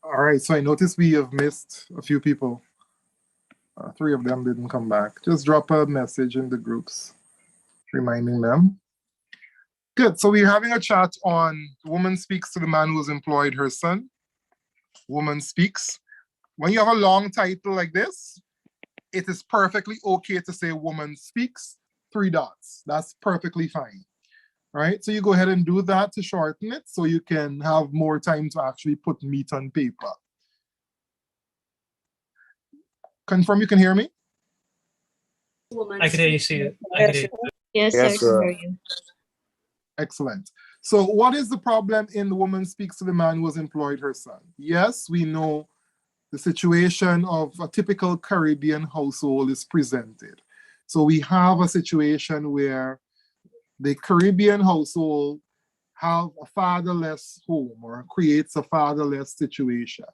All right, so I noticed we have missed a few people. Three of them didn't come back. Just drop a message in the groups reminding them. Good. So we're having a chat on woman speaks to the man who's employed her son. Woman speaks. When you have a long title like this, it is perfectly okay to say woman speaks, 3 dots. That's perfectly fine. Right? So you go ahead and do that to shorten it so you can have more time to actually put meat on paper. Confirm you can hear me? I can hear you, see it. I can hear you. Yes, sir, I can hear you. Excellent. So what is the problem in the woman speaks to the man who has employed her son? Yes, we know the situation of a typical Caribbean household is presented. So we have a situation where the Caribbean household have a fatherless home or creates a fatherless situation.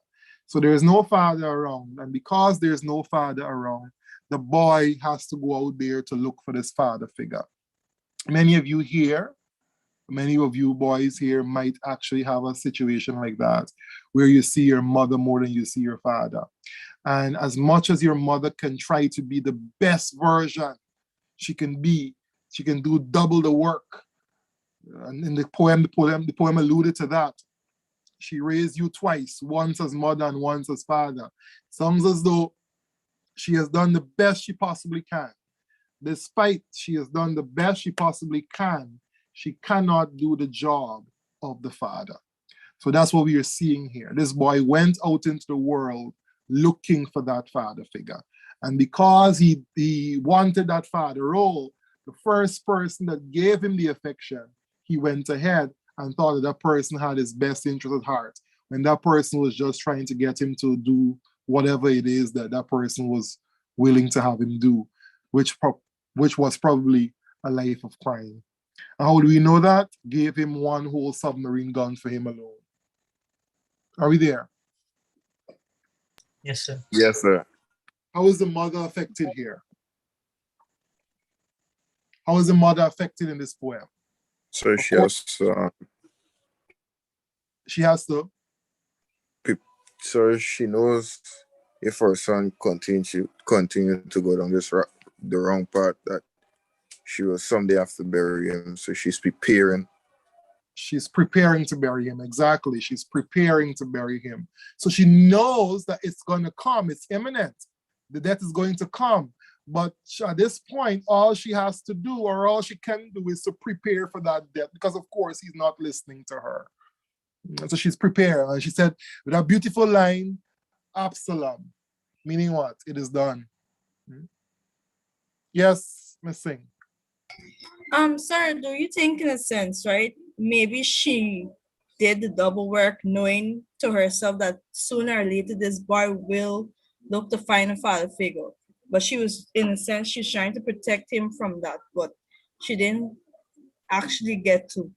So there is no father around. And because there's no father around, the boy has to go out there to look for this father figure. Many of you here, many of you boys here might actually have a situation like that, where you see your mother more than you see your father. And as much as your mother can try to be the best version she can be, she can do double the work. And in the poem alluded to that. She raised you twice, once as mother and once as father. Sounds as though she has done the best she possibly can. Despite she has done the best she possibly can, she cannot do the job of the father. So that's what we are seeing here. This boy went out into the world looking for that father figure. And because he wanted that father role, the first person that gave him the affection, he went ahead and thought that that person had his best interest at heart, when that person was just trying to get him to do whatever it is that that person was willing to have him do, which was probably a life of crime. And how do we know that? Gave him one whole submarine gun for him alone. Are we there? Yes, sir. Yes, sir. How is the mother affected here? How is the mother affected in this poem? So she has She has to. So she knows if her son continue to go down the wrong path, that she will someday have to bury him. So she's preparing. She's preparing to bury him. Exactly. She's preparing to bury him. So she knows that it's going to come. It's imminent. The death is going to come. But at this point, all she has to do, or all she can do, is to prepare for that death, because of course he's not listening to her. So she's prepared. And she said, with a beautiful line, Absalom, meaning what? It is done. Yes, Miss Singh. Sir, do you think in a sense, right? Maybe she did the double work knowing to herself that sooner or later this boy will look to find a father figure. But she was, in a sense, she's trying to protect him from that, but she didn't actually get to.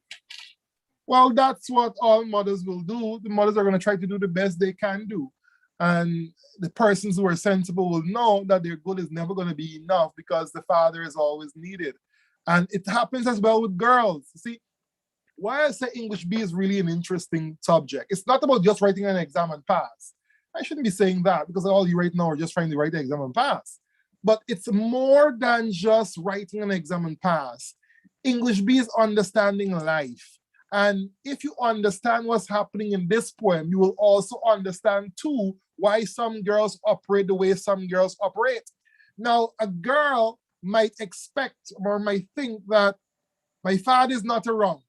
Well, that's what all mothers will do. The mothers are going to try to do the best they can do. And the persons who are sensible will know that their good is never going to be enough, because the father is always needed. And it happens as well with girls. See, why I say English B is really an interesting subject. It's not about just writing an exam and pass. I shouldn't be saying that, because all you right now are just trying to write the exam and pass. But it's more than just writing an exam and pass. English B is understanding life. And if you understand what's happening in this poem, you will also understand too why some girls operate the way some girls operate. Now, a girl might expect or might think that my father is not around.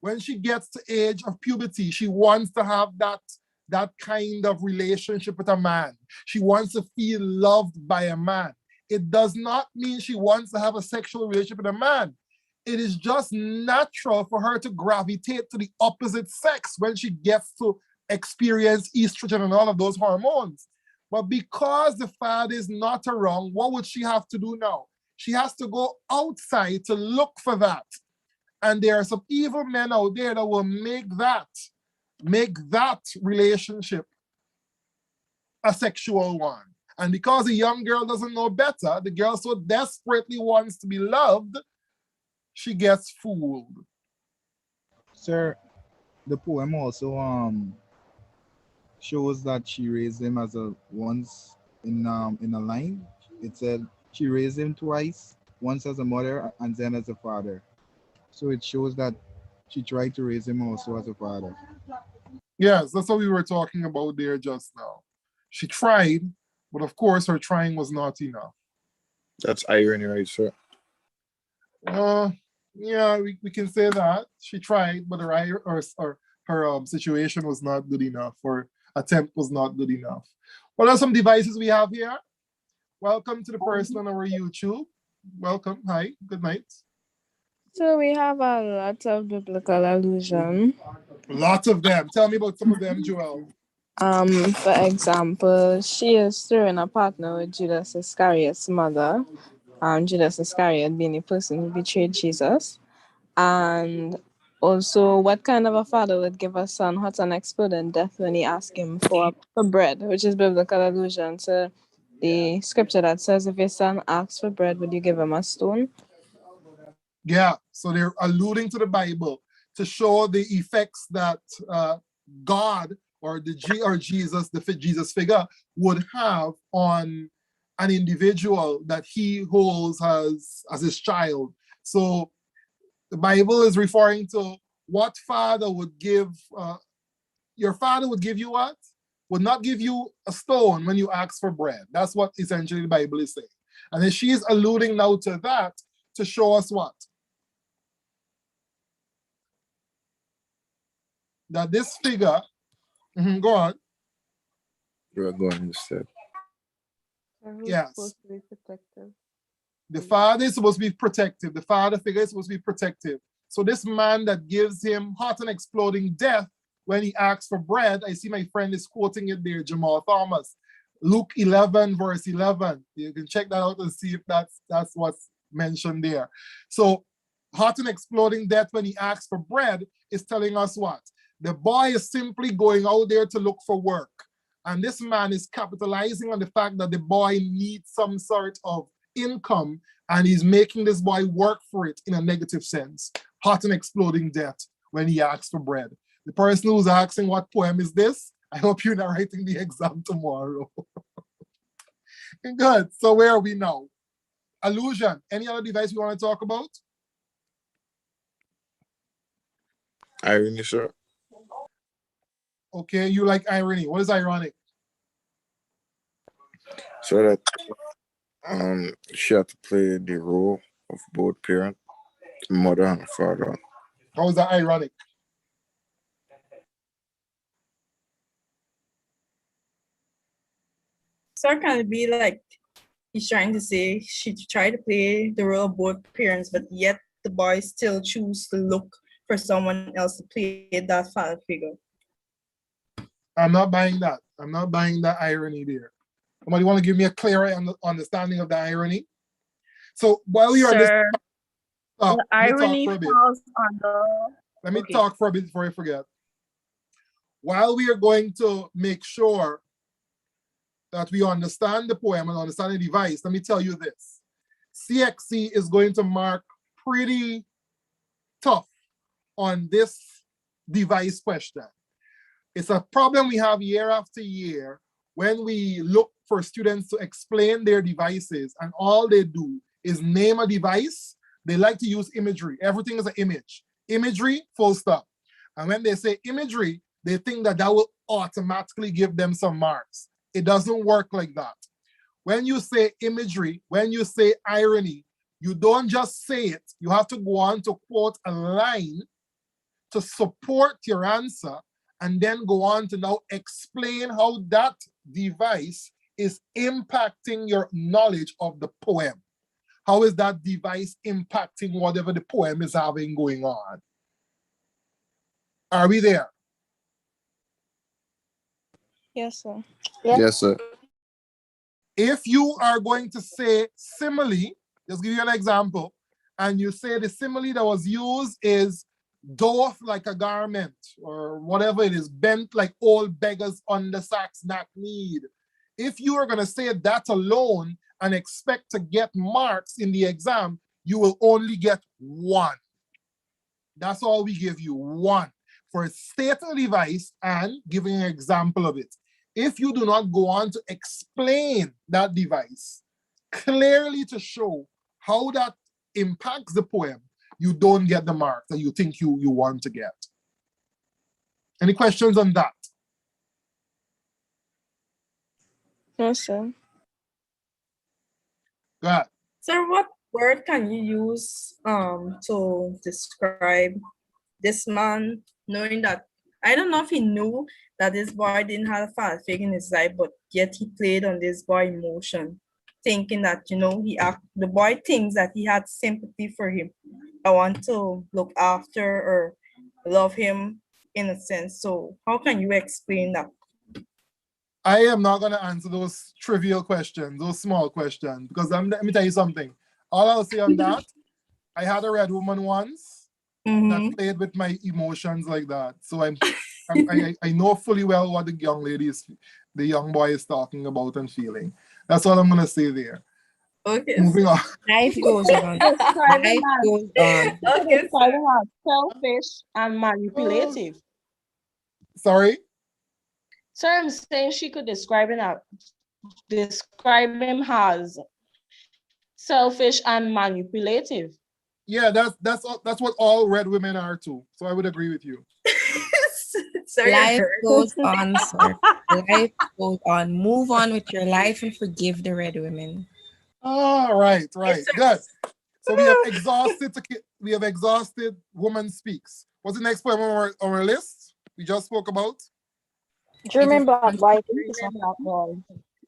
When she gets to age of puberty, she wants to have that kind of relationship with a man. She wants to feel loved by a man. It does not mean she wants to have a sexual relationship with a man. It is just natural for her to gravitate to the opposite sex when she gets to experience estrogen and all of those hormones. But because the father is not around, what would she have to do now? She has to go outside to look for that. And there are some evil men out there that will make that relationship a sexual one. And because the young girl doesn't know better, the girl so desperately wants to be loved, she gets fooled. Sir, the poem also shows that she raised him as a once in a line. It said she raised him twice, once as a mother and then as a father. So it shows that she tried to raise him also as a father. Yes, that's what we were talking about there just now. She tried, but of course her trying was not enough. That's irony, right, sir? Yeah, we can say that. She tried, but her situation was not good enough. Her attempt was not good enough. What are some devices we have here? Welcome to the person on our YouTube. Welcome. Hi. Good night. So we have a lot of biblical allusion. Lots of them. Tell me about some of them, Joel. For example, she is throwing a partner with Judas Iscariot's mother. Judas Iscariot being the person who betrayed Jesus. And also, what kind of a father would give a son hot and exploding death when he asks him for bread, which is biblical allusion to the scripture that says, if your son asks for bread, would you give him a stone? Yeah, so they're alluding to the Bible to show the effects that God or Jesus, the Jesus figure, would have on an individual that he holds as his child. So the Bible is referring to what father would give, your father would give you what? Would not give you a stone when you ask for bread. That's what essentially the Bible is saying. And then she's alluding now to that to show us what? That this figure, go on. You're going instead. Yes. Supposed to be protective. The father is supposed to be protective. The father figure is supposed to be protective. So this man that gives him hot and exploding death when he asks for bread, I see my friend is quoting it there, Jamal Thomas. Luke 11, verse 11. You can check that out and see if that's what's mentioned there. So hot and exploding death when he asks for bread is telling us what? The boy is simply going out there to look for work. And this man is capitalizing on the fact that the boy needs some sort of income, and he's making this boy work for it in a negative sense. Hot and exploding death when he asks for bread. The person who's asking what poem is this, I hope you're not writing the exam tomorrow. Good, so where are we now? Allusion, any other device you want to talk about? Irony, sir. Okay, you like irony. What is ironic? So that she had to play the role of both parent, mother and father. How is that ironic? So can it be like he's trying to say she tried to play the role of both parents, but yet the boy still choose to look for someone else to play that father figure? I'm not buying that. I'm not buying that irony there. Somebody want to give me a clearer understanding of the irony? So while we are Sir, this, the irony falls on the... Let me talk for a bit before I forget. While we are going to make sure that we understand the poem and understand the device, let me tell you this. CXC is going to mark pretty tough on this device question. It's a problem we have year after year when we look for students to explain their devices and all they do is name a device. They like to use imagery. Everything is an image. Imagery, full stop. And when they say imagery, they think that will automatically give them some marks. It doesn't work like that. When you say imagery, when you say irony, you don't just say it. You have to go on to quote a line to support your answer and then go on to now explain how that device is impacting your knowledge of the poem. How is that device impacting whatever the poem is having going on? Are we there? Yes, sir. Yes, sir. If you are going to say simile, just give you an example, and you say the simile that was used is doff like a garment, or whatever it is, bent like old beggars under sacks not need. If you are going to say that alone and expect to get marks in the exam, you will only get 1. That's all we give you, 1. for stating a device and giving an example of it. If you do not go on to explain that device clearly to show how that impacts the poem, you don't get the mark that you think you want to get. Any questions on that? No, sir. Go ahead. Sir, what word can you use to describe this man, knowing that, I don't know if he knew that this boy didn't have a father figure in his life, but yet he played on this boy emotion, thinking that, the boy thinks that he had sympathy for him. I want to look after or love him in a sense. So how can you explain that? I am not going to answer those trivial questions, those small questions, because let me tell you something. All I'll say on that, I had a red woman once that played with my emotions like that. So I know fully well what the young boy is talking about and feeling. That's all I'm going to say there. Okay. Moving on. Life goes on. Life goes on. Okay, sir. Selfish and manipulative. Sorry? So I'm saying she could describe him as selfish and manipulative. Yeah, that's what all red women are too. So I would agree with you. Sir, Life goes on, sir. Life goes on. Move on with your life and forgive the red women. All right, good. So we have exhausted Woman Speaks. What's the next poem on our list we just spoke about? Dreaming Black Boy.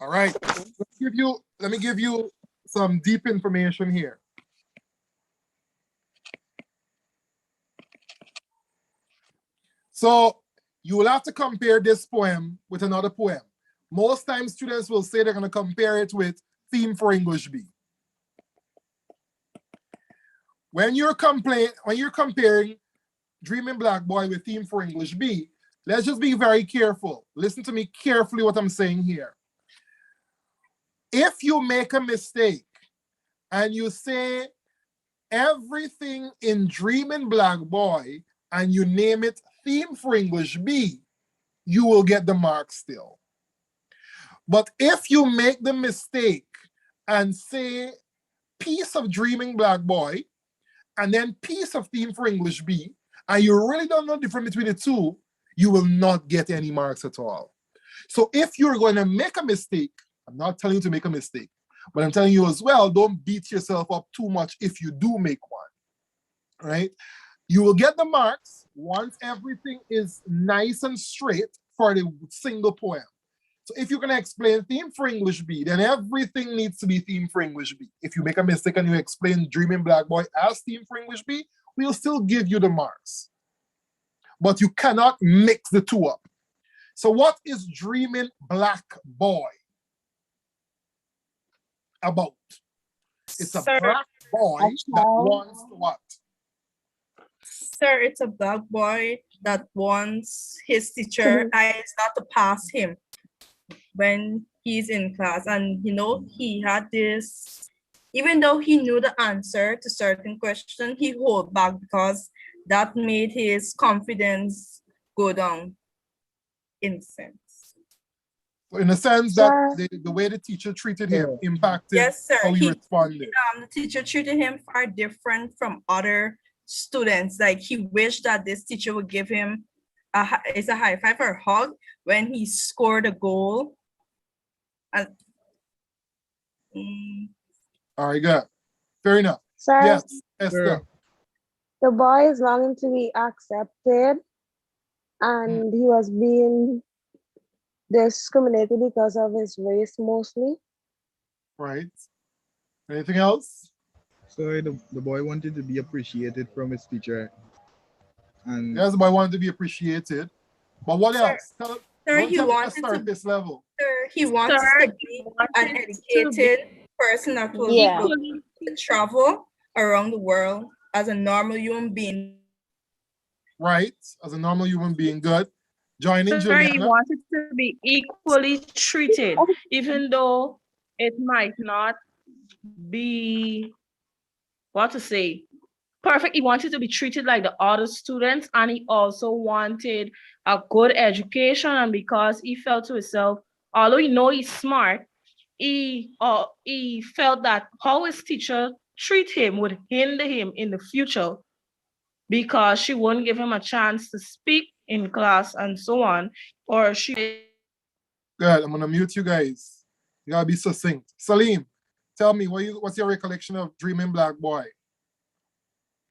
All right. Let me give you some deep information here. So you will have to compare this poem with another poem. Most times students will say they're going to compare it with Theme for English B. When you're comparing Dreaming Black Boy with Theme for English B, let's just be very careful. Listen to me carefully what I'm saying here. If you make a mistake and you say everything in Dreaming Black Boy and you name it Theme for English B, you will get the mark still. But if you make the mistake and say piece of Dreaming Black Boy and then piece of Theme for English B, and you really don't know the difference between the two, you will not get any marks at all. So if you're going to make a mistake, I'm not telling you to make a mistake, but I'm telling you as well, don't beat yourself up too much if you do make one, right? You will get the marks once everything is nice and straight for the single poem. So if you're going to explain Theme for English B, then everything needs to be Theme for English B. If you make a mistake and you explain Dreaming Black Boy as Theme for English B, we'll still give you the marks. But you cannot mix the two up. So what is Dreaming Black Boy about? It's a black boy that wants to what? Sir, it's a black boy that wants his teacher eyes not to pass him when he's in class. And he had this, even though he knew the answer to certain questions, he hold back because that made his confidence go down, in a sense. In a sense that the way the teacher treated him impacted how he responded. The teacher treated him far different from other students. Like he wished that this teacher would give him a high five or a hug when he scored a goal. All right, good. Fair enough. Sir, yes, Esther. The boy is longing to be accepted, and he was being discriminated because of his race mostly. Right. Anything else? So the boy wanted to be appreciated from his teacher. And yes, the boy wanted to be appreciated. But what else? He wanted to start this level. Sir, he wanted to be an educated person that will be able to travel around the world as a normal human being. Right, as a normal human being. Good. Joining Juliana. He wanted to be equally treated, even though it might not be, what to say, perfect. He wanted to be treated like the other students, and he also wanted a good education. And because he felt to himself, although he know he's smart, he felt that how his teacher treat him would hinder him in the future, because she wouldn't give him a chance to speak in class and so on, or she. Good. I'm gonna mute you guys. You gotta be succinct. Salim, tell me what's your recollection of Dreaming Black Boy?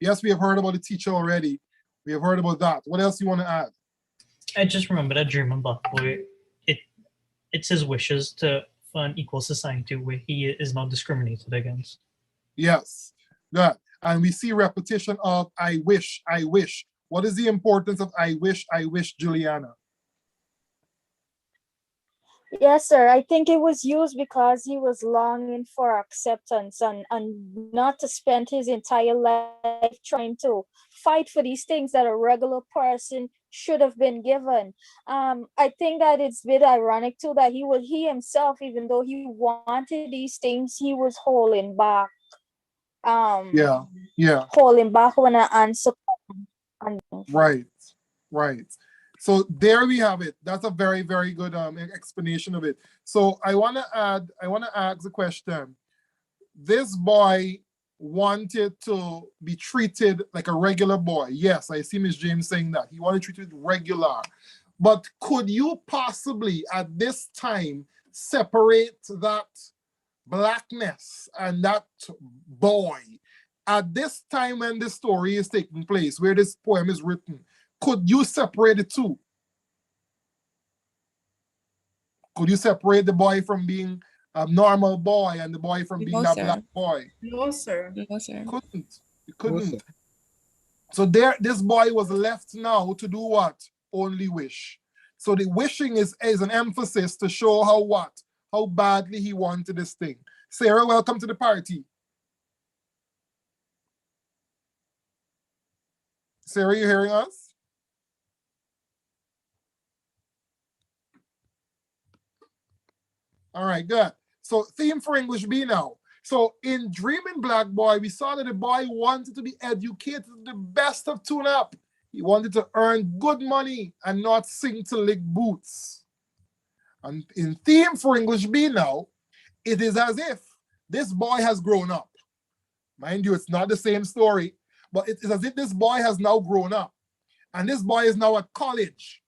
Yes, we have heard about the teacher already. We have heard about that. What else you want to add? I just remember that Dreaming Black Boy. It's his wishes for an equal society where he is not discriminated against. Yes. Good. And we see repetition of I wish, I wish. What is the importance of I wish, Juliana? Yes, sir. I think it was used because he was longing for acceptance and not to spend his entire life trying to fight for these things that a regular person should have been given. I think that it's a bit ironic too that he himself, even though he wanted these things, he was holding back. Holding back when I answer. Right. So there we have it. That's a very, very good explanation of it. So I want to ask a question. This boy wanted to be treated like a regular boy. Yes, I see Ms. James saying that. He wanted to be treated regular. But could you possibly at this time separate that blackness and that boy? At this time when this story is taking place, where this poem is written, could you separate the two? Could you separate the boy from being a normal boy and the boy from being that black boy? No, sir. You couldn't. So this boy was left now to do what? Only wish. So the wishing is an emphasis to show how badly he wanted this thing. Sarah, welcome to the party. Sarah, you hearing us? All right, good. So theme for English B now. So in Dreaming Black Boy, we saw that the boy wanted to be educated to the best of tune-up. He wanted to earn good money and not sing to lick boots. And in theme for English B now, it is as if this boy has grown up. Mind you, it's not the same story, but it is as if this boy has now grown up. And this boy is now at college.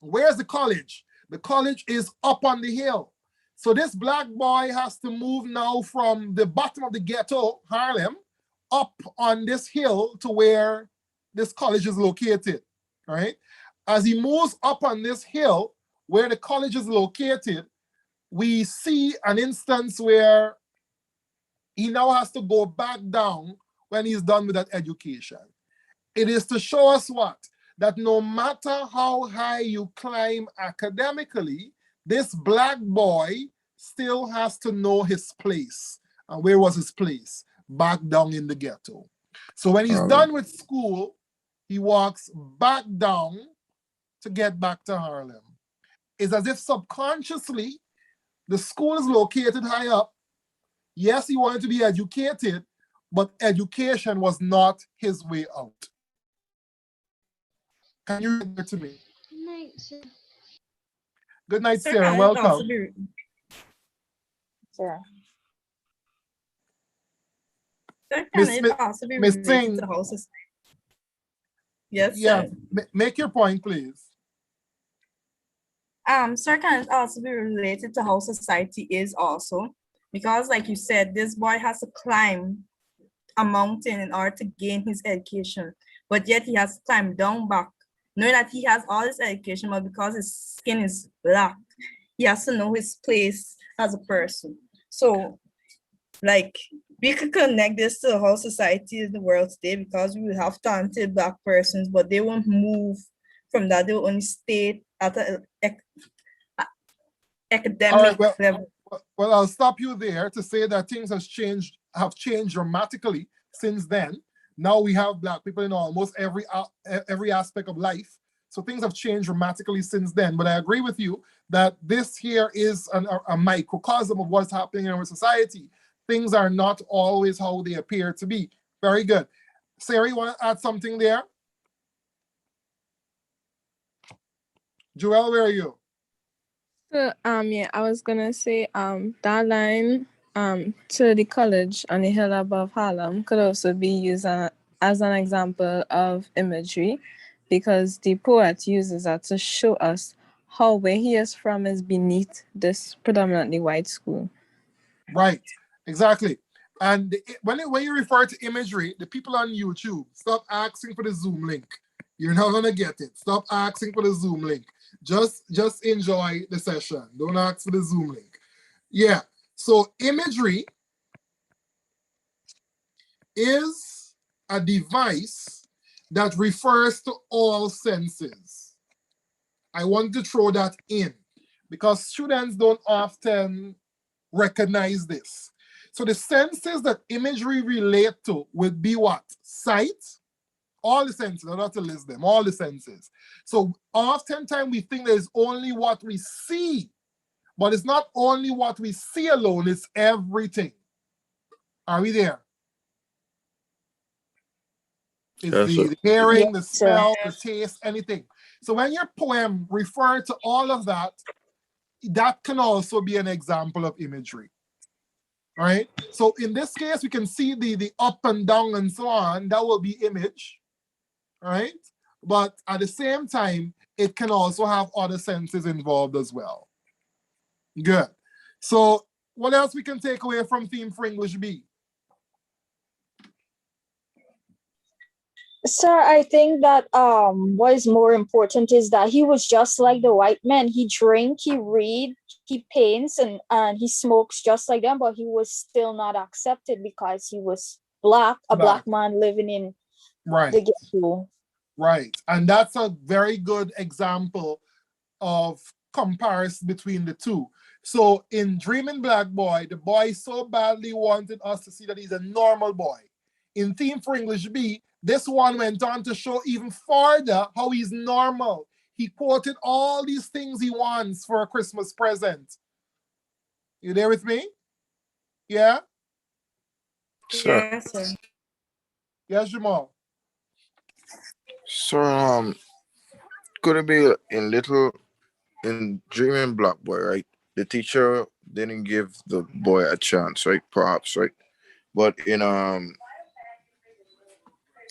Where's the college? The college is up on the hill. So this black boy has to move now from the bottom of the ghetto, Harlem, up on this hill to where this college is located, right? As he moves up on this hill where the college is located, we see an instance where he now has to go back down when he's done with that education. It is to show us what? That no matter how high you climb academically, this black boy still has to know his place. And where was his place? Back down in the ghetto. So when he's done with school, he walks back down to get back to Harlem. It's as if subconsciously, the school is located high up. Yes, he wanted to be educated, but education was not his way out. Can you read that to me? Good night, sir. Good night, Sarah. Welcome. Sir, can it also be related to the whole society? Yes, yeah, sir. Make your point, please. Sir, can it also be related to how society is also? Because like you said, this boy has to climb a mountain in order to gain his education, but yet he has to climb down back, knowing that he has all this education, but because his skin is black, he has to know his place as a person. So, like, we could connect this to how society is in the world today, because we will have talented black persons, but they won't move from that. They will only stay at an academic level. Well, I'll stop you there to say that things have changed dramatically since then. Now we have black people in almost every aspect of life. So things have changed dramatically since then. But I agree with you that this here is a microcosm of what's happening in our society. Things are not always how they appear to be. Very good. Sarah, you want to add something there? Joel, where are you? So, yeah, I was gonna say, that line, to the college on the hill above Harlem could also be used as an example of imagery, because the poet uses that to show us how where he is from is beneath this predominantly white school. Right, exactly. And when you refer to imagery, the people on YouTube, stop asking for the Zoom link. You're not gonna get it. Stop asking for the Zoom link. Just enjoy the session. Don't ask for the Zoom link. Yeah. So imagery is a device that refers to all senses. I want to throw that in because students don't often recognize this. So the senses that imagery relate to would be what? Sight, all the senses, I don't have to list them, all the senses. So oftentimes we think there's only what we see, but it's not only what we see alone, it's everything. Are we there? It's the hearing, the smell, the taste, anything. So when your poem refers to all of that, that can also be an example of imagery. Right? So in this case, we can see the up and down and so on. That will be image, right? But at the same time, it can also have other senses involved as well. Good. So what else we can take away from theme for English B? Sir, I think that what is more important is that he was just like the white man. He drink, he read, he paints, and he smokes just like them, but he was still not accepted because he was black, a black man living in the ghetto. Right. And that's a very good example of comparison between the two. So in Dreaming Black Boy, the boy so badly wanted us to see that he's a normal boy. In Theme for English B, this one went on to show even further how he's normal. He quoted all these things he wants for a Christmas present. You there with me? Yeah? Sir. Yes, sir. Yes, Jamal. So could it be in Dreaming Black Boy, right? The teacher didn't give the boy a chance, right? Perhaps, right? But in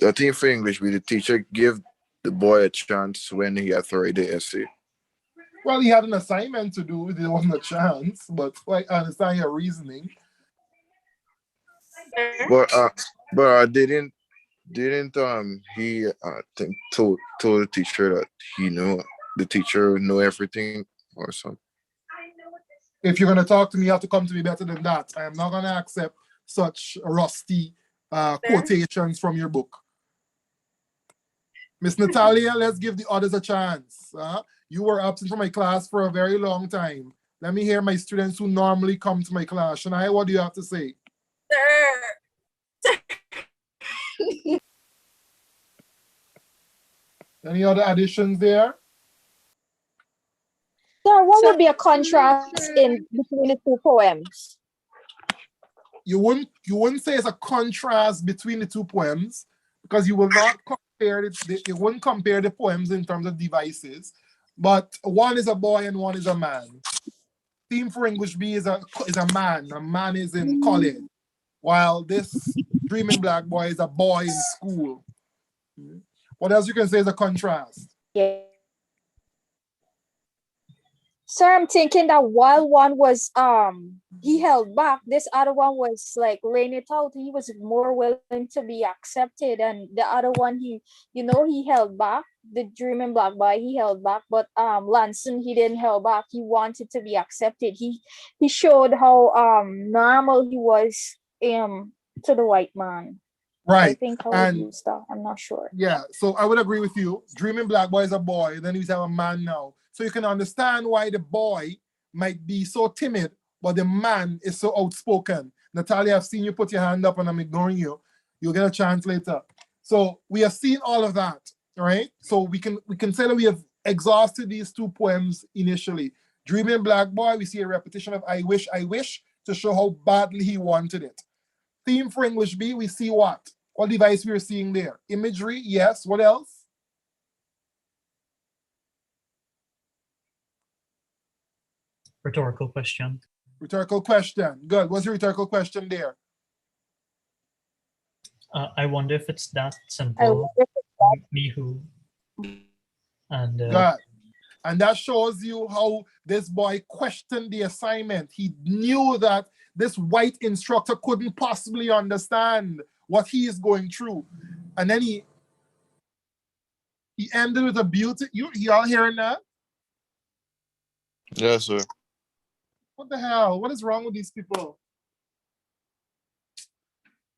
the Theme for English, the teacher gave the boy a chance when he had to write the essay. Well, he had an assignment to do. There wasn't a chance, but I understand your reasoning. But didn't he think told the teacher that he knew the teacher knew everything or something? If you're gonna talk to me, you have to come to me better than that. I am not gonna accept such rusty quotations from your book. Miss Natalia, let's give the others a chance. You were absent from my class for a very long time. Let me hear my students who normally come to my class. Shania, what do you have to say? Sir. Any other additions there? Sir, what would be a contrast in between the two poems? You wouldn't say it's a contrast between the two poems because you will not compare it. You wouldn't compare the poems in terms of devices, but one is a boy and one is a man. Theme for English B is a man. A man is in college, while this Dreaming Black Boy is a boy in school. What else you can say is a contrast? Yeah. Sir, I'm thinking that while one was he held back, this other one was like laying it out. He was more willing to be accepted, and the other one he held back. The Dreaming Black Boy, he held back, but Lanson, he didn't hold back. He wanted to be accepted. He showed how normal he was to the white man. Right. I think I would use that. I'm not sure. Yeah, so I would agree with you. Dreaming Black Boy is a boy, then he's a man now. So you can understand why the boy might be so timid, but the man is so outspoken. Natalia, I've seen you put your hand up and I'm ignoring you. You'll get a chance later. So we have seen all of that, right? So we can say that we have exhausted these two poems initially. Dreaming Black Boy, we see a repetition of I wish, to show how badly he wanted it. Theme for English B, we see what? What device we're seeing there? Imagery, yes. What else? Rhetorical question. Rhetorical question. Good. What's your rhetorical question there? I wonder if it's that I simple. wonder if it's Me who. And Good. And that shows you how this boy questioned the assignment. He knew that this white instructor couldn't possibly understand what he is going through. And then he ended with a beauty. You all hearing that? Yes, sir. What the hell? What is wrong with these people?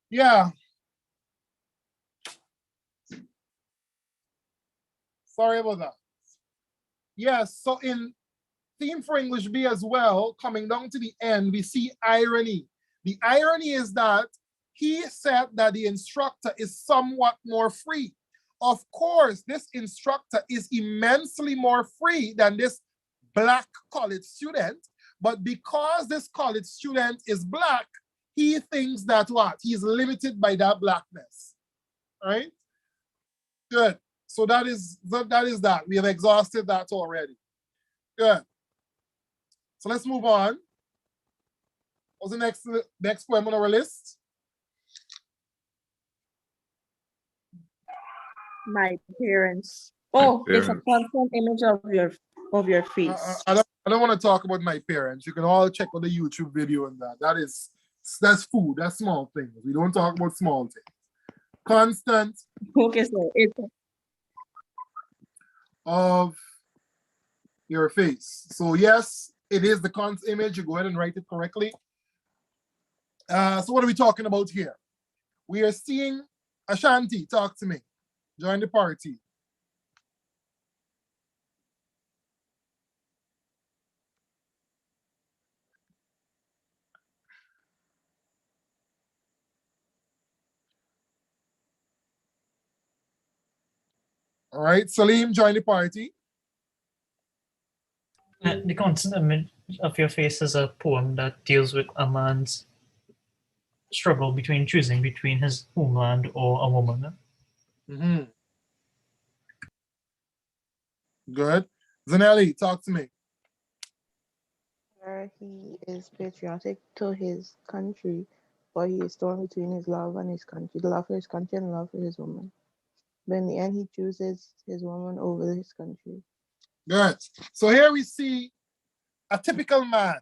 Yeah. Sorry about that. Yes, so in theme for English B as well, coming down to the end, we see irony. The irony is that he said that the instructor is somewhat more free. Of course, this instructor is immensely more free than this Black college student, but because this college student is Black, he thinks that what? He's limited by that Blackness, right? Good. So that is that. We have exhausted that already. Good. So let's move on. What's the next poem on our list? My parents. Oh, it's a parents. constant image of your face. I don't want to talk about my parents. You can all check out the YouTube video on that. That's food. That's small things. We don't talk about small things. Constant Okay, so it's of your face. So yes, it is the constant image. You go ahead and write it correctly. So what are we talking about here? We are seeing Ashanti. Talk to me. Join the party. All right, Salim, join the party. the constant image of your face is a poem that deals with a man's struggle between choosing between his homeland or a woman. Mm-hmm. Good. Zanelli, talk to me. Where he is patriotic to his country, but he is torn between his love and his country, the love for his country and love for his woman. But in the end, he chooses his woman over his country. Good. So here we see a typical man.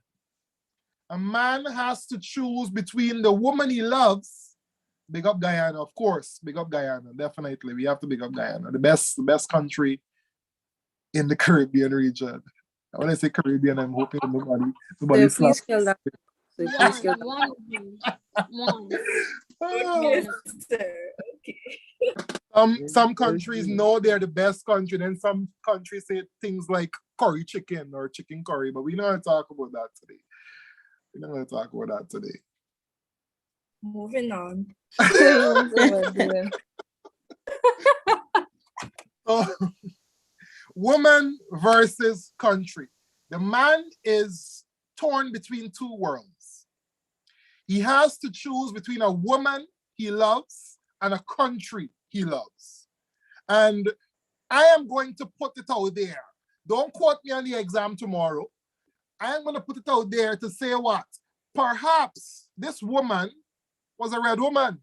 A man has to choose between the woman he loves. Big up Guyana, of course. Big up Guyana, definitely. We have to big up Guyana, the best country in the Caribbean region. When I say Caribbean, I'm hoping nobody Please slaps. kill that. So please kill that. Yes, sir. Okay. Some countries know they're the best country, then some countries say things like curry chicken or chicken curry, but we're not going to talk about that today. We're not going to talk about that today. Moving on. So, woman versus country. The man is torn between two worlds. He has to choose between a woman he loves and a country he loves. And I am going to put it out there. Don't quote me on the exam tomorrow. I am going to put it out there to say what? Perhaps this woman was a red woman.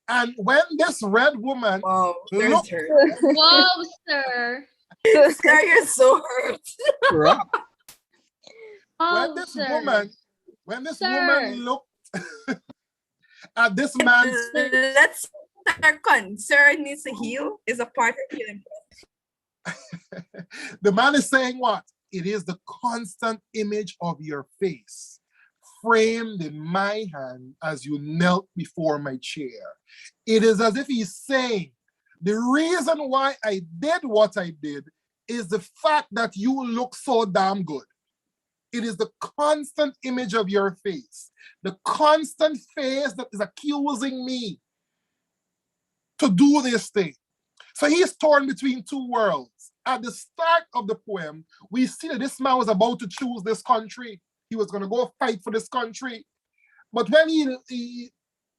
And when this red woman Wow, there's looked, her. Whoa, sir. Sir, you're so hurt. when this sir. woman Sir. looked at this man's face, Let's start concern needs to heal is a part of healing. the man is saying what? It is the constant image of your face, framed in my hand as you knelt before my chair. It is as if he's saying, the reason why I did what I did is the fact that you look so damn good. It is the constant image of your face, the constant face that is accusing me to do this thing. So he's torn between two worlds. At the start of the poem, we see that this man was about to choose this country. He was going to go fight for this country. But when he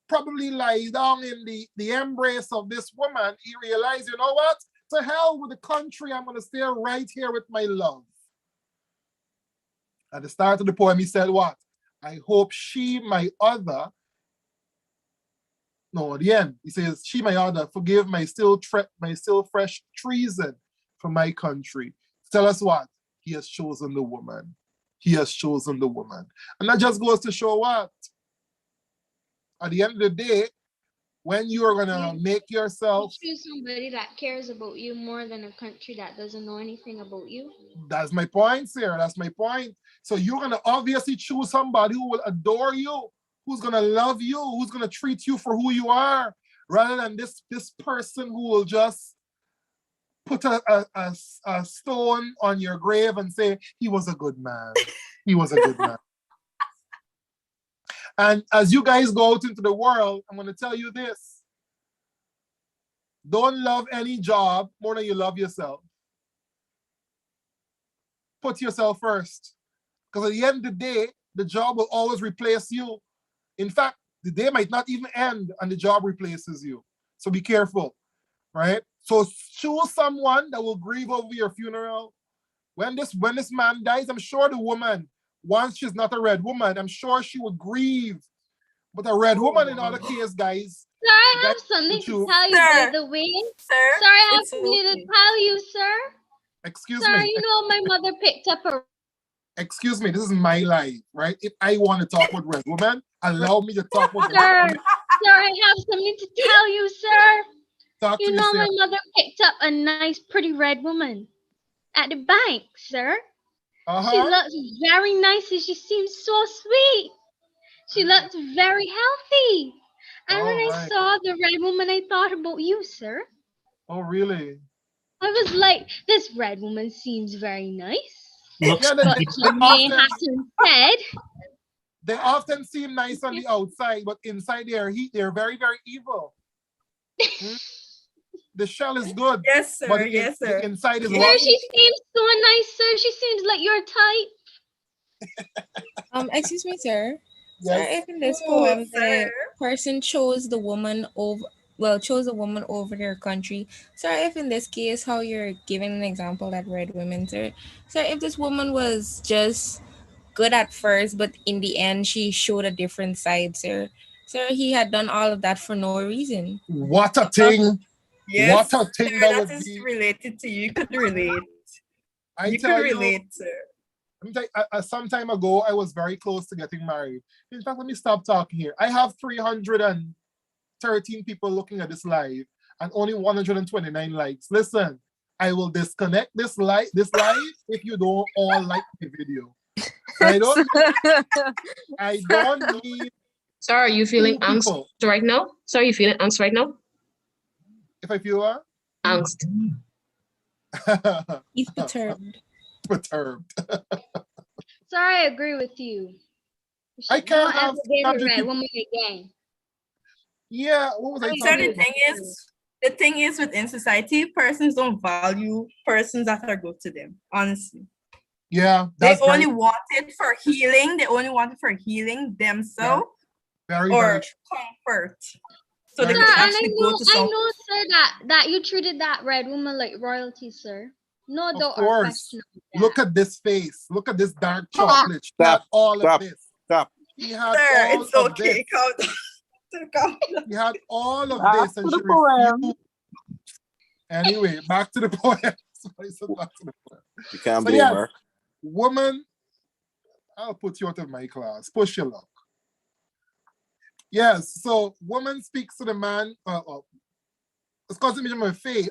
probably lie down in the embrace of this woman, he realized, you know what? To hell with the country, I'm going to stay right here with my love. At the start of the poem, he said what? I hope she, my other, no, at the end, he says, she, my other, forgive my still fresh treason for my country. Tell us what? He has chosen the woman. He has chosen the woman. And that just goes to show what? At the end of the day, when you are gonna make yourself, You choose somebody that cares about you more than a country that doesn't know anything about you. that's my point, Sarah. That's my point. So you're gonna obviously choose somebody who will adore you, who's gonna love you, who's gonna treat you for who you are, rather than this person who will just put a stone on your grave and say he was a good man. He was a good man. And as you guys go out into the world, I'm going to tell you this. Don't love any job more than you love yourself. Put yourself first. Because at the end of the day, the job will always replace you. In fact, the day might not even end and the job replaces you. So be careful, right? So choose someone that will grieve over your funeral. When this man dies, I'm sure the woman, once she's not a red woman, I'm sure she would grieve. But a red woman in other case, guys. Sir, I have something to tell you, by the way. Sir, sorry, I have something to tell you, sir. Excuse sir, me. You know my mother picked up a... Excuse me, this is my life, right? If I want to talk with red woman, allow me to talk with sir, red woman. Sir, I have something to tell you, sir. Talk you to know me, my sir. mother picked up a nice, pretty red woman at the bank, sir. She looks very nice and she seems so sweet. She looks very healthy. And when I saw the red woman, I thought about you, sir. Oh, really? I was like, this red woman seems very nice. Looks Yeah, but they often seem nice on the outside, but inside they're very, very evil. The shell is good. Yes, sir. But the inside is rotten. Sir, she seems so nice, sir. She seems like your type. Excuse me, sir. Yes. Sir, if in this poem the person chose the woman over, chose a woman over their country. Sir, if in this case, how you're giving an example that red women, sir, if this woman was just good at first, but in the end she showed a different side, sir, he had done all of that for no reason. What a thing! Yes, what a thing sir, that is be related to you. You could relate. You could relate, sir. Some time ago, I was very close to getting married. In fact, let me stop talking here. I have 313 people looking at this live and only 129 likes. Listen, I will disconnect this live if you don't all like the video. I don't need. Sir, are you feeling angst right now? Sir, are you feeling angst right now? If I feel what? Angst. He's perturbed. Perturbed. Sorry, I agree with you. I can't have a red woman again. Yeah, what was I talking about? The thing is, within society, persons don't value persons that are good to them. Honestly. Yeah, they only want it for healing. They only want it for healing themselves or comfort. So they can actually go to some. I know, sir, that you treated that red woman like royalty, sir. No doubt or question. Look at this face. Look at this dark chocolate. Stop all of this. Stop. He had sir, all it's of okay. this. Calm down. He had all of this and she refused. Anyway, back to the poem. You can't blame her. Woman, I'll put you out of my class. Push your luck. Yes, so woman speaks to the man. The consummation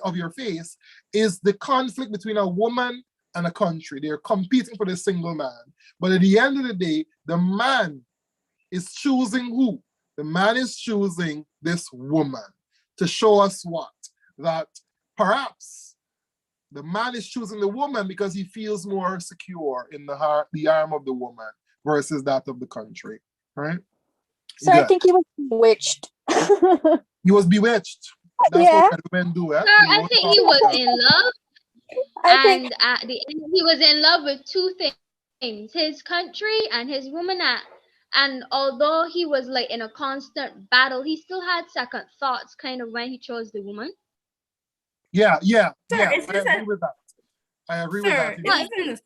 of your face is the conflict between a woman and a country. They're competing for the single man. But at the end of the day, the man is choosing who? The man is choosing this woman to show us what? That perhaps the man is choosing the woman because he feels more secure in the arm of the woman versus that of the country, right? So I think he was bewitched. He was bewitched. That's what women do. Sir, I think he was in love. And at the end, he was in love with two things: his country and his woman at And although he was like in a constant battle, he still had second thoughts kind of when he chose the woman. Yeah. Sir, I agree with that. I agree with that.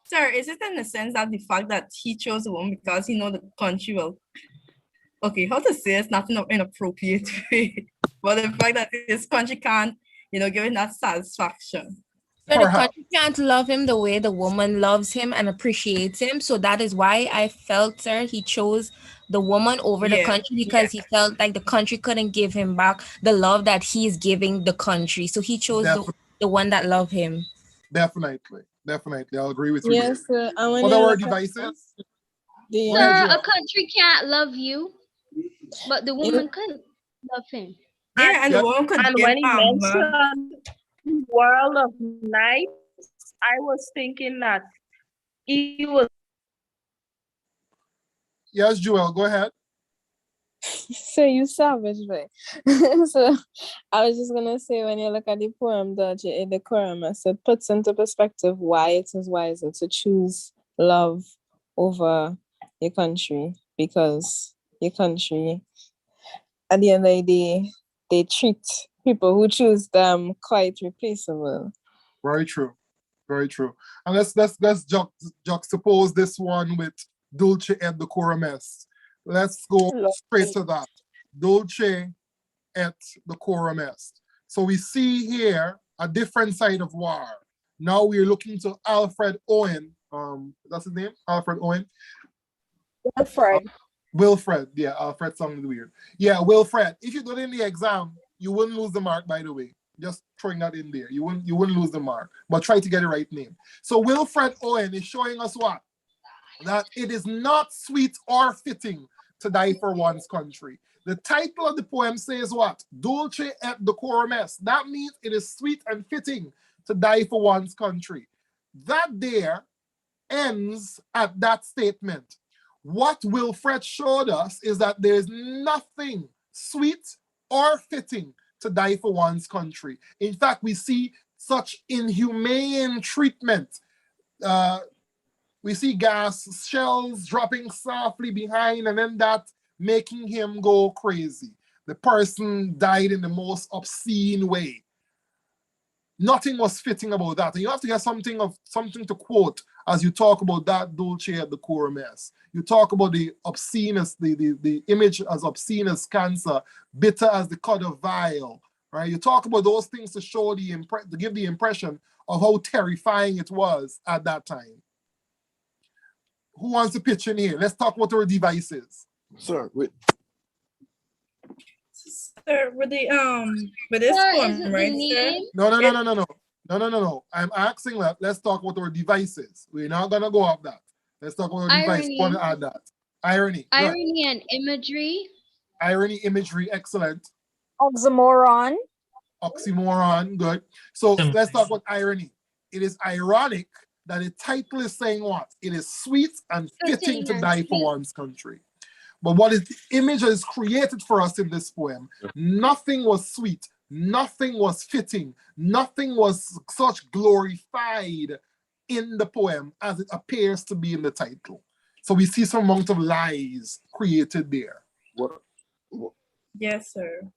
Sir, is it in the sense that the fact that he chose a woman because he know the country will, okay, how to say it's not in an inappropriate way, but the fact that this country can't, give him that satisfaction. So the country can't love him the way the woman loves him and appreciates him. So that is why I felt, sir, he chose the woman over the country because he felt like the country couldn't give him back the love that he's giving the country. So he chose the one that loved him. Definitely. I'll agree with you. Yes, sir. What are our devices? Sir, a country can't love you, but the woman could love him. Yeah, and the woman could and give when he him mentioned World of Night, I was thinking that he was. Yes, Joel, go ahead. So you savage, right? So I was just gonna say, when you look at the poem, the chorus, it puts into perspective why it is wiser to choose love over your country, because your country, at the end of the day, they treat people who choose them quite replaceable. Very true. And let's juxtapose this one with Dulce et Decorum Est. Let's go straight to that. Dulce et Decorum Est. So we see here a different side of war. Now we're looking to Alfred Owen. That's his name? Alfred Owen? Wilfred. Yeah, Alfred sounded weird. Yeah, Wilfred. If you got in the exam, you wouldn't lose the mark, by the way. Just throwing that in there. You wouldn't lose the mark. But try to get the right name. So Wilfred Owen is showing us what? That it is not sweet or fitting to die for one's country. The title of the poem says what? Dulce et Decorum Est. That means it is sweet and fitting to die for one's country. That there ends at that statement. What Wilfred showed us is that there is nothing sweet or fitting to die for one's country. In fact, we see such inhumane treatment. We see gas shells dropping softly behind, and then that making him go crazy. The person died in the most obscene way. Nothing was fitting about that. And you have to get something to quote as you talk about that Dulce et Decorum Est. You talk about the obsceneness, the image as obscene as cancer, bitter as the cud of vile. Right? You talk about those things to show to give the impression of how terrifying it was at that time. Who wants to pitch in here? Let's talk about our devices. Sir, wait. Sir, with this poem, right, sir? No. I'm asking that. Let's talk about our devices. We're not gonna go off that. Let's talk about our device. Want to add that? Irony. Irony and imagery. Irony, imagery, excellent. Oxymoron. Good. So let's talk about irony. It is ironic that the title is saying what? It is sweet and fitting to die for one's country. But what is the image that is created for us in this poem? Nothing was sweet. Nothing was fitting. Nothing was such glorified in the poem as it appears to be in the title. So we see some amount of lies created there. What? Yes, sir.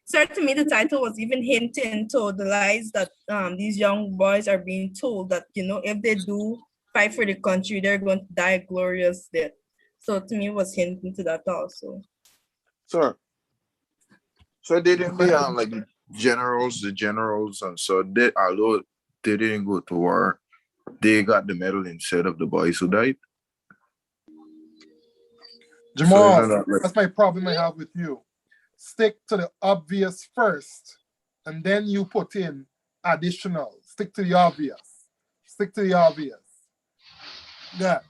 Sir, to me, the title was even hinting to the lies that these young boys are being told that, if they do fight for the country, they're going to die a glorious death. So to me, it was hinting to that also. Sir. So they didn't like the generals, and so although they didn't go to war, they got the medal instead of the boys who died. Jamal, that's my problem I have with you. Stick to the obvious first, and then you put in additional. Stick to the obvious. Yeah.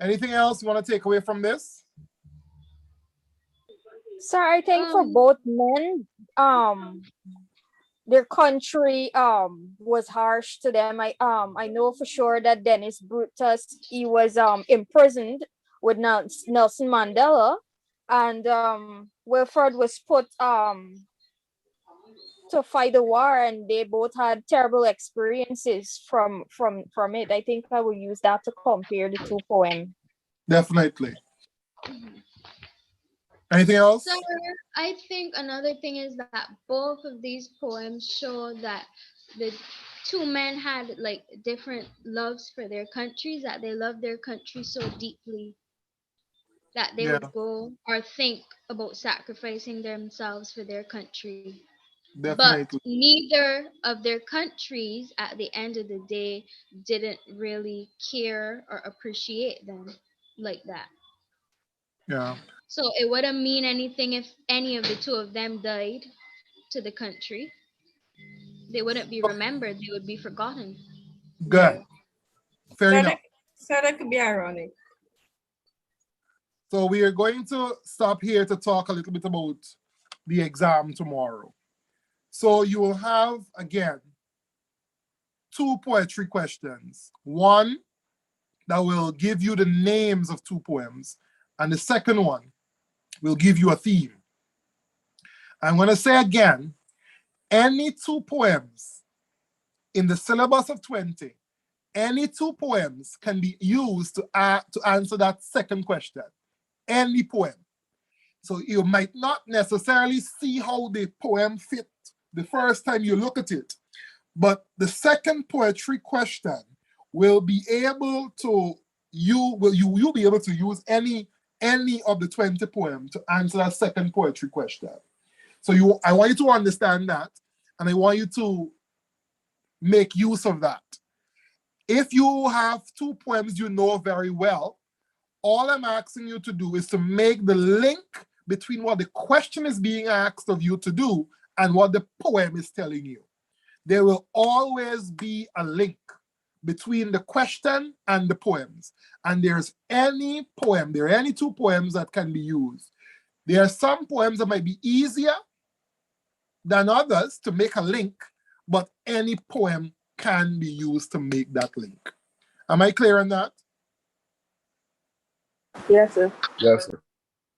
Anything else you want to take away from this? Sir, I think for both men, their country was harsh to them. I know for sure that Dennis Brutus, he was imprisoned with Nelson Mandela, and Wilfred was put to fight the war, and they both had terrible experiences from it. I think I will use that to compare the two poems. Definitely. Anything else? So I think another thing is that both of these poems show that the two men had like different loves for their countries, that they loved their country so deeply that they Yeah, would go or think about sacrificing themselves for their country. But definitely. neither of their countries at the end of the day didn't really care or appreciate them like that. Yeah. So it wouldn't mean anything if any of the two of them died to the country. They wouldn't be remembered, they would be forgotten. Good. Yeah. Fair enough. So that could be ironic. So we are going to stop here to talk a little bit about the exam tomorrow. So you will have, again, 2 poetry questions. One that will give you the names of 2 poems, and the second one will give you a theme. I'm going to say again, any 2 poems in the syllabus of 20, any 2 poems can be used to answer that second question. Any poem. So you might not necessarily see how the poem fit the first time you look at it, but the second poetry question will be able to you'll be able to use any of the 20 poems to answer that second poetry question. So I want you to understand that, and I want you to make use of that. If you have 2 poems you know very well, all I'm asking you to do is to make the link between what the question is being asked of you to do and what the poem is telling you. There will always be a link between the question and the poems. And there's any poem, there are any 2 poems that can be used. There are some poems that might be easier than others to make a link, but any poem can be used to make that link. Am I clear on that? Yes, sir. Yes, sir.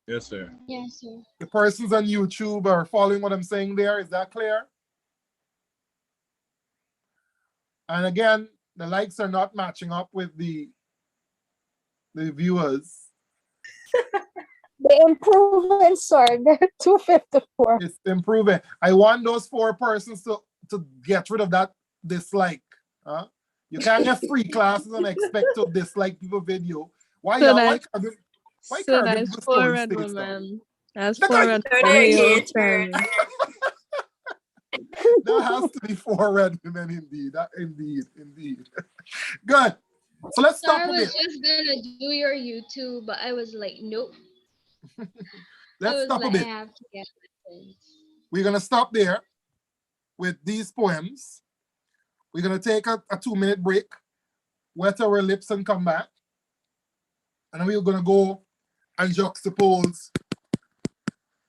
Yes, sir. Yes, sir. The persons on YouTube are following what I'm saying there. Is that clear? And again, the likes are not matching up with the viewers. The improvement, sir. They're 254. It's improving. I want those 4 persons to get rid of that dislike. Huh? You can't get free classes and expect to dislike people video. Why So y'all? Why so Caribbean that's people 4 story red stays down? women. That's Look 4 at red So women. they're We hatred. There has to be 4 red women indeed. Indeed. Good. So let's So I stop a was bit. just gonna do your YouTube, but I was like, nope. I Let's was stop a like, I bit. have to get lessons. We're gonna stop there with these poems. We're gonna take a 2-minute break, wet our lips and come back. And then we're gonna go and juxtapose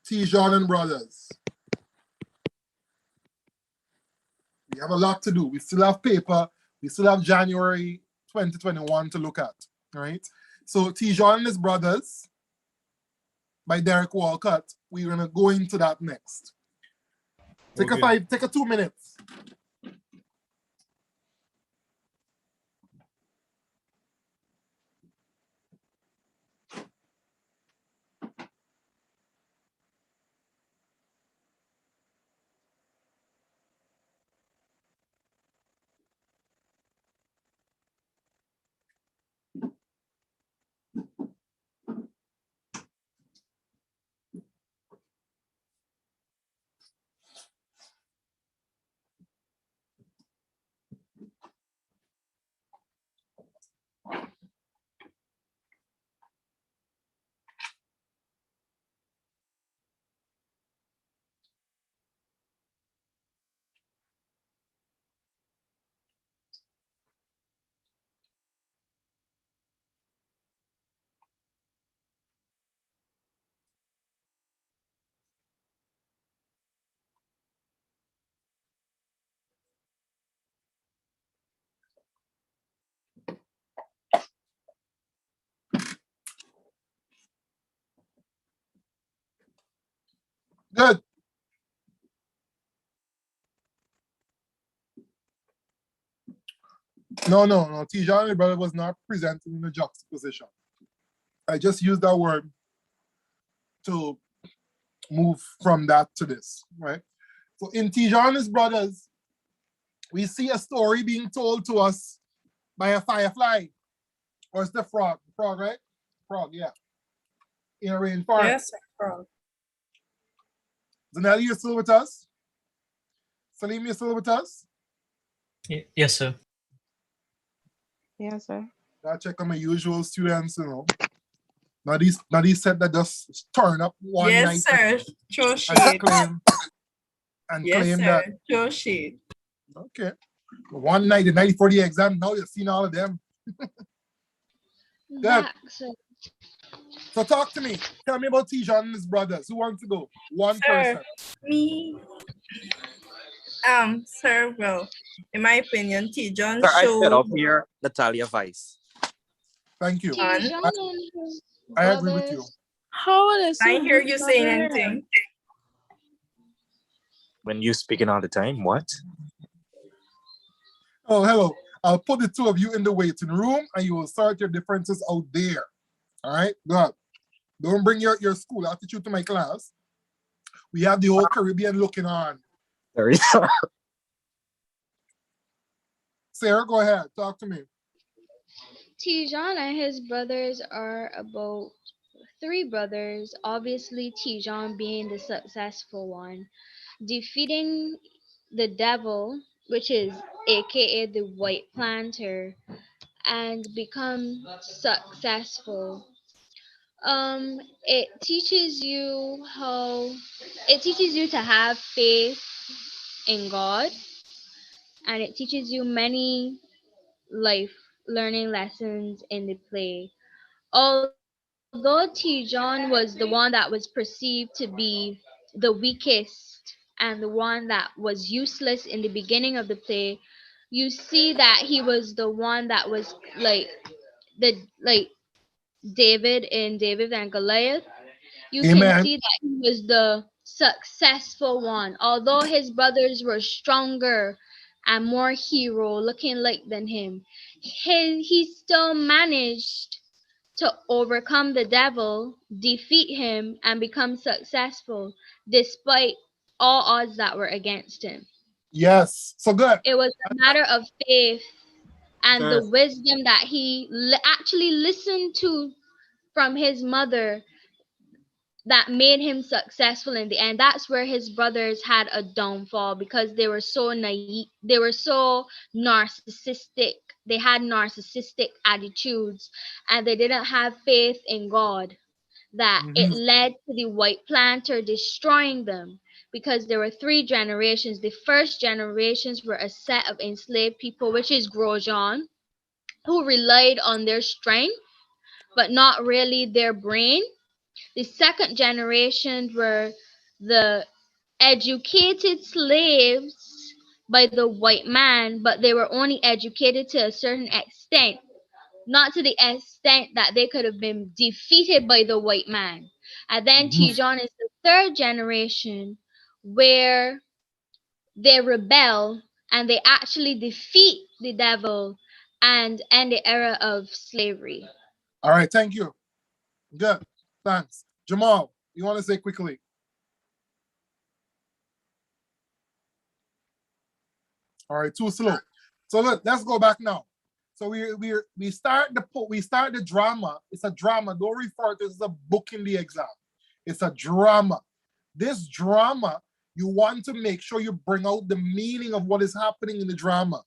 Tijuana and Brothers. We have a lot to do. We still have paper. We still have January 2021 to look at, right? So Tijuana and his Brothers by Derek Walcott. We're gonna go into that next. Take a 2 minutes. Good. No. Tijuana and his Brother was not presented in the juxtaposition. I just used that word to move from that to this, right? So in Tijuana's Brothers, we see a story being told to us by a firefly. Or it's the frog. Frog, right? Frog, yeah. In a rainforest. Yes, frog. Zanelli, you still with us? Salim, you still with us? Yes, sir. Yes, sir. I check on my usual students, you know. Now these set that just turn up one night. Yes, sir. Show And shade. claim Yes, sir. that. Show shade. Okay. One night, the night before the exam, now you've seen all of them. Good. So talk to me. Tell me about Tijon and his brothers. Who wants to go? One person. Me. Sir, well, in my opinion, Tijon Sir, I set showed. up here Natalia Vice. Thank you. Tijon and his I agree with you. brothers. How would I hear you saying anything. When you speaking all the time, what? Oh, hello. I'll put the two of you in the waiting room and you will sort your differences out there. All right? Good. Don't bring your school attitude to my class. We have the whole Caribbean looking on. Sorry. Sarah, go ahead. Talk to me. Tijon and his brothers are about 3 brothers, obviously Tijon being the successful one, defeating the devil, which is aka the white planter, and become successful. It teaches you to have faith in God, and it teaches you many life learning lessons in the play. Although Tijon was the one that was perceived to be the weakest and the one that was useless in the beginning of the play, you see that he was the one that was like David in David and Goliath. You can Amen. see that he was the successful one. Although his brothers were stronger and more hero looking like than him, he still managed to overcome the devil, defeat him, and become successful despite all odds that were against him. Yes. So good. It was a matter of faith and Sure. the wisdom that he actually listened to from his mother that made him successful in the end. That's where his brothers had a downfall because they were so naive, they were so narcissistic. They had narcissistic attitudes and they didn't have faith in God, that it led to the white planter destroying them because there were 3 generations. The first generations were a set of enslaved people, which is Grosjean, who relied on their strength but not really their brain. The second generation were the educated slaves by the white man, but they were only educated to a certain extent, not to the extent that they could have been defeated by the white man. And then Tijon is the third generation where they rebel and they actually defeat the devil and end the era of slavery. All right. Thank you. Good. Thanks. Jamal, you want to say quickly? All right. Too slow. So look, let's go back now. So we start the drama. It's a drama. Don't refer to it as a book in the exam. It's a drama. This drama, you want to make sure you bring out the meaning of what is happening in the drama.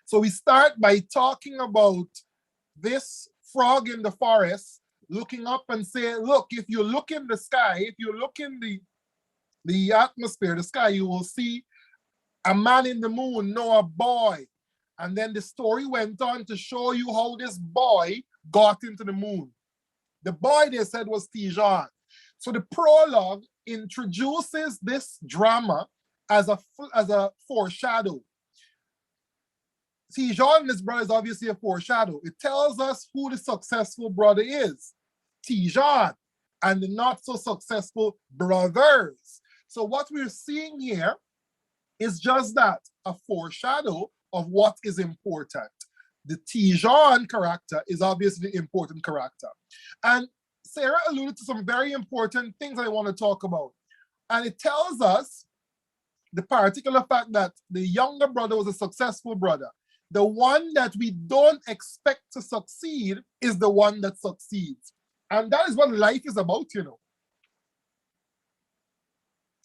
So we start by talking about this frog in the forest looking up and saying, look, if you look in the sky, if you look in the atmosphere, the sky, you will see a man in the moon, no, a boy. And then the story went on to show you how this boy got into the moon. The boy, they said, was Tijon. So the prologue introduces this drama as a foreshadow. Tijon and his brother is obviously a foreshadow. It tells us who the successful brother is, Tijon, and the not so successful brothers. So what we're seeing here is just that, a foreshadow of what is important. The Tijuana character is obviously the important character. And Sarah alluded to some very important things I want to talk about. And it tells us the particular fact that the younger brother was a successful brother. The one that we don't expect to succeed is the one that succeeds. And that is what life is about, you know.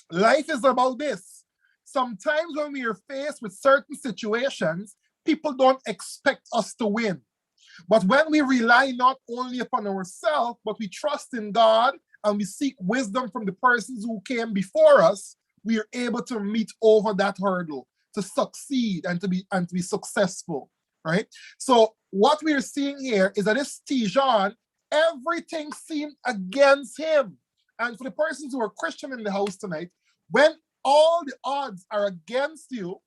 Life is about this. Sometimes when we are faced with certain situations, people don't expect us to win. But when we rely not only upon ourselves, but we trust in God and we seek wisdom from the persons who came before us, we are able to meet over that hurdle, to succeed and to be successful, right? So what we are seeing here is that this Tijuana, everything seemed against him. And for the persons who are Christian in the house tonight, when all the odds are against you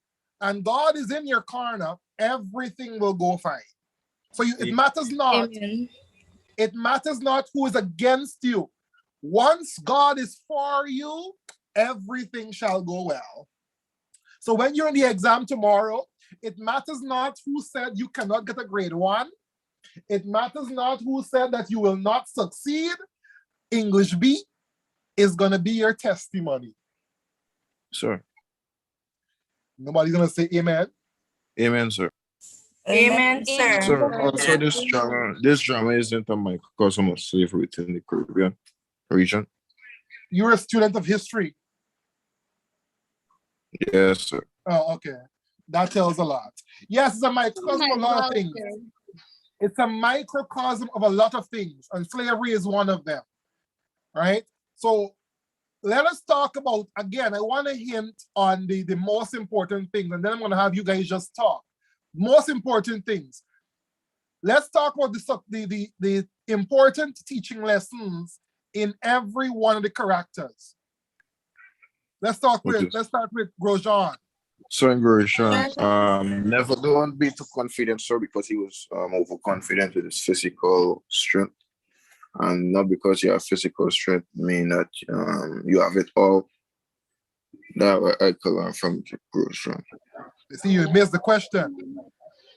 and God is in your corner, everything will go fine. For you, it matters not. Amen. It matters not who is against you. Once God is for you, everything shall go well. So when you're in the exam tomorrow, it matters not who said you cannot get a grade 1. It matters not who said that you will not succeed. English B is going to be your testimony. Sir. Nobody's going to say amen? Amen, sir. Amen, sir. So also this drama isn't a microcosm of slavery within the Caribbean region. You're a student of history. Yes, sir. Oh, okay. That tells a lot. Yes, it's a microcosm of a lot of things. It's a microcosm of a lot of things, and slavery is one of them, right? So let us talk about, again, I want to hint on the most important things, and then I'm going to have you guys just talk. Most important things. Let's talk about the important teaching lessons in every one of the characters. Let's start with Grosjean. So in Grosjean, never don't be too confident, sir, because he was overconfident with his physical strength. And not because you have physical strength mean that you have it all. That I could learn from Grosjean. You see, you missed the question.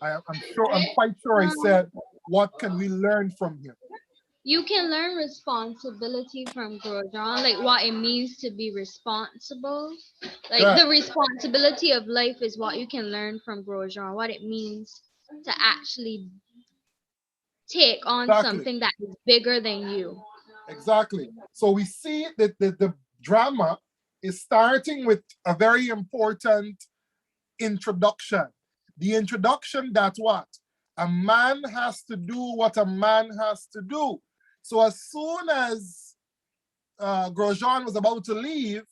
I'm quite sure I said, what can we learn from him? You can learn responsibility from Grosjean, like what it means to be responsible. Like the responsibility of life is what you can learn from Grosjean, what it means to actually take on something that is bigger than you. Exactly. So we see that the drama is starting with a very important introduction. The introduction that what? A man has to do what a man has to do. So as soon as Grosjean was about to leave,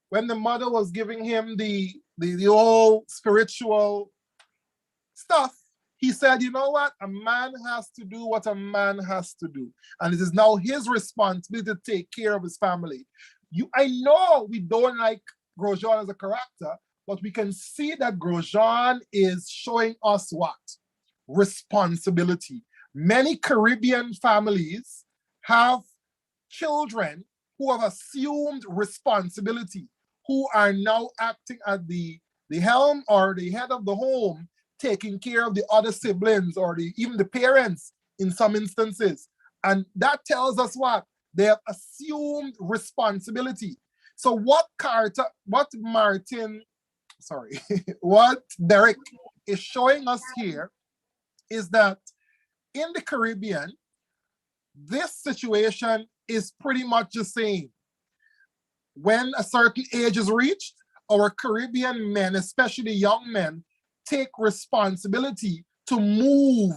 when the mother was giving him the old spiritual stuff, he said, you know what? A man has to do what a man has to do. And it is now his responsibility to take care of his family. I know we don't like Grosjean as a character, but we can see that Grosjean is showing us what? Responsibility. Many Caribbean families have children who have assumed responsibility, who are now acting at the helm or the head of the home, taking care of the other siblings or even the parents in some instances. And that tells us what? They have assumed responsibility. So what Derek is showing us here is that in the Caribbean, this situation is pretty much the same. When a certain age is reached, our Caribbean men, especially young men, take responsibility to move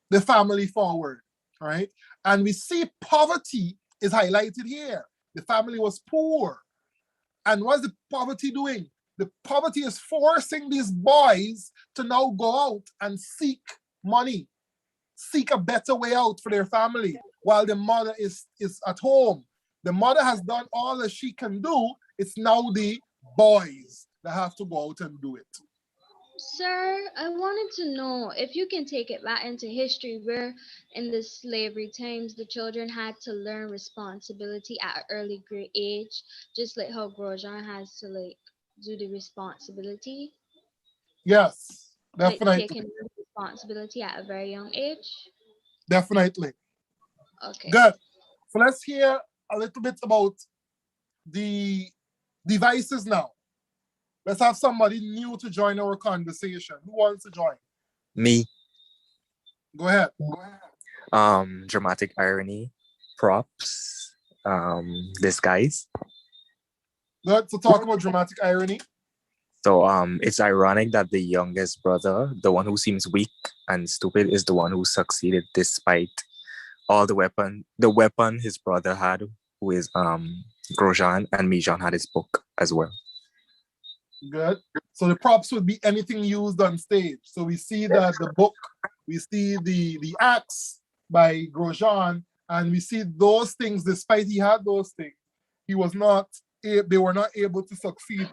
the family forward, right? And we see poverty is highlighted here. The family was poor. And what's the poverty doing? The poverty is forcing these boys to now go out and seek money, seek a better way out for their family, while the mother is at home. The mother has done all that she can do. It's now the boys that have to go out and do it. Sir, I wanted to know if you can take it back into history where in the slavery times the children had to learn responsibility at an early grade age, just like how Grosjean has to do the responsibility. Yes, definitely. Like taking responsibility at a very young age. Definitely. Okay. Good. So let's hear a little bit about the devices now. Let's have somebody new to join our conversation. Who wants to join? Me. Go ahead. Dramatic irony, props, disguise. Good. So talk about dramatic irony. So it's ironic that the youngest brother, the one who seems weak and stupid, is the one who succeeded despite all the weapon his brother had, who is Grosjean, and Mijan had his book as well. Good. So the props would be anything used on stage. So we see that the book, we see the axe by Grosjean, and we see those things. Despite he had those things, they were not able to succeed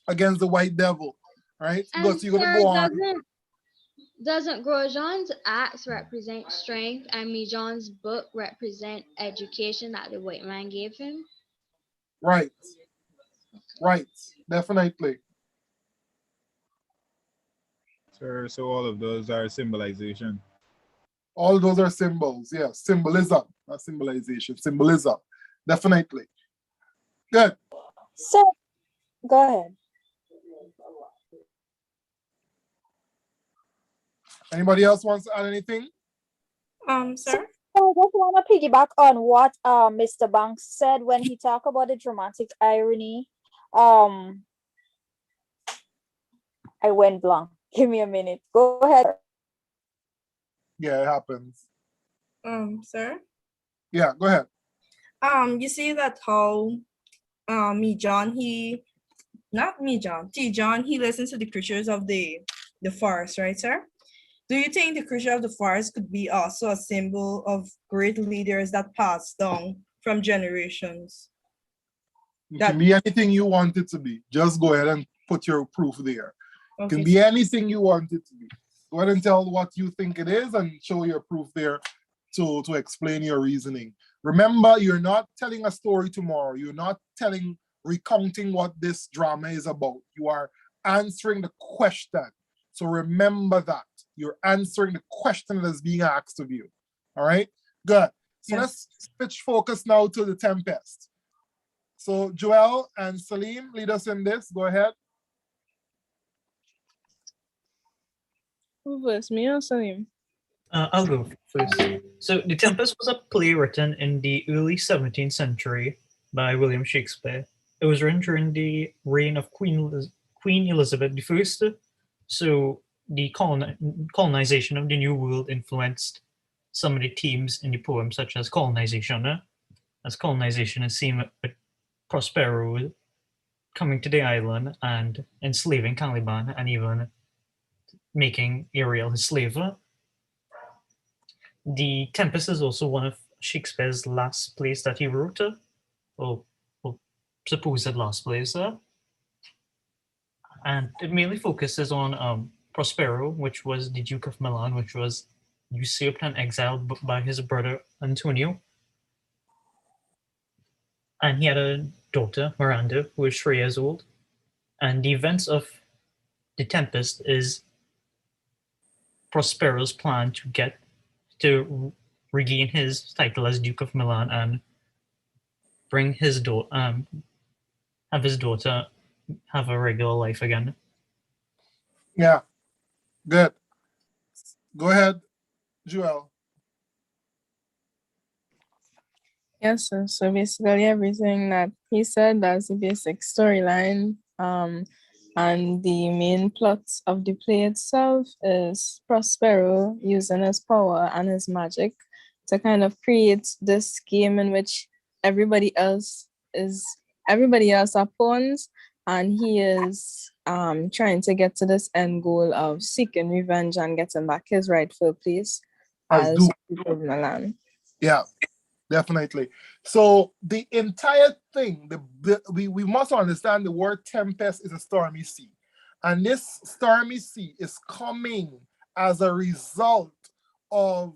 against the white devil. Right? And Good. So you're gonna sir, go on. doesn't Grosjean's axe represent strength and Mijan's book represent education that the white man gave him? Right. Right. Definitely. Sir, so all of those are symbolization. All those are symbols. Yes. Symbolism, not symbolization. Symbolism. Definitely. Good. So, go ahead. Anybody else wants to add anything? Sir? I just want to piggyback on what Mr. Banks said when he talked about the dramatic irony. I went blank. Give me a minute. Go ahead. Yeah, it happens. Sir? Yeah, go ahead. You see that how Tijon, he listens to the creatures of the forest, right, sir? Do you think the creature of the forest could be also a symbol of great leaders that passed down from generations? It can be anything you want it to be. Just go ahead and put your proof there. Okay. It can be anything you want it to be. Go ahead and tell what you think it is and show your proof there to explain your reasoning. Remember, you're not telling a story tomorrow. You're not recounting what this drama is about. You are answering the question. So remember that. You're answering the question that is being asked of you. All right? Good. So let's switch focus now to the Tempest. So Joel and Salim, lead us in this. Go ahead. Who first, me or Salim? I'll go first. So The Tempest was a play written in the early 17th century by William Shakespeare. It was written during the reign of Queen Elizabeth I. So the colonization of the New World influenced some of the themes in the poem, such as colonization. As colonization is seen with Prospero coming to the island and enslaving Caliban and even making Ariel his slave. The Tempest is also one of Shakespeare's last plays that he wrote, or supposed last plays. And it mainly focuses on Prospero, which was the Duke of Milan, which was usurped and exiled by his brother Antonio. And he had a daughter, Miranda, who was 3 years old. And the events of The Tempest is Prospero's plan to regain his title as Duke of Milan and bring his have his daughter have a regular life again. Yeah, good. Go ahead, Joel. Yes, so basically everything that he said, that's the basic storyline. And the main plot of the play itself is Prospero using his power and his magic to kind of create this game in which everybody else are pawns, and he is trying to get to this end goal of seeking revenge and getting back his rightful place as Duke of Milan. Yeah, definitely. So the entire thing, we must understand the word tempest is a stormy sea. And this stormy sea is coming as a result of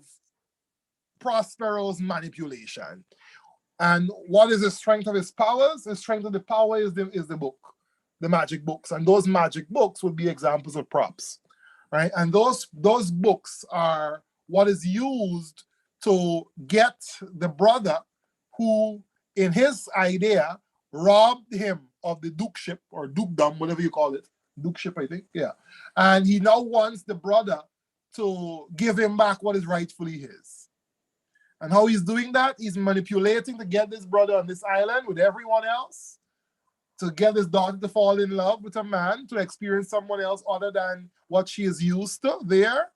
Prospero's manipulation. And what is the strength of his powers? The strength of the power is the book, the magic books. And those magic books would be examples of props. right? And those books are what is used to get the brother who, in his idea, robbed him of the dukeship or dukedom, whatever you call it. Dukeship, I think, yeah. And he now wants the brother to give him back what is rightfully his. And how he's doing that, he's manipulating to get this brother on this island with everyone else, to get his daughter to fall in love with a man, to experience someone else other than what she is used to there,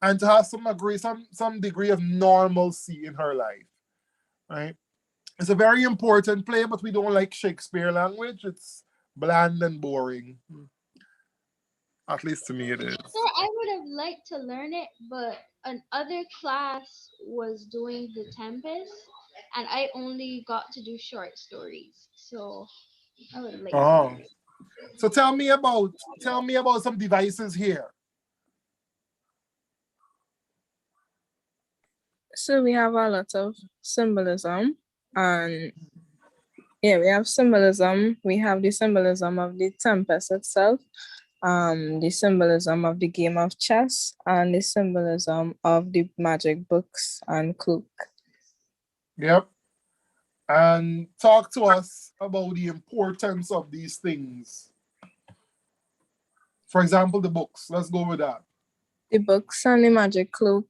and to have some degree of normalcy in her life, right? It's a very important play, but we don't like Shakespeare language. It's bland and boring. At least to me it is. Sir, I would have liked to learn it, but another class was doing the Tempest, and I only got to do short stories. So I would have liked to learn it. So tell me about some devices here. So we have a lot of symbolism, and yeah, we have symbolism. We have the symbolism of the Tempest itself, the symbolism of the game of chess, and the symbolism of the magic books and cloak. Yep. And talk to us about the importance of these things. For example, the books. Let's go with that. The books and the magic cloak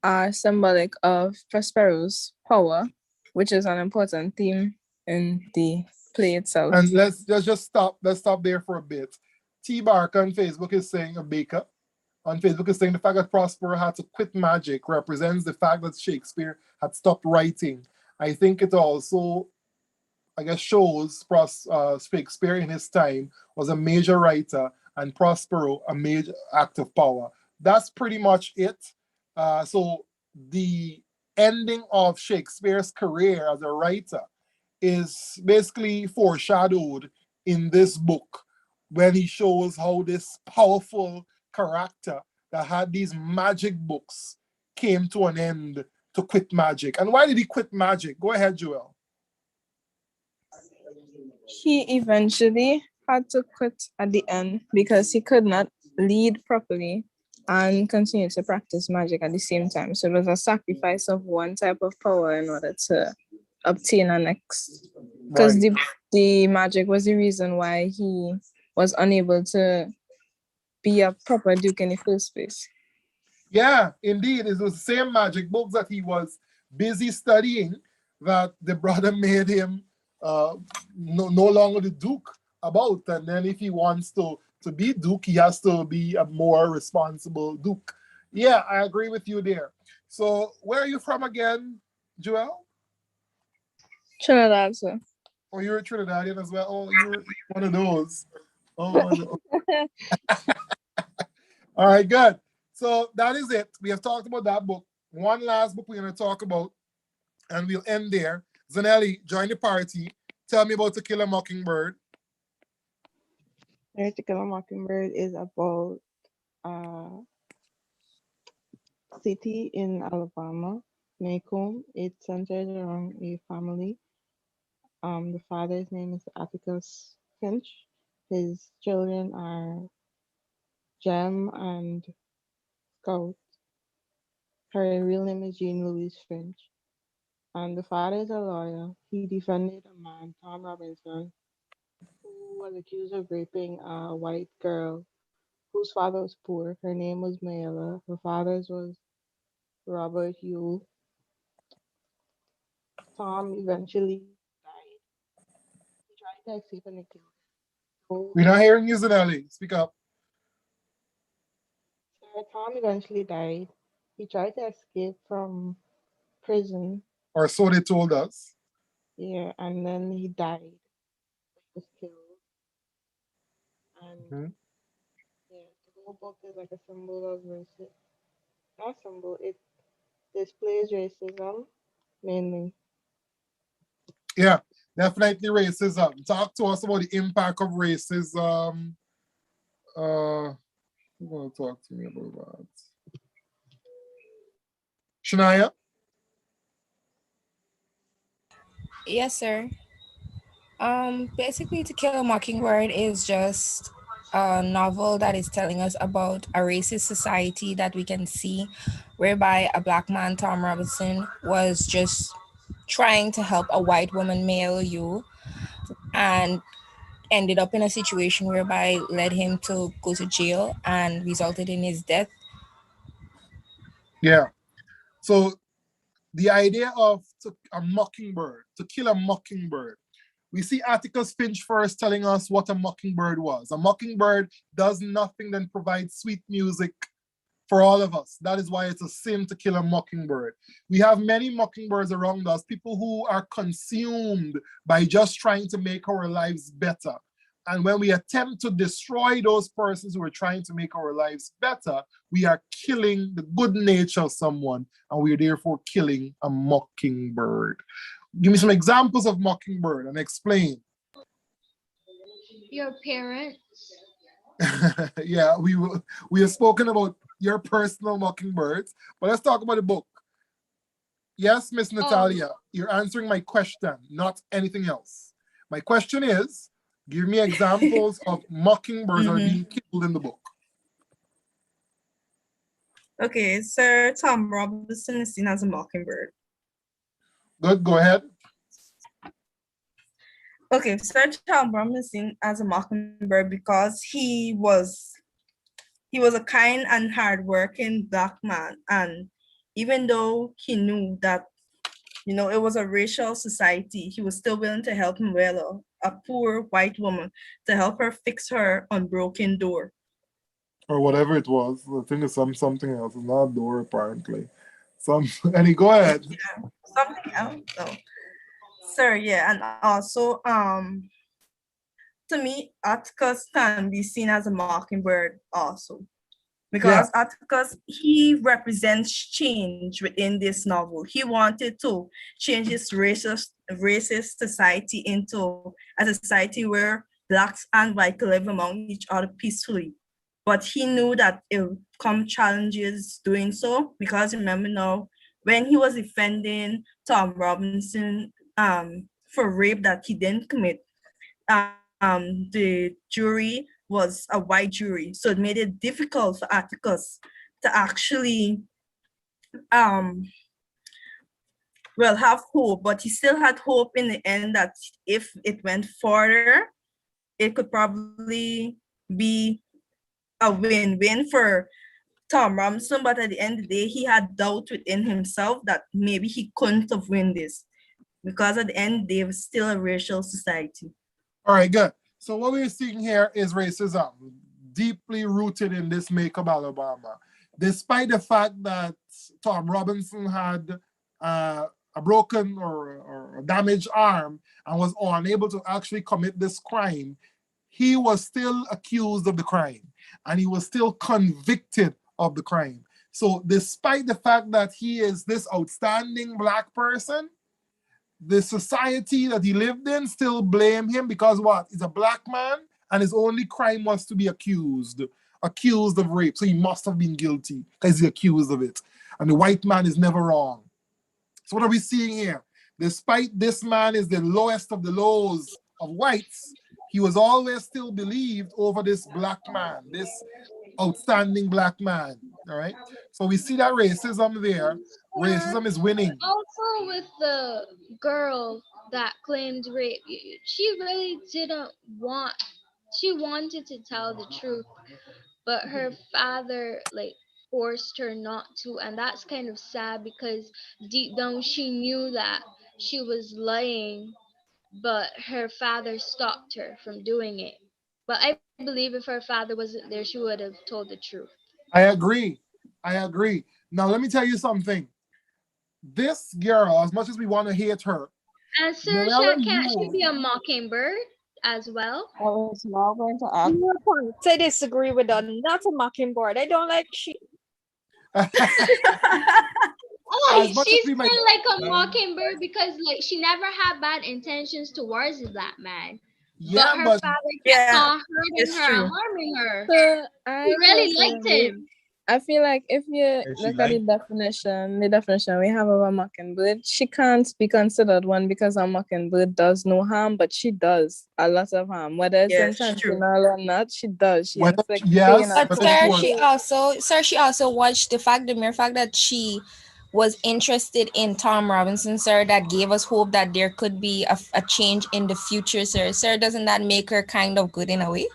are symbolic of Prospero's power, which is an important theme in the play itself. And let's just stop. Let's stop there for a bit. T. Barker on Facebook is saying, a baker on Facebook is saying, the fact that Prospero had to quit magic represents the fact that Shakespeare had stopped writing. I think it also, I guess, shows Shakespeare in his time was a major writer and Prospero a major active power. That's pretty much it. So the ending of Shakespeare's career as a writer is basically foreshadowed in this book when he shows how this powerful character that had these magic books came to an end to quit magic. And why did he quit magic? Go ahead, Joel. He eventually had to quit at the end because he could not lead properly and continue to practice magic at the same time. So it was a sacrifice of one type of power in order to obtain a next. Because the magic was the reason why he was unable to be a proper duke in the first place. Yeah, indeed. It was the same magic books that he was busy studying that the brother made him no longer the duke about. And then if he wants to be duke, he has to be a more responsible duke. Yeah, I agree with you there. So where are you from again, Joel? Trinidad, sir. Oh, you're a Trinidadian as well? Oh, you're one of those. Oh, all right, good. So that is it. We have talked about that book. One last book we're going to talk about, and we'll end there. Zanelli, join the party. Tell me about To Kill a Mockingbird. To Kill a Mockingbird is about a city in Alabama, Macomb. It's centered around a family. The father's name is Atticus Finch. His children are Jem and Scout. Her real name is Jean Louise Finch. And the father is a lawyer. He defended a man, Tom Robinson, who was accused of raping a white girl whose father was poor. Her name was Mayella. Her father's was Robert Yule. Tom eventually died. He tried to escape and killed him. We're not hearing you, Zanelli. Speak up. Tom eventually died. He tried to escape from prison. Or so they told us. Yeah, and then he died. He was killed. And yeah, the whole book is like a symbol of racism. Not symbol, it displays racism mainly. Yeah, definitely racism. Talk to us about the impact of racism. Who's going to talk to me about that? Shania? Yes, sir. Basically, To Kill a Mockingbird is just a novel that is telling us about a racist society that we can see, whereby a black man, Tom Robinson, was just trying to help a white woman mail you and ended up in a situation whereby led him to go to jail and resulted in his death. Yeah. So the idea of a mockingbird, to kill a mockingbird. We see Atticus Finch first telling us what a mockingbird was. A mockingbird does nothing than provide sweet music for all of us. That is why it's a sin to kill a mockingbird. We have many mockingbirds around us, people who are consumed by just trying to make our lives better. And when we attempt to destroy those persons who are trying to make our lives better, we are killing the good nature of someone, and we are therefore killing a mockingbird. Give me some examples of mockingbird and explain. Your parents. Yeah, we have spoken about your personal mockingbirds, but let's talk about the book. Yes, Miss Natalia, you're answering my question, not anything else. My question is, give me examples of mockingbirds that are being killed in the book. Okay, Sir Tom Robinson is seen as a mockingbird. Good, go ahead. Okay, Sir Tom Robinson is seen as a mockingbird because he was a kind and hardworking black man, and even though he knew that, you know, it was a racial society, he was still willing to help Manuela, a poor white woman, to help her fix her unbroken door. Or whatever it was. I think it's something else. It's not a door, apparently. Annie, go ahead. Yeah, something else. So, sir, yeah, and also, to me, Atticus can be seen as a mockingbird also. Because Atticus, he represents change within this novel. He wanted to change this racist society into a society where blacks and whites could live among each other peacefully. But he knew that it would come challenges doing so, because remember now, when he was defending Tom Robinson for rape that he didn't commit, the jury was a white jury, so it made it difficult for Atticus to actually have hope. But he still had hope in the end that if it went further, it could probably be a win-win for Tom Robinson. But at the end of the day, he had doubt within himself that maybe he couldn't have won this, because at the end, they were still a racial society. All right, good. So what we're seeing here is racism, deeply rooted in this Makeup Alabama. Despite the fact that Tom Robinson had a broken or a damaged arm and was unable to actually commit this crime, he was still accused of the crime and he was still convicted of the crime. So despite the fact that he is this outstanding black person, the society that he lived in still blame him because what? He's a black man and his only crime was to be accused of rape. So he must have been guilty because he's accused of it. And the white man is never wrong. So what are we seeing here? Despite this man is the lowest of the lows of whites, he was always still believed over this black man, this outstanding black man. All right. So we see that racism there. Racism is winning. Also with the girl that claimed rape, she really didn't want, she wanted to tell the truth, but her father forced her not to, and that's kind of sad because deep down she knew that she was lying, but her father stopped her from doing it. But I believe if her father wasn't there, she would have told the truth. I agree. Now let me tell you something. This girl, as much as we want to hate her, and Sir, can't she be a mockingbird as well? I was now going to ask. I disagree with her. Not a mockingbird. I don't like she. She's kind of like a mockingbird because she never had bad intentions towards the black man. Yeah, but her father kept on hurting her, harming her. So he really liked him. I feel like if you If she look at the definition we have of a mockingbird, she can't be considered one because a mockingbird does no harm, but she does a lot of harm. Whether it's Yes, true. intentional or not, she does. She Whether- inflicts yes, pain but But of sir, course. she also watched the mere fact that she was interested in Tom Robinson, sir, that gave us hope that there could be a change in the future, sir. Sir, doesn't that make her kind of good in a way?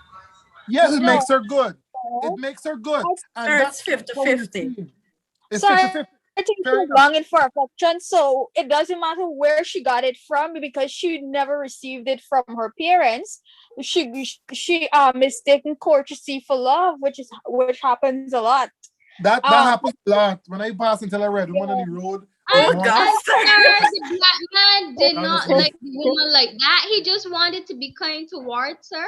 Yes, it No. makes her good. It makes her good. And Sir, that's it's how we're 50-50. seeing. It's So 50-50. I think Fair she's enough. longing for affection, so it doesn't matter where she got it from because she never received it from her parents. She mistaken courtesy for love, which happens a lot. That happens a lot. When I pass until I read woman on the road. Oh, I God, And sir. the black man did That is not crazy. like the woman like that. He just wanted to be kind towards her.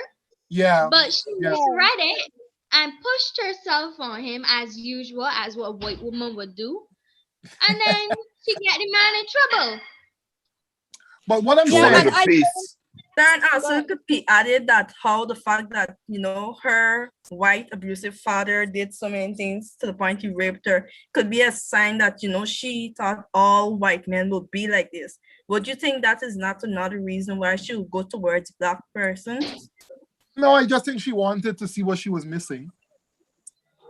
Yeah. But she Yeah. misread it and pushed herself on him as usual, as what a white woman would do. And then she get the man in trouble. But what I'm She Yeah, saying, wanted and the peace. Then also it could be added that how the fact that, you know, her white abusive father did so many things to the point he raped her could be a sign that, you know, she thought all white men would be like this. Would you think that is not another reason why she would go towards black persons? no, I just think she wanted to see what she was missing.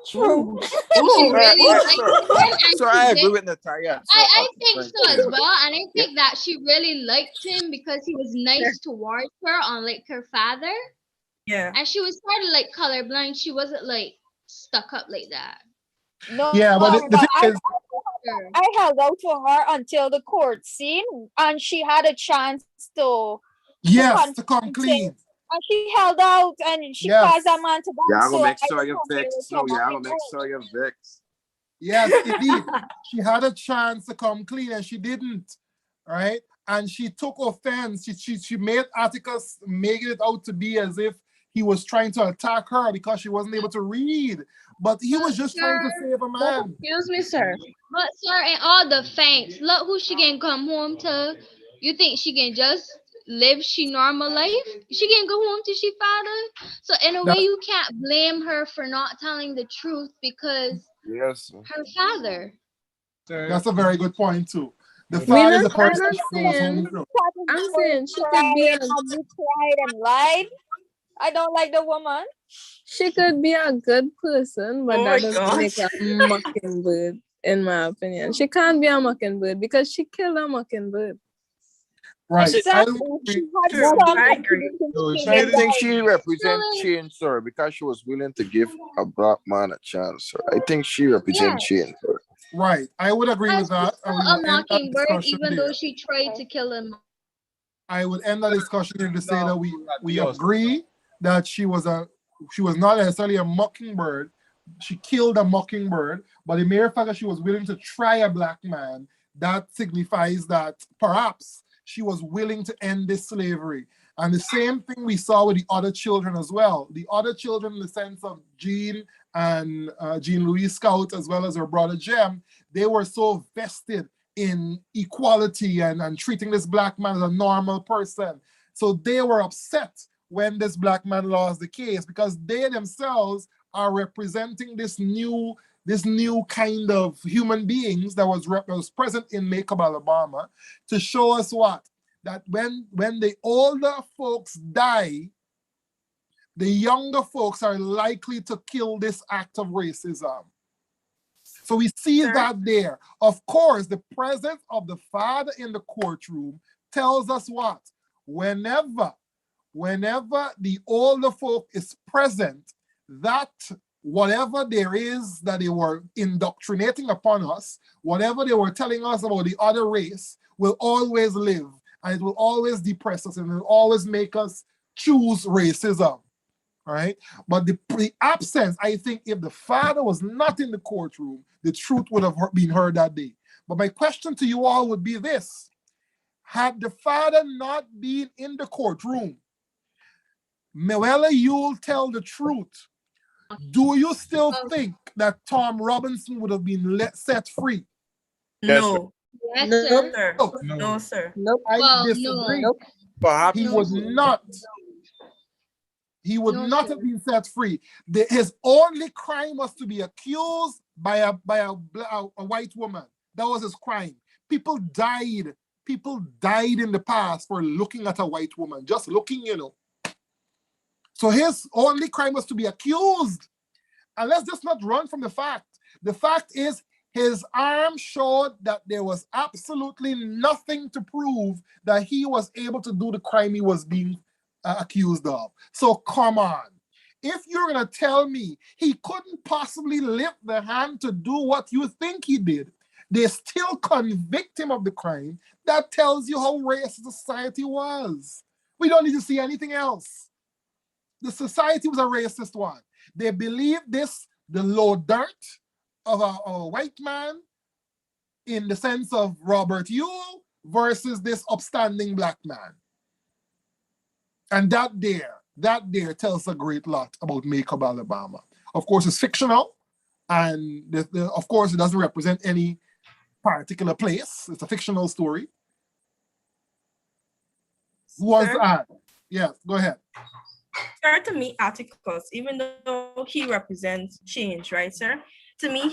true. She really Yes, liked sir. him, and So she I did. agree with Natalia. So I up think front, so as too. well, and I think that she really liked him because he was nice towards her, unlike her father. Yeah. And she was sort of like colorblind. She wasn't like stuck up like that. No, Yeah, but the but thing is, I held out for her until the court scene, and she had a chance to yes, to confront come him, clean. and she held out, and she Yes. caused that man to Yeah, back. I'm So gonna make I sure don't you're compare it vexed. to No, a yeah, I'm gonna make mockingbird. sure you're vexed. Yes, indeed. She had a chance to come clean and she didn't. Right? And she took offense. She made Atticus making it out to be as if he was trying to attack her because she wasn't able to read. But he was just trying to save a man. Excuse me, sir. But sir, in all defense, look who she can come home to. You think she can just live she normal life? She can go home to she father. So in a way, That- you can't blame her for not telling the truth because Yes. Sir. her father. That's a very good point too. The We father is not, the person I'm that not knows saying, home. I'm saying she could be Cried and lied. I don't like the woman. she could be a good person, but Oh that my doesn't make her a mockingbird, in my opinion. She can't be a mockingbird because she killed a mockingbird. Right. Exactly. I She had True, some I that she agree. didn't So think So I it think right. she represents change, sir, because she was willing to give a black man a chance, sir. I think she represents change, sir. Right. I would agree And with she's that. And we still a will end that mockingbird, discussion even though there. she tried to kill him. I would end the discussion here to say that we agree that she was not necessarily a mockingbird. She killed a mockingbird, but the mere fact that she was willing to try a black man, that signifies that perhaps she was willing to end this slavery. And the same thing we saw with the other children as well. The other children, in the sense of Jean and Jean Louise Scout, as well as her brother Jem, they were so vested in equality and treating this black man as a normal person. So they were upset when this black man lost the case because they themselves are representing this new kind of human beings that was present in Macomb, Alabama, to show us what? That when the older folks die, the younger folks are likely to kill this act of racism. So we see that there. Of course, the presence of the father in the courtroom tells us what? Whenever the older folk is present, that whatever there is that they were indoctrinating upon us, whatever they were telling us about the other race, will always live, and it will always depress us, and it will always make us choose racism. All right. But the absence, I think if the father was not in the courtroom, the truth would have been heard that day. But my question to you all would be this. Had the father not been in the courtroom, Mewella, you'll tell the truth. Do you still think that Tom Robinson would have been set free? No. Yes, No, sir. sir. No. No, sir. Nope. I Well, disagree. no. Perhaps He No, would sir. not. He would No, not sir. have been set free. His only crime was to be accused by a white woman. That was his crime. People died. People died in the past for looking at a white woman, just looking, you know. So his only crime was to be accused. And let's just not run from the fact. The fact is his arm showed that there was absolutely nothing to prove that he was able to do the crime he was being accused of. So come on. If you're going to tell me he couldn't possibly lift the hand to do what you think he did, they still convict him of the crime, that tells you how racist society was. We don't need to see anything else. The society was a racist one. They believed this, the low dirt of a white man in the sense of Robert Ewell versus this upstanding black man. And that there tells a great lot about Makeup Alabama. Of course, it's fictional, and of course, it doesn't represent any particular place. It's a fictional story. Who wants to add? Yes, go ahead. Sir, to me, Atticus, even though he represents change, right, sir? To me,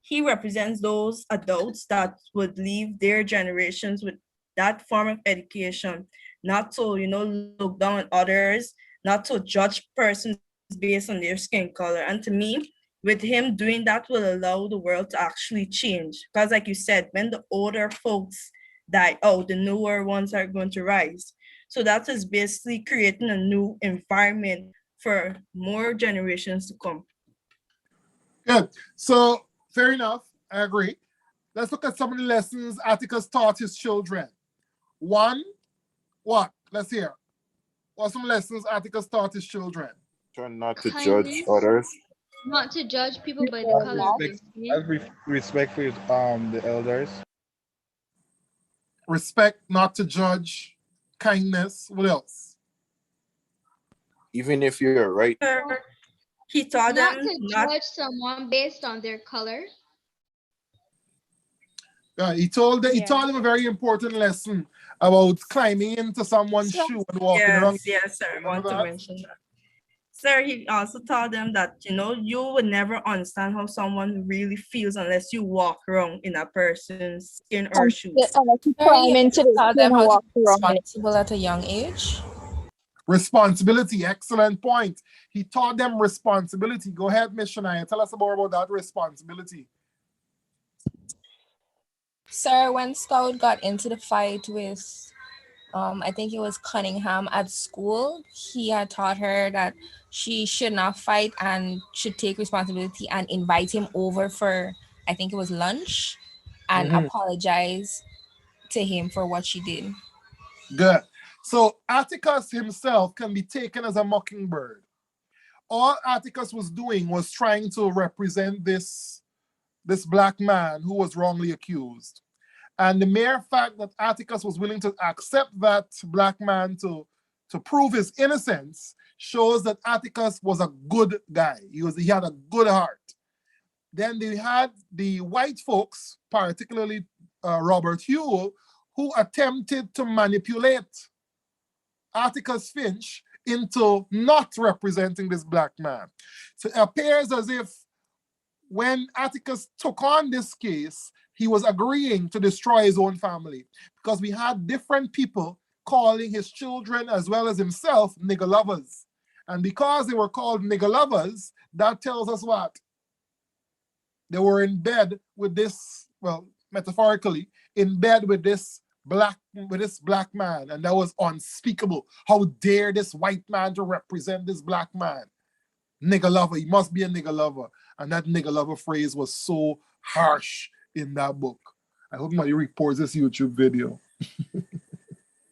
he represents those adults that would leave their generations with that form of education, not to, look down on others, not to judge persons based on their skin color. And to me, with him doing that will allow the world to actually change. Because like you said, when the older folks die out, the newer ones are going to rise. So that is basically creating a new environment for more generations to come. Good. So fair enough. I agree. Let's look at some of the lessons Atticus taught his children. One, what? Let's hear. What are some lessons Atticus taught his children? Try not to judge others. Not to judge people by the color of their skin. Respect for the elders. Respect, not to judge. Kindness. What else? Even if you're right. He taught not them to judge someone based on their color. Yeah, he taught them a very important lesson about climbing into someone's shoe and walking around. Yes, sir. I want to mention that. Sir, he also taught them that, you would never understand how someone really feels unless you walk around in a person's skin or shoes. Taught them how to be responsible at a young age. Responsibility, excellent point. He taught them responsibility. Go ahead, Ms. Shania. Tell us more about that responsibility. Sir, when Scout got into the fight with, I think it was Cunningham at school, he had taught her that she should not fight and should take responsibility and invite him over for, I think it was lunch, and apologize to him for what she did. Good. So Atticus himself can be taken as a mockingbird. All Atticus was doing was trying to represent this black man who was wrongly accused. And the mere fact that Atticus was willing to accept that black man to prove his innocence shows that Atticus was a good guy. He had a good heart. Then they had the white folks, particularly Robert Ewell, who attempted to manipulate Atticus Finch into not representing this black man. So it appears as if when Atticus took on this case, he was agreeing to destroy his own family because we had different people calling his children as well as himself nigger lovers. And because they were called nigger lovers, that tells us what? They were in bed with this, well, metaphorically, in bed with this black man, and that was unspeakable. How dare this white man to represent this black man? Nigger lover, he must be a nigger lover. And that nigger lover phrase was so harsh in that book. I hope somebody reports this YouTube video.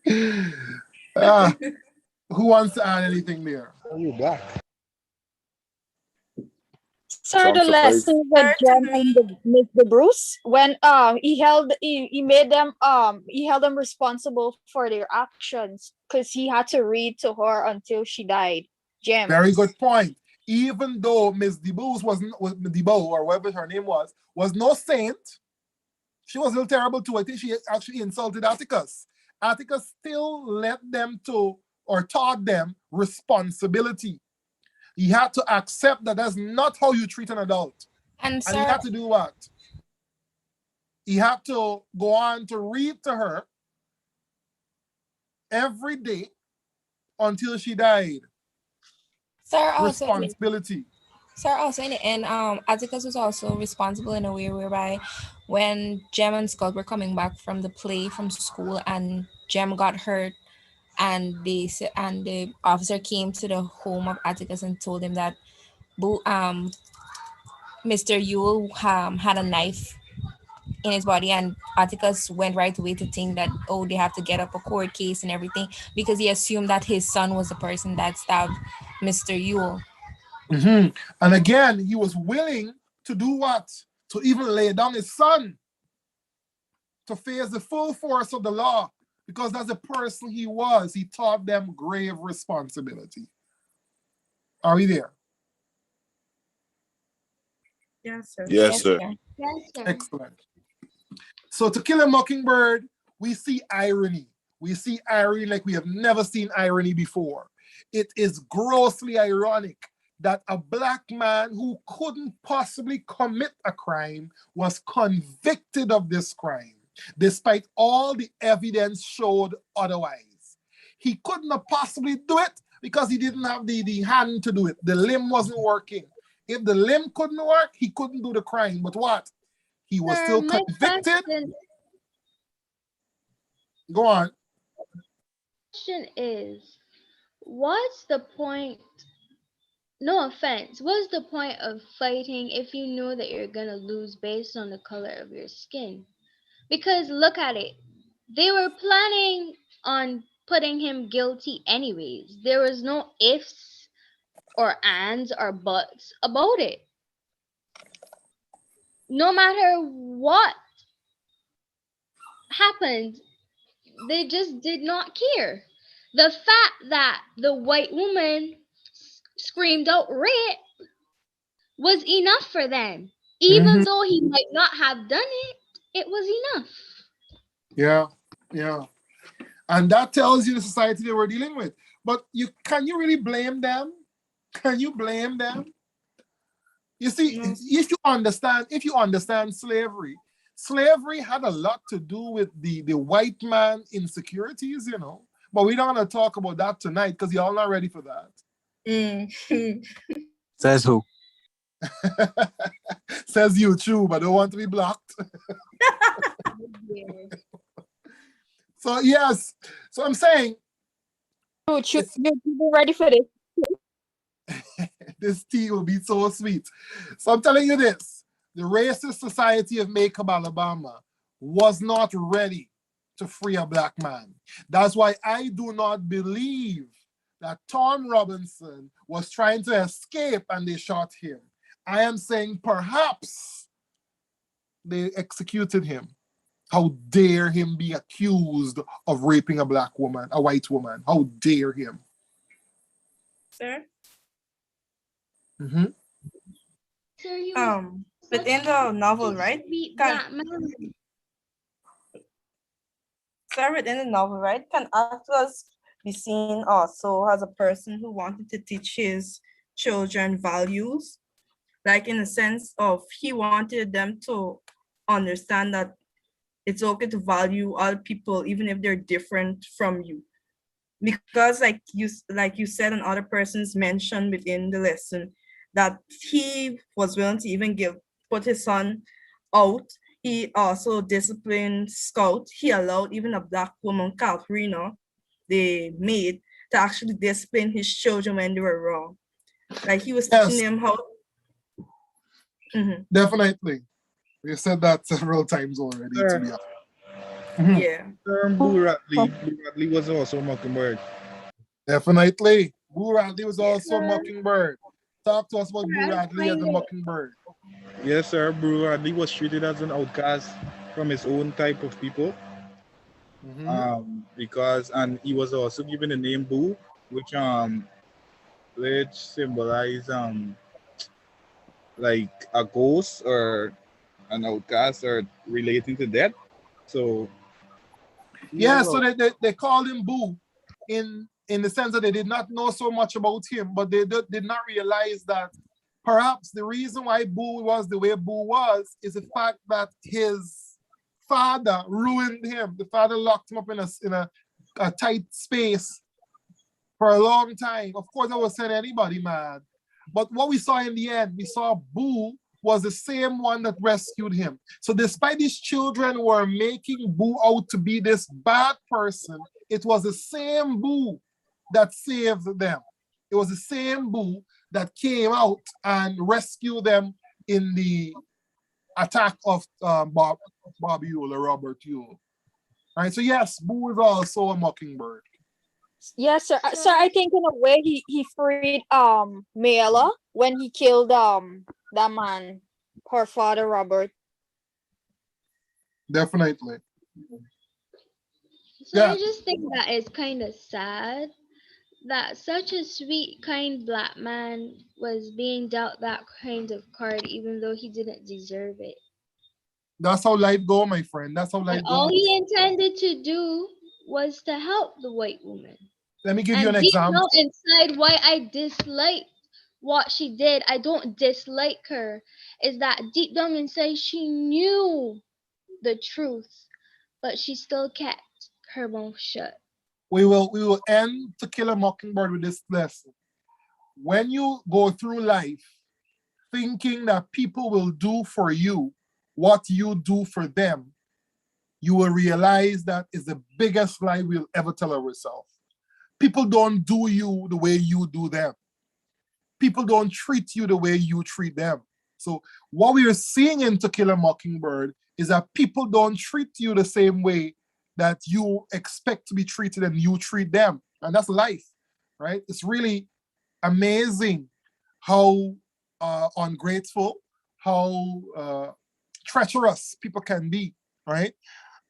Who wants to add anything there? Are you black? Sir, the lesson with John and the Bruce when he held them responsible for their actions because he had to read to her until she died. James. Very good point. Even though Miss DeBose DeBose, or whatever her name was no saint, she was a little terrible too. I think she actually insulted Atticus. Atticus still led them to, or taught them, responsibility. He had to accept that that's not how you treat an adult. And he had to do what? He had to go on to read to her every day until she died. Sir, responsibility. Sir, also in the end, Atticus was also responsible in a way whereby when Jem and Scott were coming back from the play from school and Jem got hurt, and the officer came to the home of Atticus and told him that Mr. Yule had a knife in his body, and Atticus went right away to think that, oh, they have to get up a court case and everything, because he assumed that his son was the person that stabbed Mr. Yule. Mm-hmm. And again, he was willing to do what? To even lay down his son to face the full force of the law, because that's the person he was. He taught them grave responsibility. Are we there? Yes, sir. Yes, sir. Yes, sir. Excellent. So To Kill a Mockingbird, we see irony. We see irony like we have never seen irony before. It is grossly ironic that a black man who couldn't possibly commit a crime was convicted of this crime, despite all the evidence showed otherwise. He couldn't have possibly do it because he didn't have the hand to do it. The limb wasn't working. If the limb couldn't work, he couldn't do the crime. But what? He was still convicted. Go on. Question is, what's the point? No offense. What's the point of fighting if you know that you're gonna lose based on the color of your skin? Because look at it. They were planning on putting him guilty anyways. There was no ifs or ands or buts about it. No matter what happened, they just did not care. The fact that the white woman screamed out rape was enough for them. Even though he might not have done it, it was enough. Yeah. And that tells you the society they were dealing with. But can you really blame them? Can you blame them? You see, if you understand slavery had a lot to do with the white man insecurities, you know. But we don't want to talk about that tonight because y'all not ready for that. Says who? Says you, true, but don't want to be blocked. So yes, so I'm saying, You're ready for this. this tea will be so sweet. So I'm telling you this, the racist society of Macomb, Alabama was not ready to free a black man. That's why I do not believe that Tom Robinson was trying to escape and they shot him. I am saying perhaps they executed him. How dare him be accused of raping a black woman, a white woman? How dare him? Sir? Sir, within the novel, right? Sir, within the novel, right? Can Atlas be seen also as a person who wanted to teach his children values? Like in the sense of he wanted them to understand that it's okay to value all people, even if they're different from you. Because like you said, and other persons mentioned within the lesson, that he was willing to even put his son out. He also disciplined Scout. He allowed even a black woman, Katharina, the maid, to actually discipline his children when they were wrong. Like he was teaching them how. Definitely. We said that several times already. To be honest. Yeah. Boo Radley was also Mockingbird. Definitely. Boo Radley was also Mockingbird. Talk to us about Boo Radley as a Mockingbird. Yes, sir. Boo Radley was treated as an outcast from his own type of people. And he was also given the name Boo, which symbolize like a ghost or an outcast or relating to death. So so they called him Boo in the sense that they did not know so much about him, but they did not realize that Perhaps the reason why Boo was the way Boo was is the fact that his father ruined him. The father locked him up in a tight space for a long time. Of course, I would send anybody mad. But what we saw in the end, we saw Boo was the same one that rescued him. So despite these children were making Boo out to be this bad person, it was the same Boo that saved them. It was the same Boo that came out and rescued them in the attack of Bobby Yule or Robert Yule. Right? So yes, Boo is also a mockingbird. Yes, sir. Sir, I think in a way he freed Mayla when he killed that man, her father Robert. Definitely. So I just think that it's kind of sad that such a sweet, kind black man was being dealt that kind of card, even though he didn't deserve it. That's how life go, my friend. That's how life And all goes. he intended to do was to help the white woman. Let me give you an deep example. down inside, why I disliked what she did, I don't dislike her, is that deep down inside she knew the truth, but she still kept her mouth shut. We will end To Kill a Mockingbird with this lesson. When you go through life thinking that people will do for you what you do for them, you will realize that is the biggest lie we'll ever tell ourselves. People don't do you the way you do them. People don't treat you the way you treat them. So what we are seeing in To Kill a Mockingbird is that people don't treat you the same way that you expect to be treated and you treat them. And that's life, right? It's really amazing how ungrateful, how treacherous people can be, right?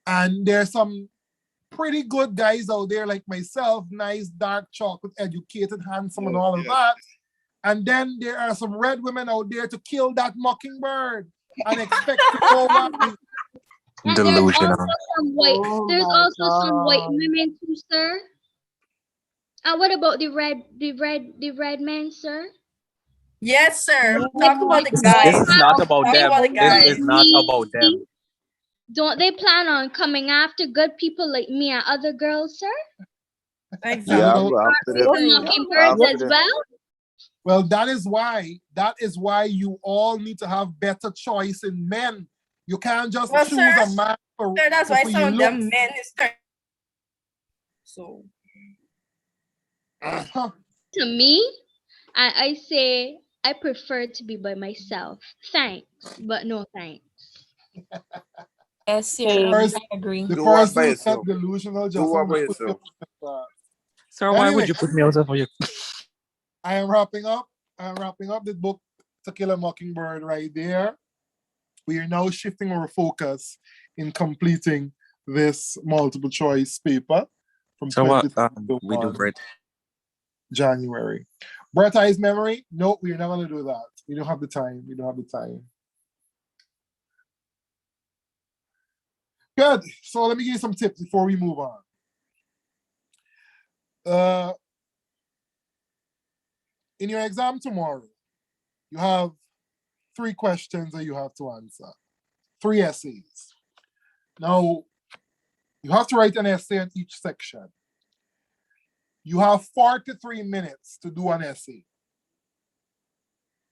And there's some pretty good guys out there like myself, nice, dark chocolate, educated, handsome, and all of that. And then there are some red women out there to kill that mockingbird and expect to go on. And Delusional. There's also some white women too, sir. And what about the red men, sir? Yes, sir. Talk about the guys. This is not about Talk them. about the guys. This is not about them. Don't they plan on coming after good people like me and other girls, sir? Exactly. Yeah, after them. Mockingbirds as well. Well, that is why you all need to have better choice in men. You can't just choose a man for that's why some of looks. them men is so. To me, I say I prefer to be by myself. Thanks, but no thanks. Yes, sir. I agree. The Do what person by who yourself. said delusional Do just what by yourself. Sir, why would Anyway, you put me out for you? I am wrapping up. I'm wrapping up the book To Kill a Mockingbird right there. We are now shifting our focus in completing this multiple choice paper from So what? 2021 We do Brett. January. Bright Eyes Memory? No, we're not going to do that. We don't have the time. We don't have the time. Good. So let me give you some tips before we move on. In your exam tomorrow, you have 3 questions that you have to answer, 3 essays. Now, you have to write an essay in each section. You have 43 minutes to do an essay.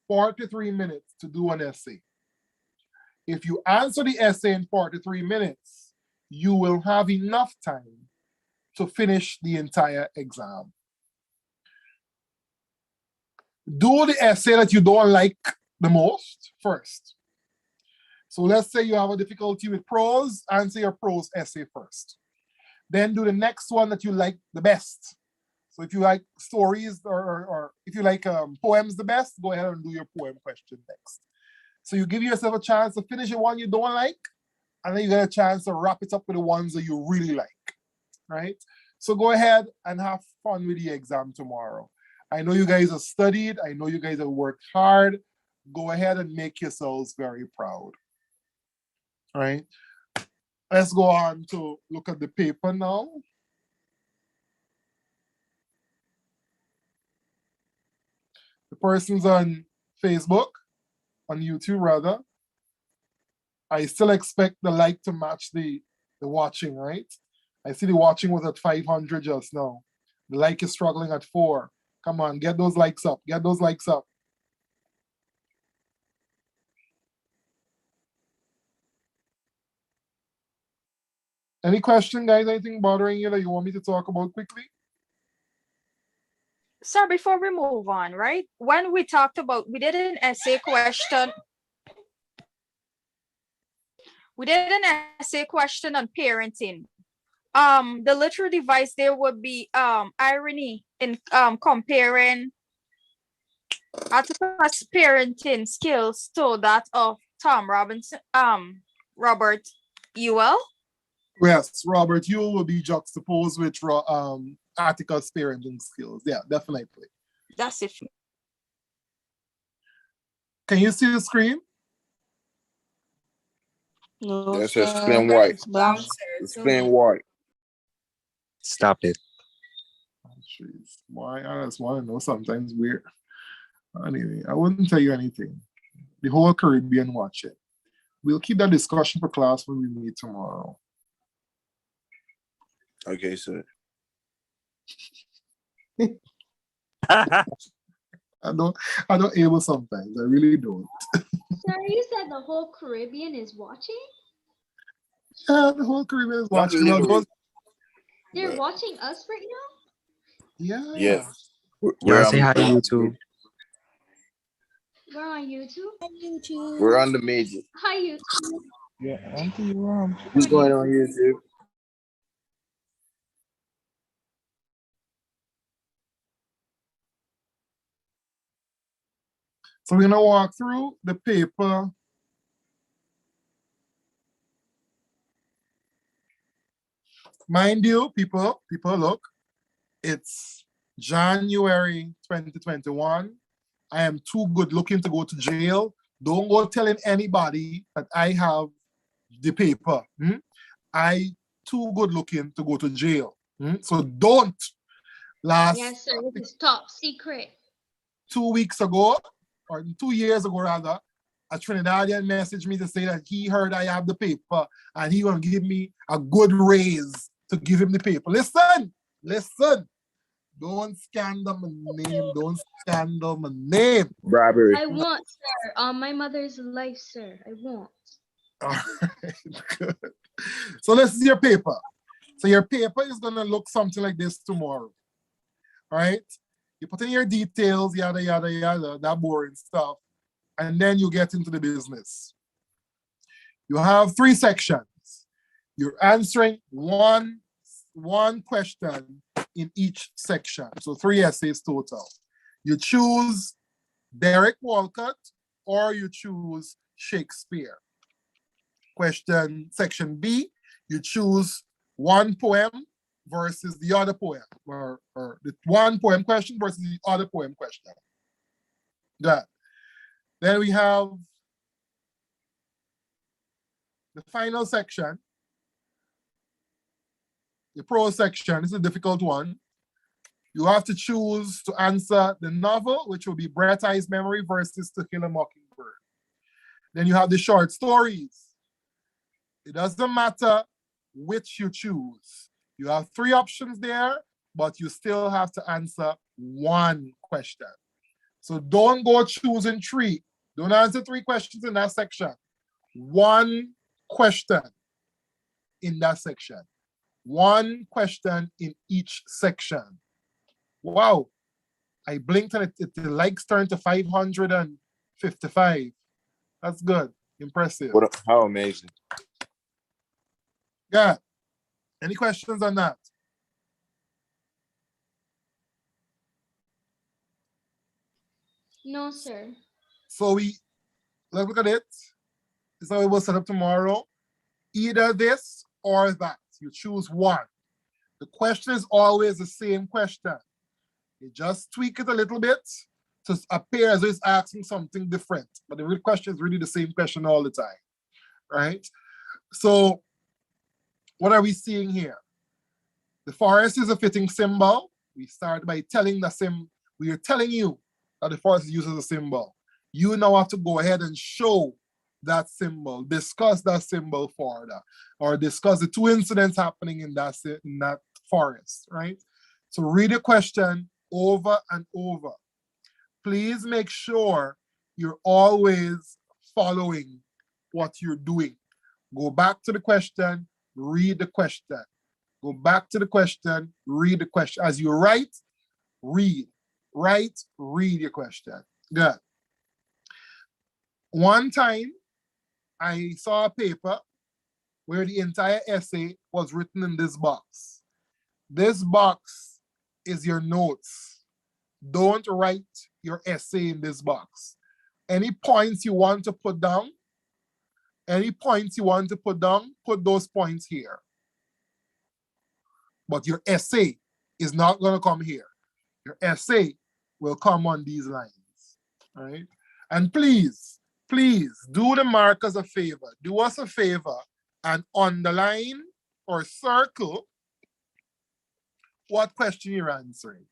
43 minutes to do an essay. If you answer the essay in 43 minutes, you will have enough time to finish the entire exam. Do the essay that you don't like the most first. So let's say you have a difficulty with prose, answer your prose essay first. Then do the next one that you like the best. So if you like stories or if you like poems the best, go ahead and do your poem question next. So you give yourself a chance to finish the one you don't like, and then you get a chance to wrap it up with the ones that you really like, right? So go ahead and have fun with the exam tomorrow. I know you guys have studied. I know you guys have worked hard. Go ahead and make yourselves very proud. All right. Let's go on to look at the paper now. The persons on Facebook, on YouTube rather. I still expect the like to match the watching, right? I see the watching was at 500 just now. The like is struggling at 4. Come on, get those likes up. Get those likes up. Any question, guys? Anything bothering you that you want me to talk about quickly? Sir, before we move on, right? When we talked about, we did an essay question. We did an essay question on parenting. The literal device there would be irony in comparing Atticus' parenting skills to that of Robert Ewell. Yes, Robert Ewell will be juxtaposed with Atticus' parenting skills. Yeah, definitely. That's it. Can you see the screen? No, Yes, sir. it's plain white. It's blank. It's plain white. Stop it. Oh, jeez. Why? I just want to know sometimes weird. Anyway, I wouldn't tell you anything. The whole Caribbean watch it. We'll keep that discussion for class when we meet tomorrow. Okay, sir. I don't able sometimes. I really don't. Sir, you said the whole Caribbean is watching? Yeah, the whole Caribbean is Not watching. literally. They're But- watching us right now? Yeah. Yes. Y'all say hi, YouTube. We're on YouTube? Hi, YouTube. We're on the major. Hi, YouTube. Yeah, Auntie, you What's going on YouTube? So we're gonna walk through the paper. Mind you, people, look, it's January 2021. I am too good looking to go to jail. Don't go telling anybody that I have the paper. I too good looking to go to jail. So don't. Yes, sir. This is top secret. 2 weeks ago, or 2 years ago rather, a Trinidadian messaged me to say that he heard I have the paper and he will give me a good raise to give him the paper. Listen. Don't scandal my name. Don't scandal my name. Bribery. I want, sir. On my mother's life, sir. I want. All right, good. So this is your paper. So your paper is gonna look something like this tomorrow. All right? You put in your details, yada, yada, yada, that boring stuff, and then you get into the business. You have 3 sections. You're answering one question in each section. So 3 essays total. You choose Derek Walcott or you choose Shakespeare. Section B, you choose one poem versus the other poem, or the one poem question versus the other poem question. Good. Then we have the final section, the prose section. This is a difficult one. You have to choose to answer the novel, which will be Bright Eyes Memory versus To Kill a Mockingbird. Then you have the short stories. It doesn't matter which you choose. You have 3 options there, but you still have to answer one question. So don't go choosing 3. Don't answer 3 questions in that section. One question in that section. One question in each section. Wow. I blinked and the likes turned to 555. That's good. Impressive. How amazing. Yeah. Any questions on that? No, sir. So let's look at it. This is how it will set up tomorrow. Either this or that. You choose one. The question is always the same question. You just tweak it a little bit to appear as though it's asking something different. But the real question is really the same question all the time. Right? So what are we seeing here? The forest is a fitting symbol. We start by telling we are telling you that the forest is used as a symbol. You now have to go ahead and show that symbol, discuss that symbol further, or discuss the two incidents happening in that forest, right? So read the question over and over. Please make sure you're always following what you're doing. Go back to the question, read the question. Go back to the question, read the question. As you write, read. Write, read your question. Good. One time, I saw a paper where the entire essay was written in this box. This box is your notes. Don't write your essay in this box. Any points you want to put down, put those points here. But your essay is not going to come here. Your essay will come on these lines, all right? And please do the markers a favor. Do us a favor and underline or circle what question you're answering.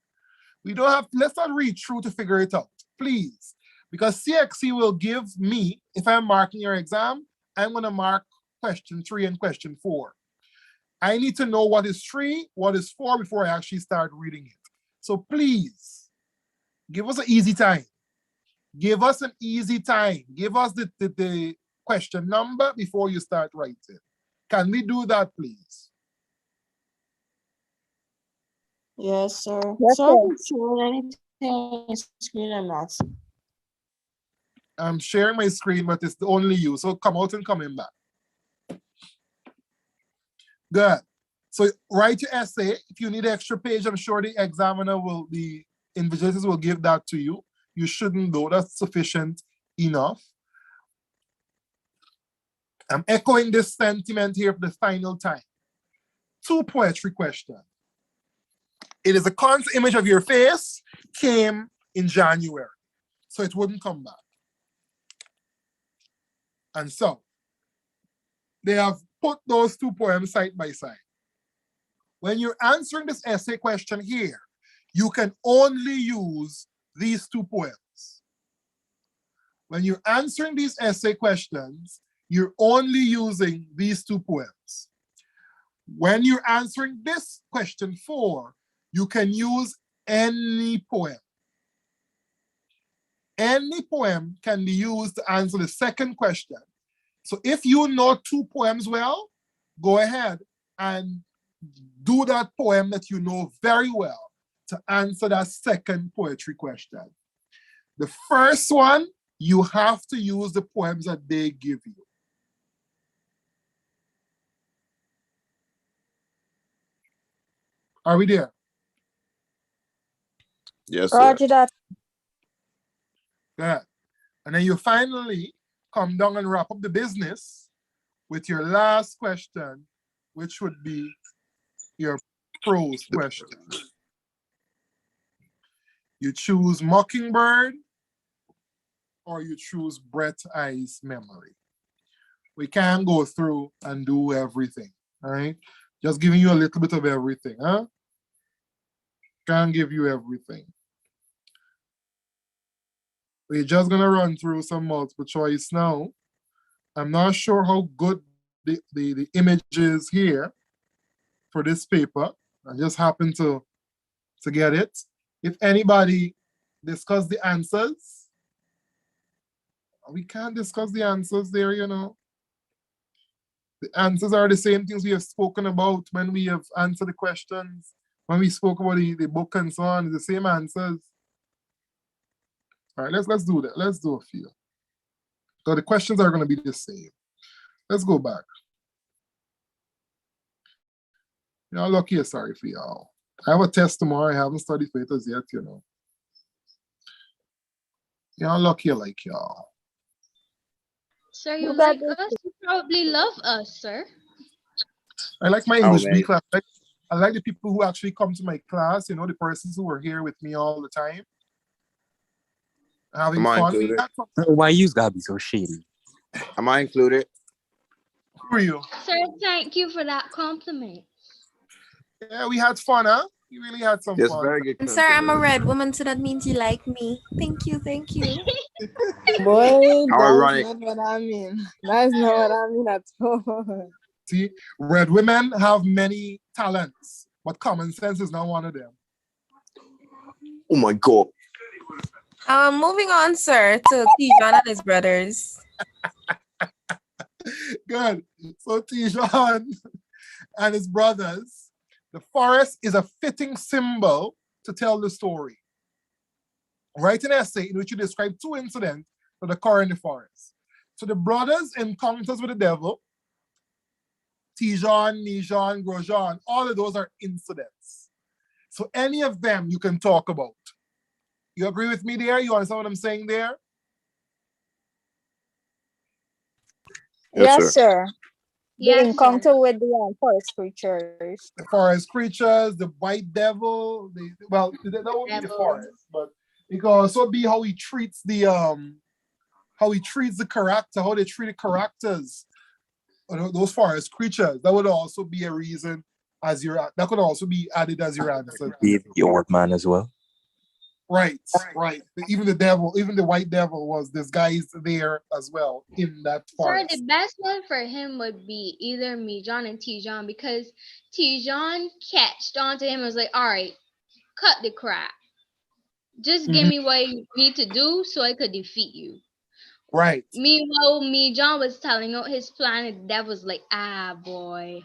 We don't have, let's not read through to figure it out, please. Because CXC will give me, if I'm marking your exam, I'm going to mark question 3 and question 4. I need to know what is 3, what is 4 before I actually start reading it. So please, give us an easy time. Give us an easy time. Give us the question number before you start writing. Can we do that, please? Yes, sir. Yes, So I'm sir. not showing anything on the screen. I'm not. I'm sharing my screen, but it's only you. So come out and come in back. Good. So write your essay. If you need an extra page, I'm sure the examiner will, the invigilators will give that to you. You shouldn't though, that's sufficient enough. I'm echoing this sentiment here for the final time. 2 poetry questions. It is a constant image of your face, came in January, so it wouldn't come back. And so, they have put those 2 poems side by side. When you're answering this essay question here, you can only use these 2 poems. When you're answering these essay questions, you're only using these 2 poems. When you're answering this question 4, you can use any poem. Any poem can be used to answer the second question. So if you know 2 poems well, go ahead and do that poem that you know very well to answer that second poetry question. The first one, you have to use the poems that they give you. Are we there? Yes, sir. Roger that. Good. And then you finally come down and wrap up the business with your last question, which would be your prose question. You choose Mockingbird or you choose Brett Eye's Memory. We can't go through and do everything, all right? Just giving you a little bit of everything, huh? Can't give you everything. We're just gonna run through some multiple choice now. I'm not sure how good the image is here for this paper. I just happen to get it. If anybody discuss the answers, we can't discuss the answers there, you know. The answers are the same things we have spoken about when we have answered the questions. When we spoke about the book and so on, the same answers. All right, let's do that. Let's do a few. So the questions are going to be the same. Let's go back. Y'all lucky, sorry for y'all. I have a test tomorrow. I haven't studied for it as yet, you know. Y'all lucky like y'all. Sir, you like us? You probably love us, sir. I like my English B class. I like the people who actually come to my class, you know, the persons who are here with me all the time. Having fun. Why you gotta be so shady? Am I included? Who are you? Sir, thank you for that compliment. Yeah, we had fun, huh? He really had some Yes, fun. very good. And sir, I'm a red woman, so that means you like me. Thank you, thank you. Boy, How that's ironic. not what I mean. That's not what I mean at all. See, red women have many talents, but common sense is not one of them. Oh my God. Moving on, sir, to Tijuana and his brothers. Good. So Tijuana and his brothers, the forest is a fitting symbol to tell the story. Write an essay in which you describe two incidents that occur in the forest. So the brothers' encounters with the devil, Tijuana, Nijan, Grosjean, all of those are incidents. So any of them you can talk about. You agree with me there? You understand what I'm saying there? Yes, sir. The Yes, encounter with the forest creatures. The forest creatures, the white devil, that won't be the Devil. forest, but it can also be how he treats the character, how they treat the characters, those forest creatures. That would also be a reason that could also be added as your answer. The old man as well. Right. Even the devil, even the white devil was disguised there as well in that Sir, forest. the best one for him would be either Mijan and Tijan, because Tijan catched onto him and was like, all right, cut the crap. Just give me what you need to do so I could defeat you. Right. Meanwhile, Mijan was telling out his plan, and the devil's like, boy.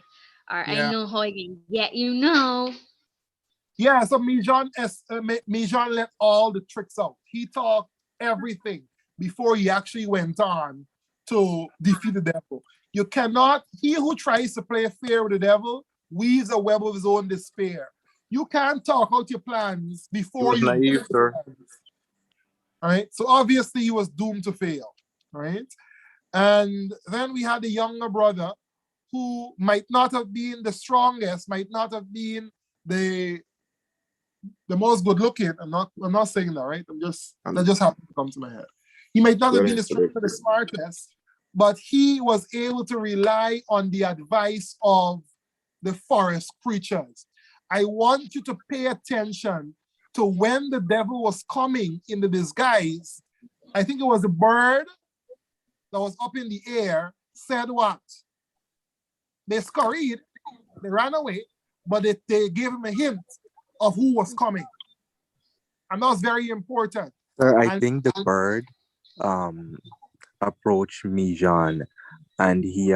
All right, Yeah. I know how I can get you now. Yeah, so Mijan let all the tricks out. He talked everything before he actually went on to defeat the devil. You cannot, he who tries to play fair with the devil weaves a web of his own despair. You can't talk out your plans before you naive, sir. All right, so obviously he was doomed to fail, right? And then we had the younger brother who might not have been the strongest, might not have been the most good looking. I'm not saying that, right? That just happened to come to my head. He might not have been the smartest, but he was able to rely on the advice of the forest creatures. I want you to pay attention to when the devil was coming in the disguise. I think it was a bird that was up in the air said what? They scurried, they ran away, but they gave him a hint of who was coming. And that was very important. I think the bird approached Mijan and he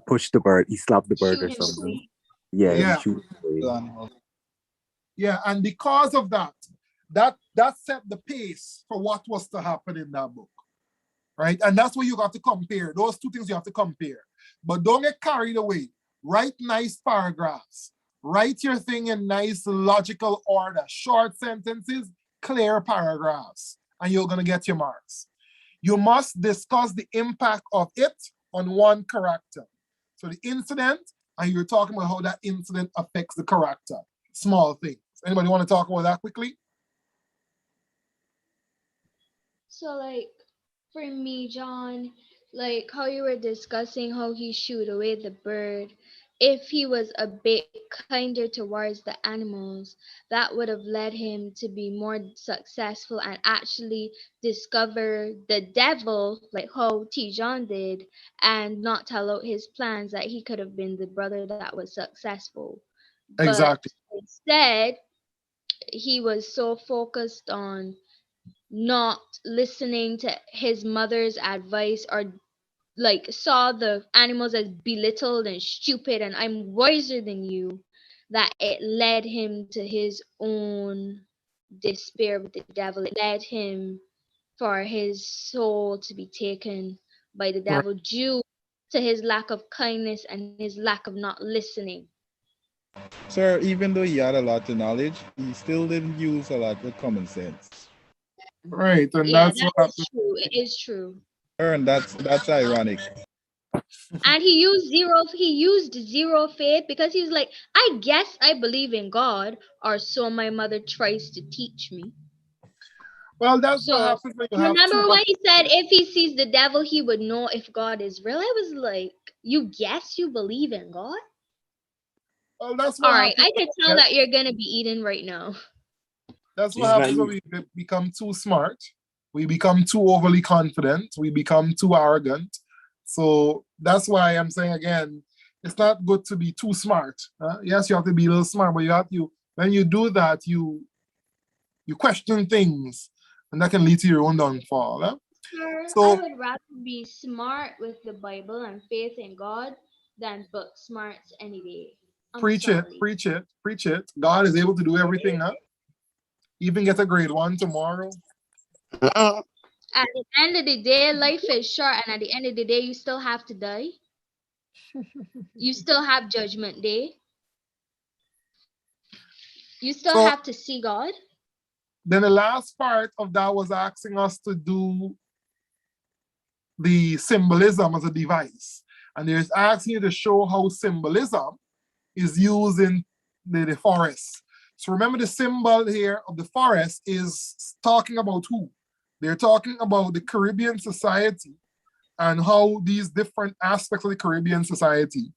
pushed the bird, he slapped the bird or something. Yeah. He shoots away. Yeah, and because of that set the pace for what was to happen in that book. Right? And that's what you got to compare. Those two things you have to compare. But don't get carried away. Write nice paragraphs. Write your thing in nice logical order. Short sentences, clear paragraphs. And you're going to get your marks. You must discuss the impact of it on one character. So the incident, and you're talking about how that incident affects the character. Small things. Anybody want to talk about that quickly? So, like, for me, John, like how you were discussing how he shoot away the bird, if he was a bit kinder towards the animals, that would have led him to be more successful and actually discover the devil, like how Tijan did, and not tell out his plans that he could have been the brother that was successful. Exactly. But instead, he was so focused on not listening to his mother's advice, or like saw the animals as belittled and stupid and I'm wiser than you, that it led him to his own despair with the devil. It led him for his soul to be taken by the devil due to his lack of kindness and his lack of not listening. Sir, even though he had a lot of knowledge, he still didn't use a lot of common sense. Right, and Yeah, that's that what is true. It is true. And that's ironic. And he used zero faith, because he was like, I guess I believe in God, or so my mother tries to teach me. Well, that's So, what happens when you have remember too when much. he said if he sees the devil, he would know if God is real? I was like, you guess you believe in God? Well, that's All what right, I happens. can tell that you're gonna be eating right now. That's what happens when we become too smart. We become too overly confident. We become too arrogant. So that's why I'm saying again, it's not good to be too smart. Yes, you have to be a little smart, but you have to. When you do that, you question things, and that can lead to your own downfall. Sir, So I would rather be smart with the Bible and faith in God than book smarts any day. I'm preach sorry. it, preach it, preach it. God is able to do everything. Even get a grade 1 tomorrow. At the end of the day, life is short, and at the end of the day, you still have to die. You still have judgment day. You still So have to see God. then the last part of that was asking us to do the symbolism as a device. And there's asking you to show how symbolism is used in the forest. So remember the symbol here of the forest is talking about who? They're talking about the Caribbean society and how these different aspects of the Caribbean society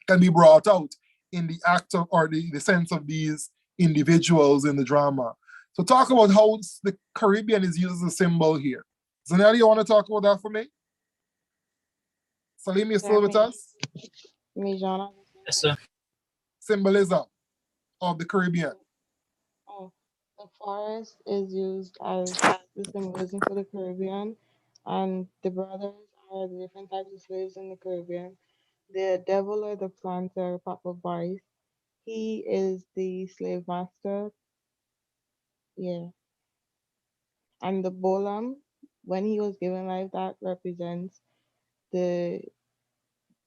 can be brought out in the act of, or the sense of these individuals in the drama. So talk about how the Caribbean is used as a symbol here. Zanelli, you want to talk about that for me? Salim, you still with us? Yes, sir. Symbolism of the Caribbean. Oh, the forest is used as the symbolism for the Caribbean, and the brothers are the different types of slaves in the Caribbean. The devil or the planter, Papa Boyce, he is the slave master. Yeah. And the Bolam, when he was given life, that represents the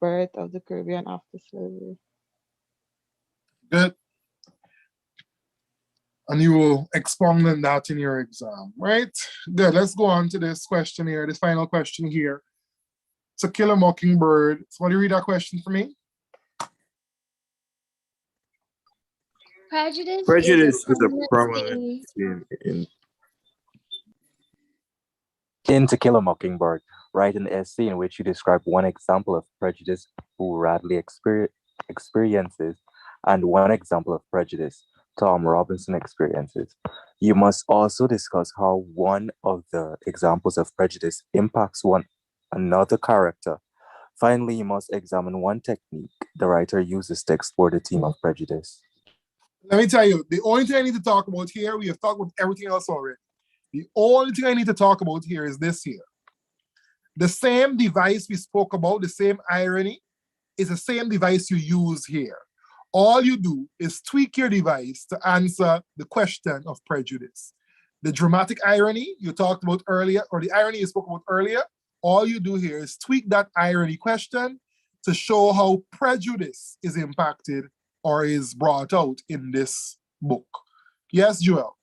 birth of the Caribbean after slavery. Good. And you will expound on that in your exam, right? Good. Let's go on to this question here, this final question here. To Kill a Mockingbird. So, want to read that question for me? Prejudice is a prominent prominent thing. theme In To Kill a Mockingbird, write an essay in which you describe one example of prejudice Boo Radley experiences and one example of prejudice Tom Robinson experiences. You must also discuss how one of the examples of prejudice impacts one another character. Finally, you must examine one technique the writer uses to explore the theme of prejudice. Let me tell you, the only thing I need to talk about here, we have talked about everything else already. The only thing I need to talk about here is this here. The same device we spoke about, the same irony, is the same device you use here. All you do is tweak your device to answer the question of prejudice. The dramatic irony you talked about earlier, or the irony you spoke about earlier, all you do here is tweak that irony question to show how prejudice is impacted or is brought out in this book. Yes, Joel?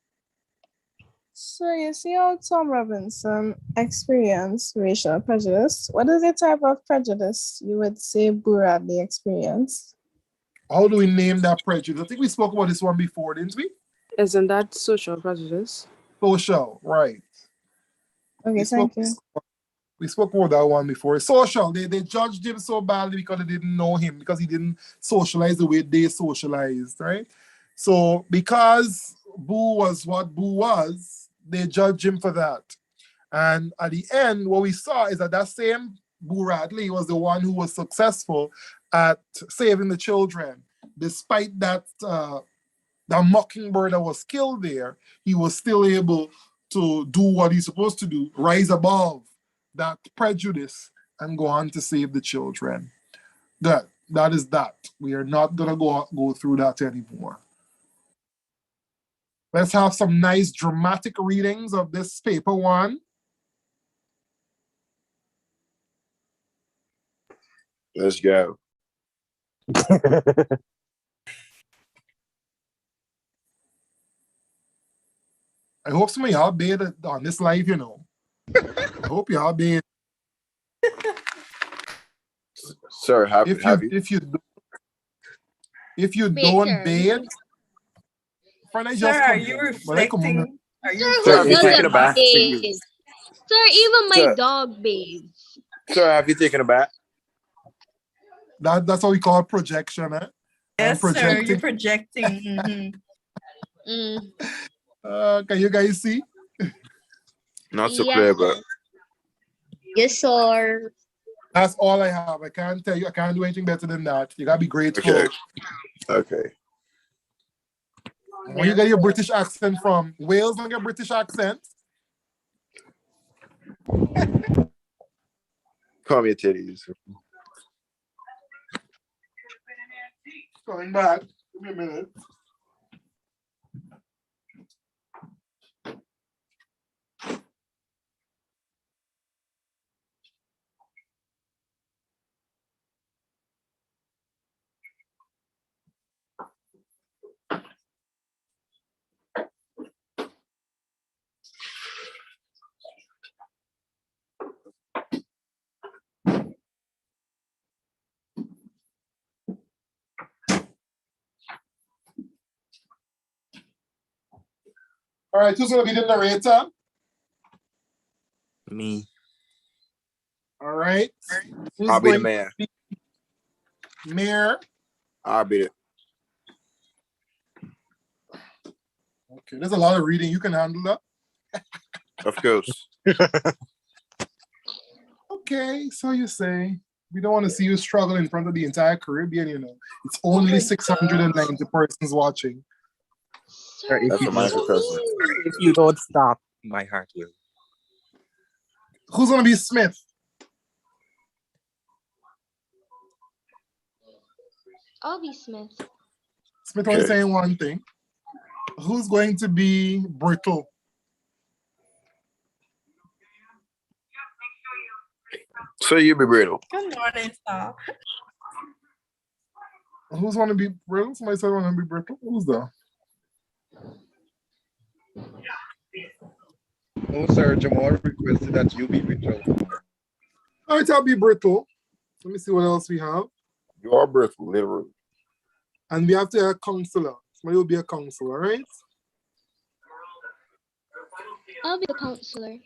So you see how Tom Robinson experienced racial prejudice. What is the type of prejudice you would say Boo Radley experienced? How do we name that prejudice? I think we spoke about this one before, didn't we? Isn't that social prejudice? Social, right. Okay, thank you. We spoke about that one before. Social, they judged him so badly because they didn't know him, because he didn't socialize the way they socialized, right? So because Boo was what Boo was, they judged him for that. And at the end, what we saw is that same Boo Radley was the one who was successful at saving the children. Despite that mockingbird that was killed there, he was still able to do what he's supposed to do, rise above that prejudice and go on to save the children. That is that. We are not gonna go through that anymore. Let's have some nice dramatic readings of this paper one. Let's go. I hope some of y'all bathe on this live, you know. I hope y'all bathe. Sir, if you don't bathe, sir, are you reflecting? Are you Sir, have you taken a bath? Sir, even my dog bathes. Sir, have you taken a bath? That's what we call projection, eh? Yes, sir. projecting. You're projecting. Can you guys see? Not so clear, but Yes, sir. That's all I have. I can't tell you. I can't do anything better than that. You gotta be grateful. okay. Okay. Where you get your British accent from? Wales don't get British accent. Call me a titties. Coming back. Give me a minute. All right, who's gonna be the narrator? Me. All right. Who's I'll be the going mayor. to be mayor? I'll be it. Okay, there's a lot of reading. You can handle that. Of course. Okay, so you say. We don't want to see you struggle in front of the entire Caribbean, you know. It's only 690 persons watching. Sir, That's what my cousin. if you don't stop, my heart will. Who's gonna be Smith? I'll be Smith. Smith only Okay. saying one thing. Who's going to be Brittle? So you be brittle. Good morning, sir. Who's want to be Brittle? Somebody said want to be Brittle. Who's that? No, sir. Jamal requested that you be brittle. All right, I'll be Brittle. Let me see what else we have. You are brittle, literally. And we have to have a counselor. Somebody will be a counselor, right? I'll be the counselor.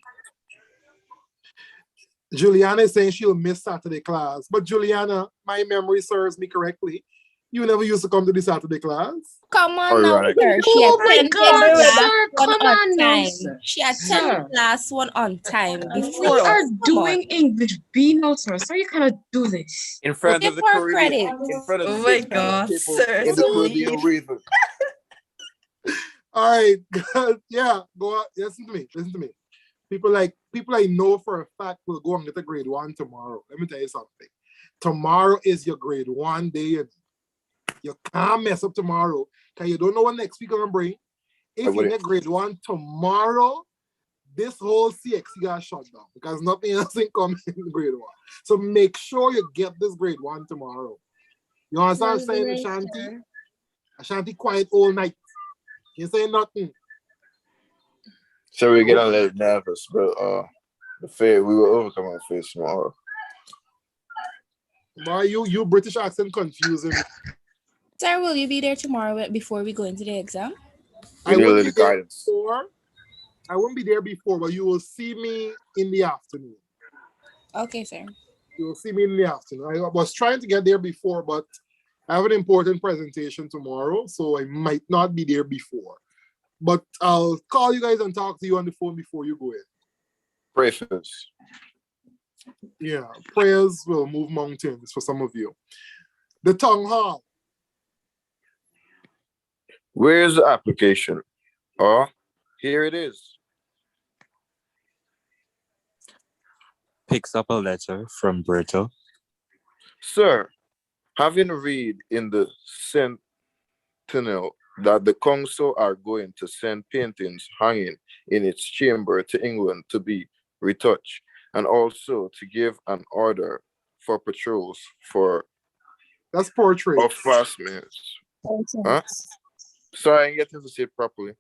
Juliana is saying she'll miss Saturday class. But Juliana, my memory serves me correctly. You never used to come to the Saturday class. Come on All now, right. sir. She Oh my attended God, last sir, one come on on now, time. sir. She attended Sir. last one on time We before are us. Come doing English B notes, sir. So you cannot do this. In front Give of the her Caribbean. credit. In front of Oh my 600 God, people sir. in the So Caribbean mean. region. All right. Yeah, go on. Listen to me. Listen to me. People I know for a fact will go and get a grade 1 tomorrow. Let me tell you something. Tomorrow is your grade 1 day. And you can't mess up tomorrow because you don't know what next week gonna bring. If you get grade 1 tomorrow, this whole CXC got shut down because nothing else in coming in grade 1. So make sure you get this grade 1 tomorrow. You understand what I'm saying, Ashanti? Ashanti quiet all night. You say nothing. So we get a little nervous, but the fear we will overcome our fear tomorrow. Boy, you British accent confusing me. Sir, will you be there tomorrow before we go into the exam? I need a won't little be there guidance. before. I won't be there before, but you will see me in the afternoon. Okay, sir. You will see me in the afternoon. I was trying to get there before, but I have an important presentation tomorrow, so I might not be there before. But I'll call you guys and talk to you on the phone before you go in. Pray first. Yeah, prayers will move mountains for some of you. The town hall. Where's the application? Oh, here it is. Picks up a letter from Berto. Sir, having read in the Sentinel that the council are going to send paintings hanging in its chamber to England to be retouched, and also to give an order for patrols for that's portrait of fastness. Huh? Sorry, I didn't get to say it properly.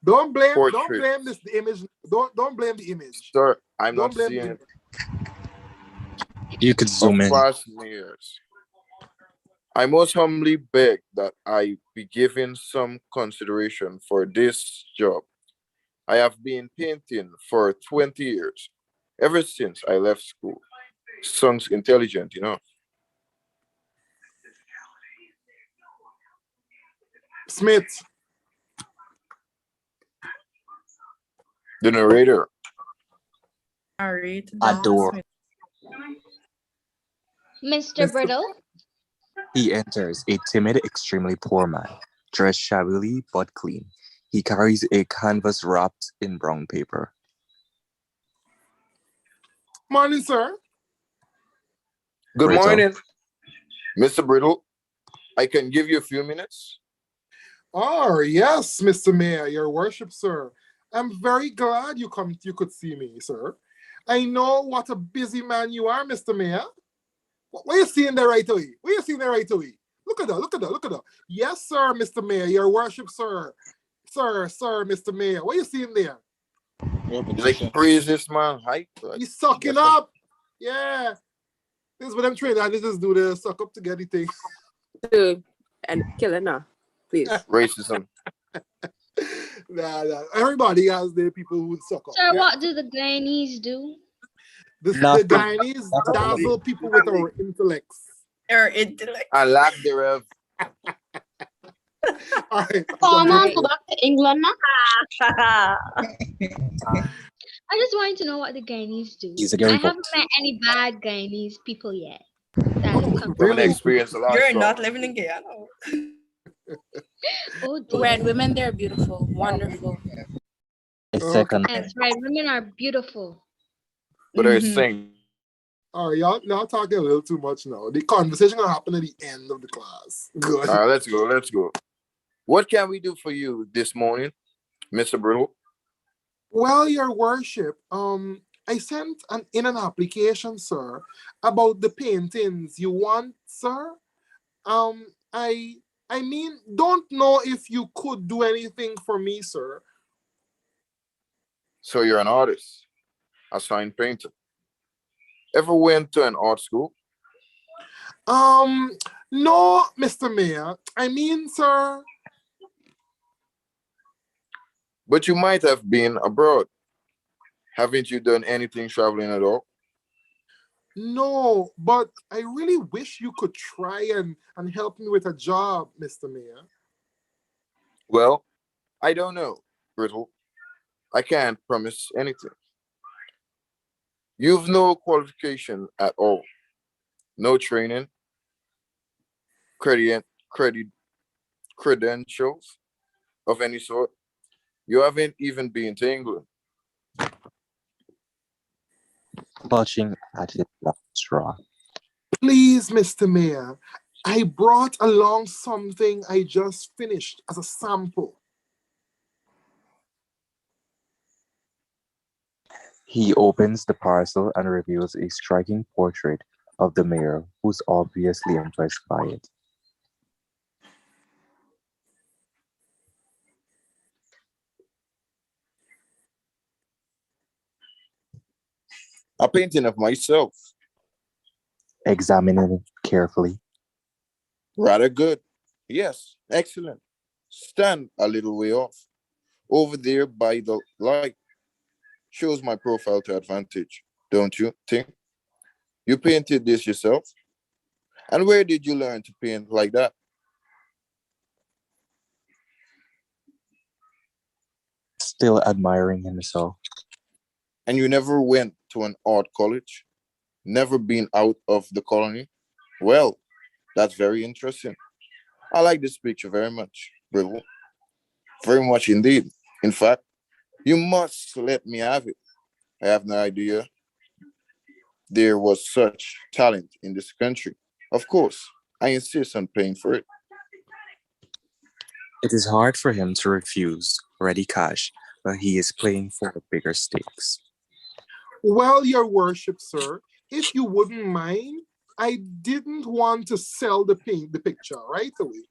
Don't blame Portrait. this the image. Don't blame the image. Sir, I'm Don't not blame seeing the it. You could zoom in. Fastness. I most humbly beg that I be given some consideration for this job. I have been painting for 20 years, ever since I left school. Sounds intelligent, you know. Smith. The narrator. Adore. Mr. Brittle? He enters, a timid, extremely poor man, dressed shabbily but clean. He carries a canvas wrapped in brown paper. Morning, sir. Good Brittle. morning, Mr. Brittle. I can give you a few minutes. Oh, yes, Mr. Mayor, your worship, sir. I'm very glad you could see me, sir. I know what a busy man you are, Mr. Mayor. What are you seeing there right away? What are you seeing there right away? Look at that. Yes, sir, Mr. Mayor, your worship, sir. Sir, Mr. Mayor. What are you seeing there? Like praise this man, hype. He's sucking up. Yeah. This is what I'm training. I just do the suck up to get the thing. Dude, and kill it now, please. Racism. Nah. Everybody has their people who suck up. Sir, Yeah? what do the Guyanese do? The Guyanese dazzle people with our intellects. Our intellect. I lack thereof. All right. Come on, go back to England now. I just wanted to know what the Guyanese do. He's a I Gary haven't Fox. met any bad Guyanese people yet. That have come From an experience a lot. You're not living in Guyana. Oh, dear. Red women, they're beautiful, wonderful. A second. That's right. Women are beautiful. But I sing. All right, y'all talking a little too much now. The conversation will happen at the end of the class. Good. All right, let's go. What can we do for you this morning, Mr. Brittle? Well, your worship, I sent in an application, sir, about the paintings you want, sir. I mean, don't know if you could do anything for me, sir. So you're an artist, a sign painter. Ever went to an art school? No, Mr. Mayor. I mean, sir. But you might have been abroad. Haven't you done anything traveling at all? No, but I really wish you could try and help me with a job, Mr. Mayor. Well, I don't know, Brittle. I can't promise anything. You've no qualification at all. No training, credentials of any sort. You haven't even been to England. Clutching at his last straw. Please, Mr. Mayor, I brought along something I just finished as a sample. He opens the parcel and reveals a striking portrait of the mayor, who's obviously impressed by it. A painting of myself. Examining it carefully. Rather good. Yes, excellent. Stand a little way off. Over there by the light. Shows my profile to advantage, don't you think? You painted this yourself? And where did you learn to paint like that? Still admiring himself. And you never went to an art college? Never been out of the colony? Well, that's very interesting. I like this picture very much, Brittle. Very much indeed. In fact, you must let me have it. I have no idea there was such talent in this country. Of course, I insist on paying for it. It is hard for him to refuse ready cash, but he is playing for the bigger stakes. Well, your worship, sir, if you wouldn't mind, I didn't want to sell the picture right away.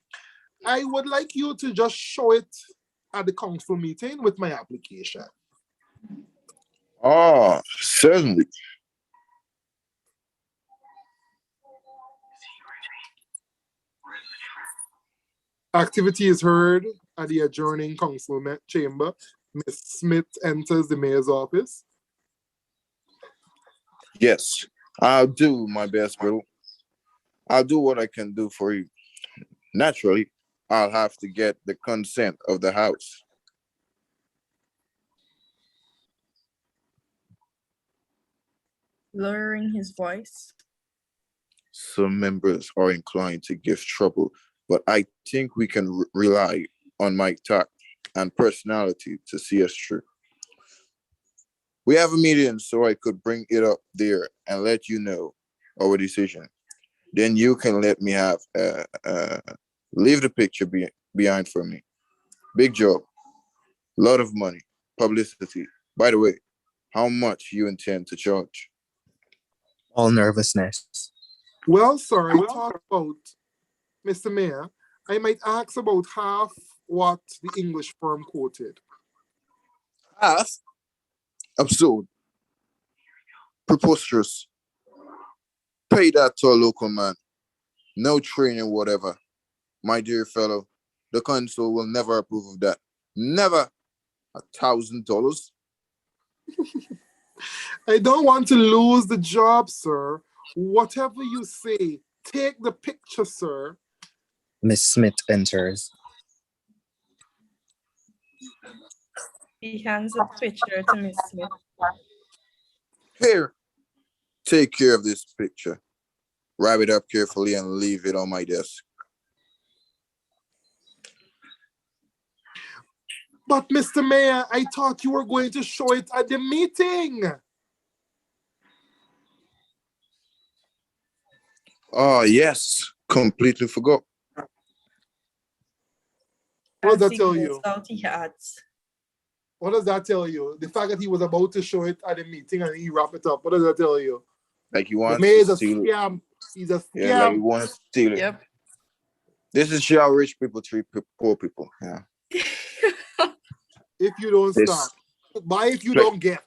I would like you to just show it at the council meeting with my application. Ah, certainly. Activity is heard at the adjoining council chamber. Ms. Smith enters the mayor's office. Yes, I'll do my best, Brittle. I'll do what I can do for you. Naturally, I'll have to get the consent of the house. Lowering his voice. Some members are inclined to give trouble, but I think we can rely on my tact and personality to see us through. We have a meeting so I could bring it up there and let you know our decision. Then you can let me have leave the picture behind for me. Big job, lot of money, publicity. By the way, how much you intend to charge? All nervousness. Well, sir, I talked about, Mr. Mayor, I might ask about half what the English firm quoted. Half? Absurd. Preposterous. Pay that to a local man. No training, whatever. My dear fellow, the council will never approve of that. Never. $1,000. I don't want to lose the job, sir. Whatever you say, take the picture, sir. Miss Smith enters. He hands the picture to Miss Smith. Here, take care of this picture. Wrap it up carefully and leave it on my desk. But, Mr. Mayor, I thought you were going to show it at the meeting. Oh, yes. Completely forgot. What does that tell you? What does that tell you? The fact that he was about to show it at the meeting and he wrapped it up. What does that tell you? Like he wants to steal scam. He's a scam. Yeah, like he wants to steal it. Yep. This is how rich people treat poor people. Yeah. If you don't stop. Buy if you don't get.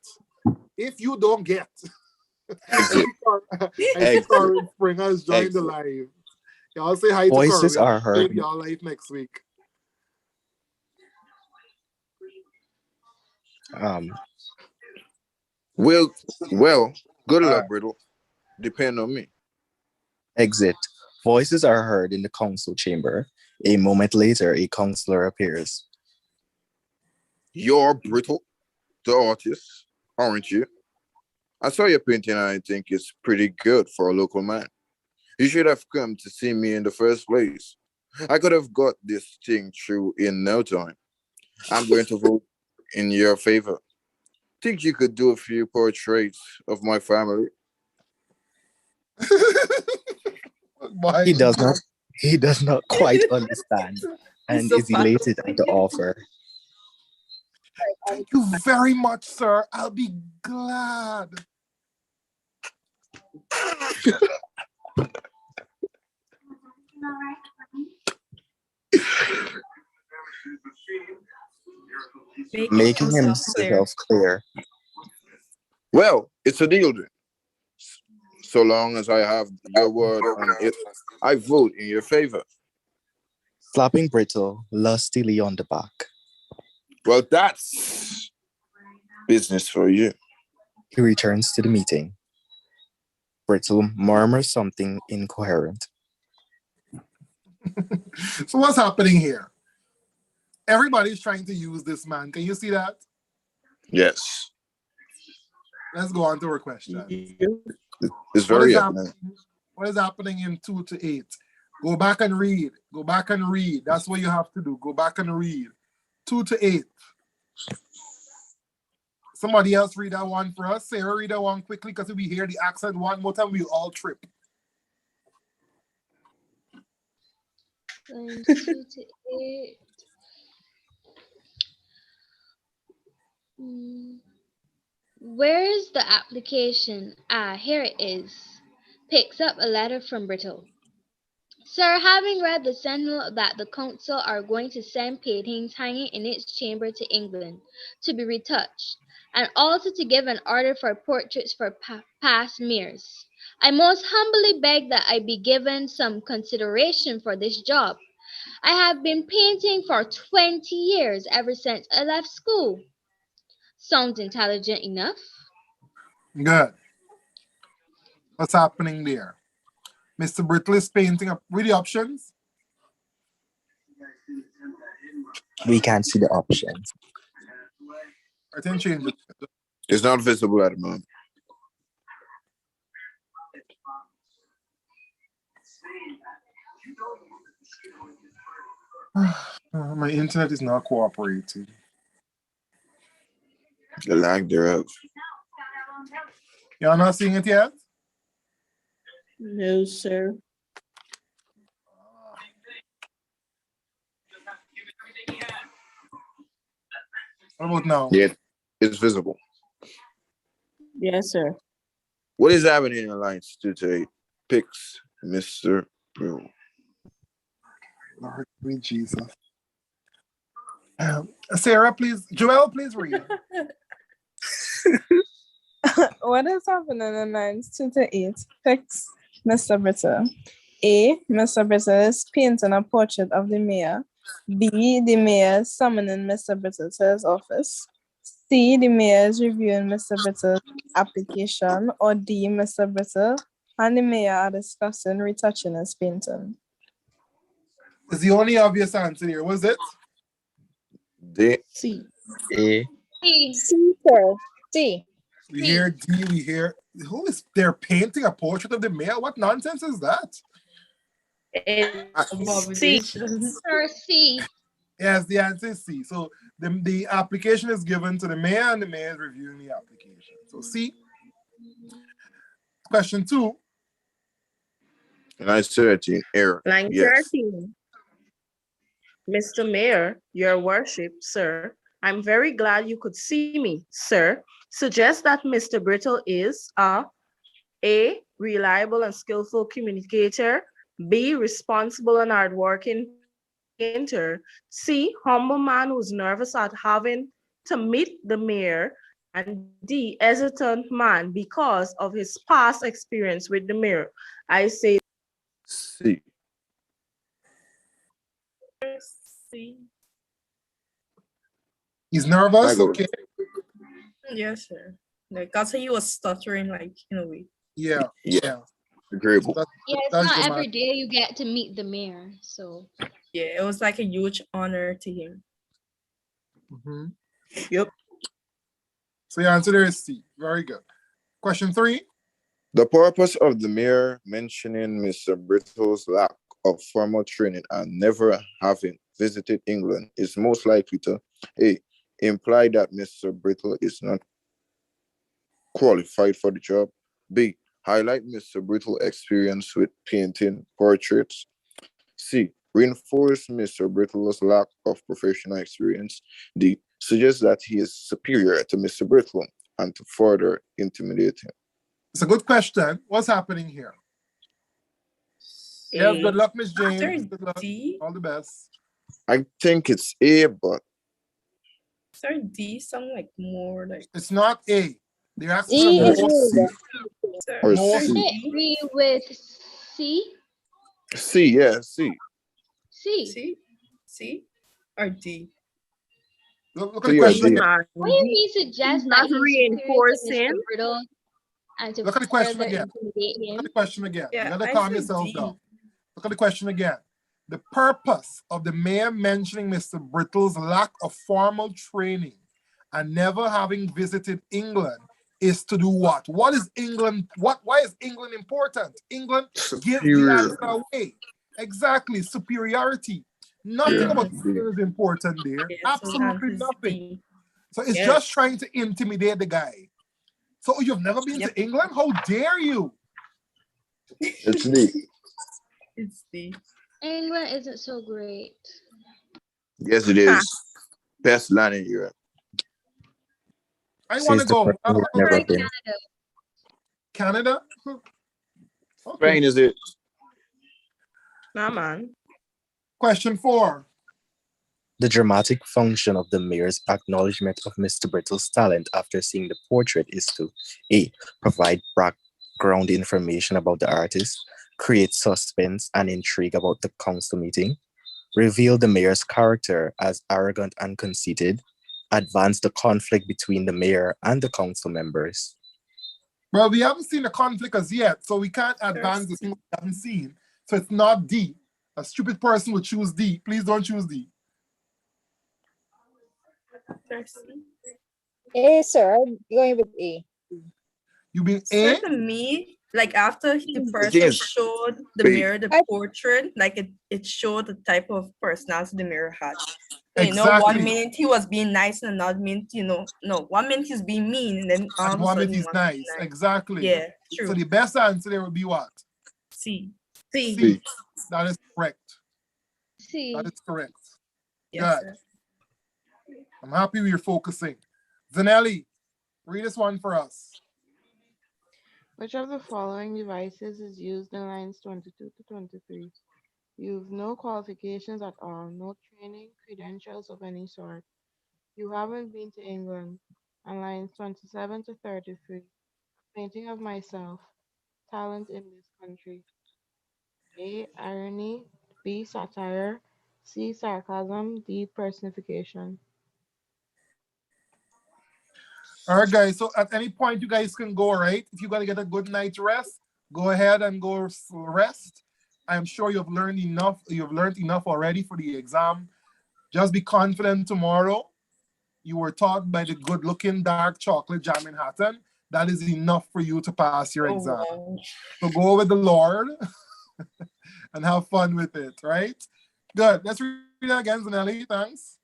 If you don't get. I see Corinne Springer has joined the live. Y'all say hi to Corinne. Voices are heard. Y'all live next week. Well, good luck, Brittle. Depend on me. Exit. Voices are heard in the council chamber. A moment later, a counselor appears. You're Brittle, the artist, aren't you? I saw your painting and I think it's pretty good for a local man. You should have come to see me in the first place. I could have got this thing through in no time. I'm going to vote in your favor. Think you could do a few portraits of my family? He does not quite understand and is elated at the offer. Thank you very much, sir. I'll be glad. Making himself clear. Well, it's a deal then. So long as I have your word on it, I vote in your favor. Slapping Brittle lustily on the back. Well, that's business for you. He returns to the meeting. Brittle murmurs something incoherent. So what's happening here? Everybody's trying to use this man. Can you see that? Yes. Let's go on to our question. It's very evident. What is happening in 2 to 8? Go back and read. Go back and read. That's what you have to do. Go back and read. 2 to 8. Somebody else read that one for us. Sarah, read that one quickly because if we hear the accent one more time, we all trip. 2 to 8. Where's the application? Ah, here it is. Picks up a letter from Brittle. Sir, having read the Sentinel that the council are going to send paintings hanging in its chamber to England to be retouched, and also to give an order for portraits for past mayors, I most humbly beg that I be given some consideration for this job. I have been painting for 20 years, ever since I left school. Sounds intelligent enough. Good. What's happening there? Mr. Brittle is painting up. Read the options. We can't see the options. I think change it. It's not visible at the moment. My internet is not cooperating. The lack thereof. You're not seeing it yet? No, sir. What about now? Yeah, it's visible. Yes, sir. What is happening in Alliance today? Picks Mr. Bill. Lord, sweet Jesus. Sarah, please. Joelle, please read. What is happening in lines 2 to 8? Picks Mr. Brittle. A. Mr. Brittle is painting a portrait of the mayor. B. The mayor is summoning Mr. Brittle to his office. C. The mayor is reviewing Mr. Brittle's application. Or D. Mr. Brittle and the mayor are discussing retouching his painting. It's the only obvious answer here. Was it? D. C. A. C, sir. C. We hear D, we hear, who is, they're painting a portrait of the mayor? What nonsense is that? C. Sir, C. Yes, the answer is C. So the application is given to the mayor and the mayor is reviewing the application. So C. Question 2. Line 13, error. Line Yes. 13. Mr. Mayor, Your Worship, sir, I'm very glad you could see me, sir. Suggest that Mr. Brittle is A, reliable and skillful communicator, B, responsible and hardworking painter, C, humble man who's nervous at having to meet the mayor, and D, hesitant man because of his past experience with the mayor. I say C. C. He's nervous, go. okay? Yes, sir. Like that's how he was stuttering, like in a way. Yeah. Agreeable. Yeah, it's That's not dramatic. every day you get to meet the mayor, so. Yeah, it was like a huge honor to him. Mhm. Yep. So your answer there is C. Very good. Question 3. The purpose of the mayor mentioning Mr. Brittle's lack of formal training and never having visited England is most likely to A, imply that Mr. Brittle is not qualified for the job. B, highlight Mr. Brittle's experience with painting portraits. C, reinforce Mr. Brittle's lack of professional experience. D, suggest that he is superior to Mr. Brittle and to further intimidate him. It's a good question. What's happening here? Yes, good luck, Miss James. Good luck. D. All the best. I think it's A, but Sir, D sound like more like. It's not A. They're asking D for is more. good. Sir, Or More C. I agree with C. C, yeah, C. C. C, C, or D. Look at So the you're question D. again. Why do we suggest Not that he's superior to reinforcing. Mr. Brittle and to Look at the question further again. intimidate Look him? at the question again. Yeah, You gotta I calm said yourself D. down. Look at the question again. The purpose of the mayor mentioning Mr. Brittle's lack of formal training and never having visited England is to do what? What is England? Why is England important? England gives the answer away. Exactly, superiority. Nothing about England is important there. Yeah, so Absolutely answer is nothing. D. So it's Yes. just trying to intimidate the guy. So you've never been to England? How dare you? It's D. It's D. England isn't so great. Yes, it is. Best land in Europe. I want to Says the go. person who's never Try been. Canada. Canada? Okay. Spain is it. Nah, man. Question 4. The dramatic function of the mayor's acknowledgement of Mr. Brittle's talent after seeing the portrait is to A, provide background information about the artist, create suspense and intrigue about the council meeting, reveal the mayor's character as arrogant and conceited, advance the conflict between the mayor and the council members. Well, we haven't seen the conflict as yet, so we can't advance the thing we haven't seen. So it's not D. A stupid person would choose D. Please don't choose D. A, sir. I'm going with A. You mean Sir, A? to me, like after the I person think it's showed the B. mirror the portrait, like it showed the type of personality the mirror had. So, one Exactly. minute he was being nice and another minute, no, 1 minute he's being mean and then all And of a one minute sudden is he wants to be nice. nice. Exactly. Yeah, So true. the best answer there would be what? C. C. That is correct. See. That is correct. Yes, Good. sir. I'm happy we're focusing. Zanelli, read this one for us. Which of the following devices is used in lines 22 to 23? You've no qualifications at all, no training, credentials of any sort. You haven't been to England. On lines 27 to 33, painting of myself, talent in this country. A. Irony. B. Satire. C. Sarcasm. D. Personification. All right, guys. So at any point, you guys can go, right? If you got to get a good night's rest, go ahead and go rest. I'm sure you've learned enough. You've learned enough already for the exam. Just be confident tomorrow. You were taught by the good-looking dark chocolate jam in Hatton. That is enough for you to pass your exam. Wow. So go with the Lord and have fun with it, right? Good. Let's read it again, Zanelli. Thanks.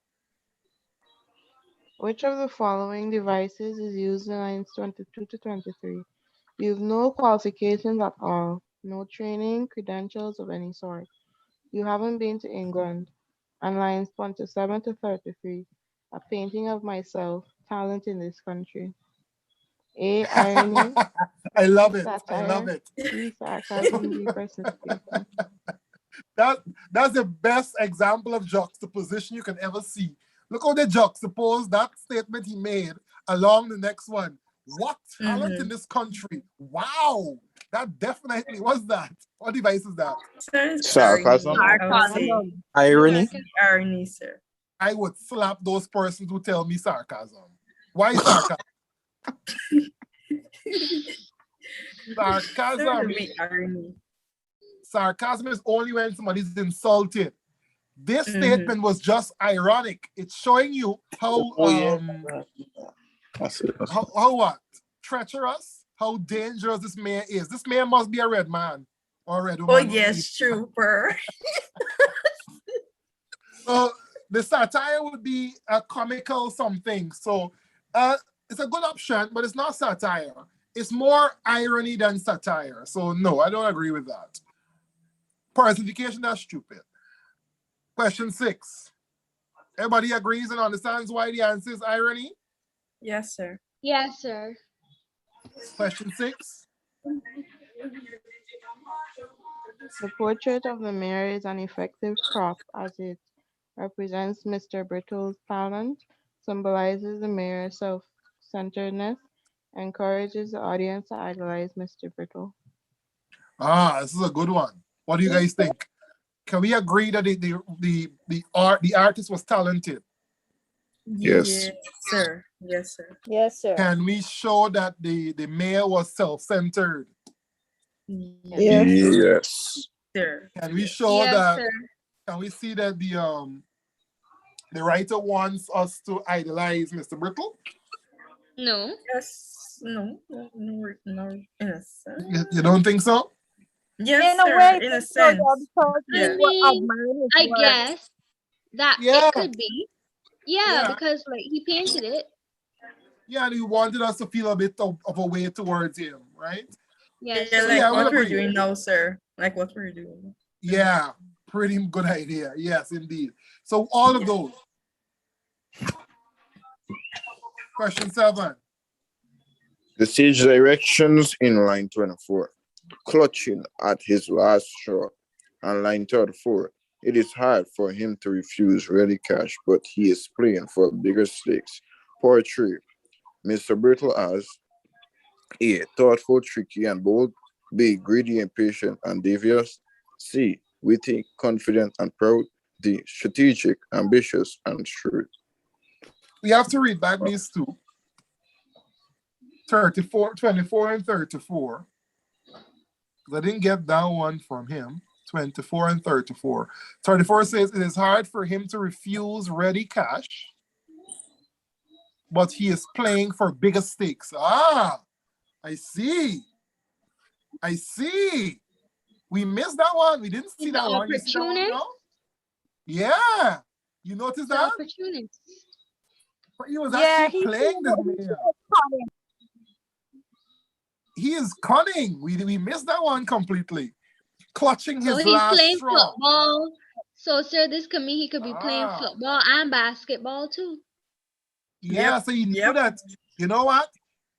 Which of the following devices is used in lines 22 to 23? You have no qualifications at all, no training, credentials of any sort. You haven't been to England. On lines 27 to 33, a painting of myself, talent in this country. A. Irony. I love B. it. Satire. I love it. C. Sarcasm. D. Personification. That's the best example of juxtaposition you can ever see. Look how they juxtapose that statement he made along the next one. What talent in this country? Wow. That definitely was that. What device is that? Sarcasm. Irony. Irony, sir. I would slap those persons who tell me sarcasm. Why sarcasm? Sarcasm. Irony. Sarcasm is only when somebody's insulted. This statement was just ironic. It's showing you how how what? Treacherous, how dangerous this man is. This man must be a red man or a red woman. Oh yes, trooper. So the satire would be a comical something. So it's a good option, but it's not satire. It's more irony than satire. So no, I don't agree with that. Personification, that's stupid. Question 6. Everybody agrees and understands why the answer is irony? Yes, sir. Yes, sir. Question 6. The portrait of the mayor is an effective prop as it represents Mr. Brittle's talent, symbolizes the mayor's self-centeredness, encourages the audience to idolize Mr. Brittle. This is a good one. What do you guys think? Can we agree that the artist was talented? Yes. Yes, sir. Yes, sir. Yes, sir. Can we show that the mayor was self-centered? Yes. Yes. Sir. Can we show Yes, that? sir. Can we see that the writer wants us to idolize Mr. Brittle? No. Yes. No. Yes, sir. You don't think so? Yes, In a sir. way, In a it's so sense. because Yeah. we were I mean, admiring his I work. guess that Yeah. it could be. Yeah, Yeah. because like he painted it. Yeah, and he wanted us to feel a bit of a way towards him, right? Yes. Yeah, sir. like Yeah, we'll what we're agree. doing now, sir. Like what we're doing. Yeah, pretty good idea. Yes, indeed. So all of those. Question 7. The stage directions in line 24. Clutching at his last straw. On line 34. It is hard for him to refuse ready cash, but he is playing for bigger stakes. Poetry. Mr. Brittle as A. Thoughtful, tricky, and bold. B. Greedy, impatient, and devious. C. Witty, confident, and proud. D. Strategic, ambitious, and shrewd. We have to read back these two. 24 and 34. I didn't get that one from him. 24 and 34. 34 says it is hard for him to refuse ready cash. but he is playing for bigger stakes. Ah, I see. I see. We missed that one. We didn't see He's that an one. You see that one opportunist. now? Yeah. You notice He's an that? opportunist. But he was Yeah, actually playing this mayor. He is cunning. We missed that one completely. Clutching So his he's last playing straw. football. So, sir, this could mean he could be playing Ah. football and basketball too. Yeah, Yep, so you knew yep. that, you know what?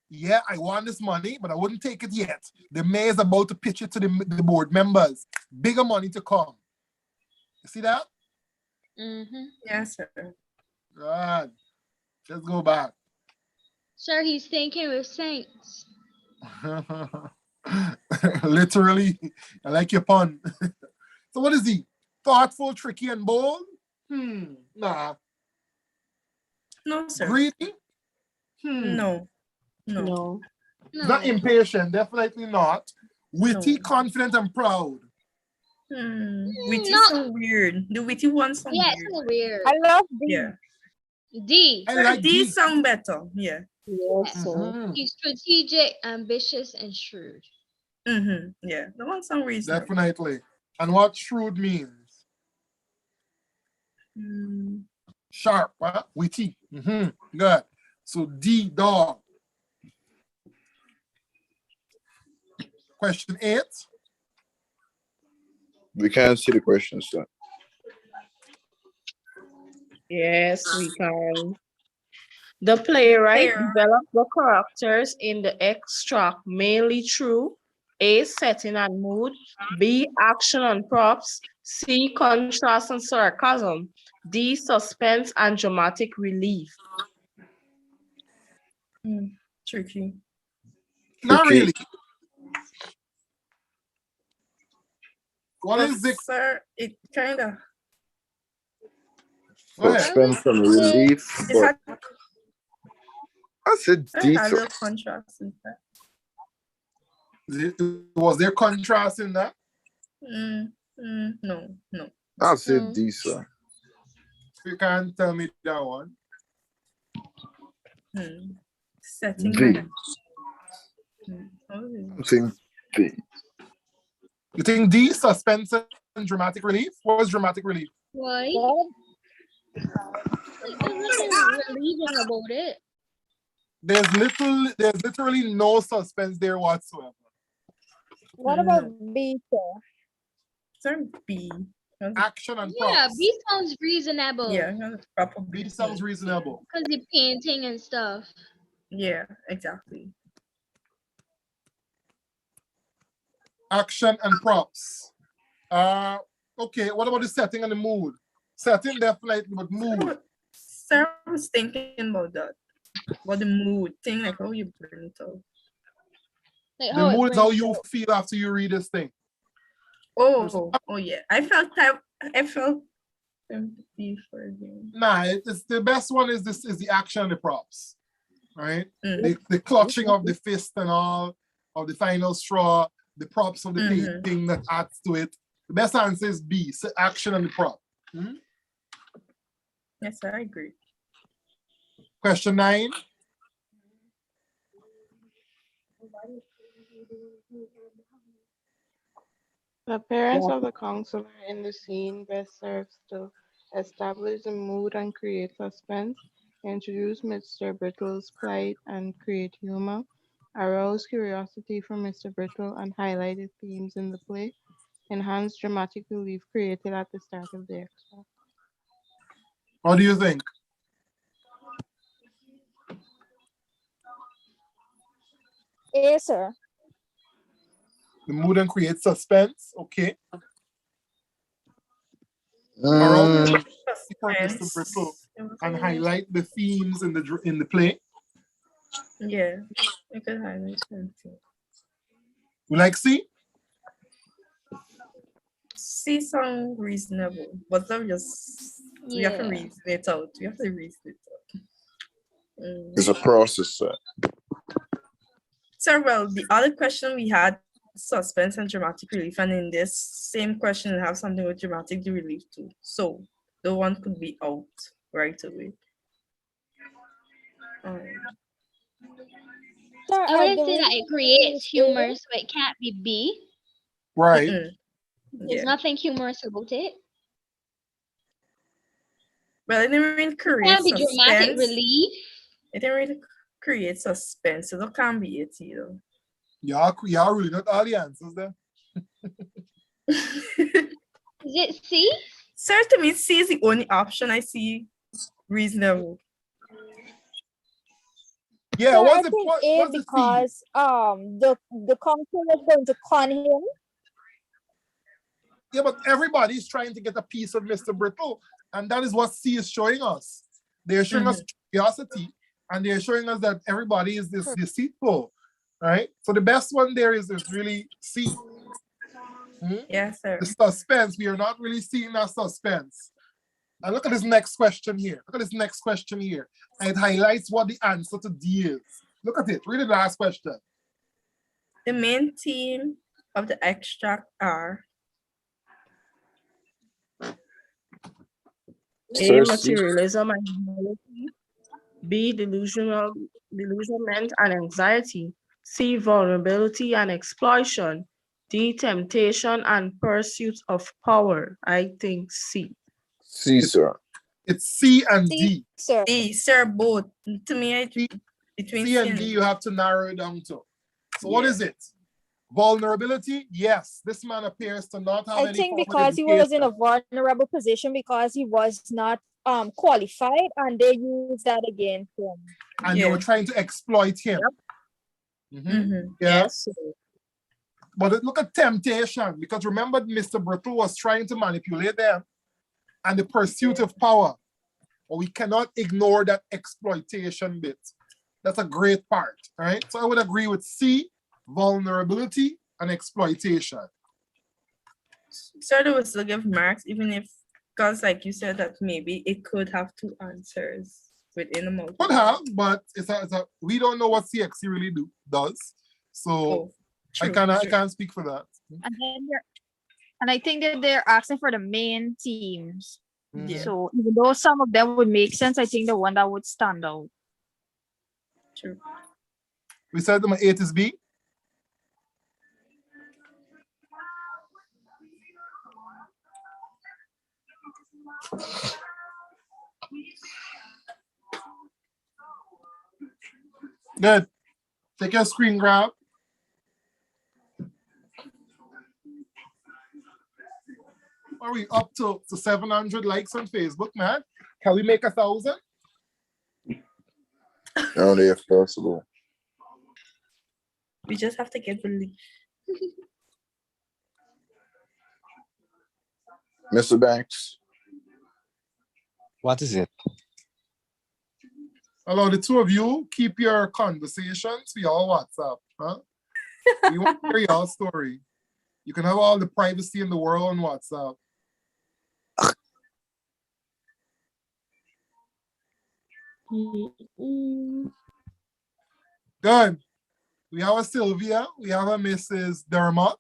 Yeah, I want this money, but I wouldn't take it yet. The mayor is about to pitch it to the board members. Bigger money to come. You see that? Mm-hmm. Yes, sir. Right. Let's go back. Sir, he's thinking with saints. Literally, I like your pun. So what is he? Thoughtful, tricky, and bold? Nah. No, sir. Greedy? No. No. No. Not impatient, definitely not. Witty, No. confident, and proud. Witty No. so weird. The witty one sound Yeah, weird. it's so weird. I love D. Yeah. D. I like D D. sound better. Yeah. Yes, sir. Mhm. He's strategic, ambitious, and shrewd. Yeah. The one sound reasonable. Definitely. And what shrewd means? Sharp, huh? Witty. Good. So D, dog. Question 8. We can't see the questions, sir. Yes, we can. The playwright developed the characters in the extract mainly through A, setting and mood, B, action and props, C, contrast and sarcasm, D, suspense and dramatic relief. Tricky. Not really. What is it? Sir, it kind of. Suspense and relief. But I said D, Has sir. a contrast in that. Was there contrast in that? No. I said D, sir. You can't tell me that one. Setting. D. Oh, I think D. You think D, suspense and dramatic relief? What was dramatic relief? Why? There's nothing relieving about it. There's literally no suspense there whatsoever. What about B, sir? Sir, B. Action and props. Yeah, B sounds reasonable. Yeah, proper B sounds reasonable. Because the painting and stuff. Yeah, exactly. Action and props. Okay, what about the setting and the mood? Setting definitely, but mood. Sarah was thinking about that. About the mood thing, like how you bring it out. Like The mood is how you feel after you read this thing. Oh yeah. I felt empathy for him. Nah, it's the best one is the action and the props. Right? The clutching of the fist and all of the final straw, the props of the painting that adds to it. The best answer is B, so action and the prop. Yes, I agree. Question 9. The appearance of the counselor in the scene best serves to establish the mood and create suspense, introduce Mr. Brittle's plight and create humor, arouse curiosity from Mr. Brittle and highlight the themes in the play, enhance dramatic relief created at the start of the extract. What do you think? A, sir. The mood and create suspense. Okay. Around Mr. Brittle and highlight the themes in the play. Yeah, I could highlight something. You like C? C sound reasonable, but I'm just we have to reason it out. We have to reason it out. It's a process, sir. So, well, the other question we had suspense and dramatic relief, and in this same question, we have something with dramatic relief too. So, the one could be out right away. Sir, I wouldn't say that it creates humor, so it can't be B. Right. There's nothing humorous about it. Well, it didn't really create It can't be suspense. dramatic relief. It didn't really create suspense, so that can't be it either. Y'all really got all the answers there. Is it C? Sir, to me, C is the only option I see reasonable. Yeah, Sir, what's I the think what, A what's the C? because the council is going to con him. Yeah, but everybody's trying to get a piece of Mr. Brittle, and that is what C is showing us. They're showing us curiosity, and they're showing us that everybody is this deceitful, right? So the best one there is really C. Yes, sir. The suspense, we are not really seeing that suspense. And look at this next question here. Look at this next question here. And it highlights what the answer to D is. Look at it. Read the last question. The main theme of the extract are A, materialism and humility. B, delusionment and anxiety. C, vulnerability and exploitation. D, temptation and pursuit of power. I think C. C, sir. It's C and D. Sir. D, sir, both. To me, between C and D, you have to narrow it down to. So what is it? Vulnerability? Yes. This man appears to not have any I think formal because he was in a education. vulnerable position because he was not qualified, and they use that against him. And they were trying to exploit him. Yes. But look at temptation, because remember, Mr. Brittle was trying to manipulate them, and the pursuit of power. But we cannot ignore that exploitation bit. That's a great part, right? So I would agree with C, vulnerability and exploitation. Sir, they would still give marks, even if, because like you said, that maybe it could have two answers within a multiple. Could have, but we don't know what CXC really does. So I can't speak for that. And I think that they're asking for the main teams. Yeah. So even though some of them would make sense, I think the one that would stand out. True. We said number 8 is B. Good. Take your screen grab. Are we up to 700 likes on Facebook, man? Can we make 1,000? Only if possible. We just have to get relief. Mr. Banks. What is it? Hello, the two of you, keep your conversations to your WhatsApp. Huh? We want to hear your story. You can have all the privacy in the world on WhatsApp. Good. We have a Sylvia. We have a Mrs. Dermot.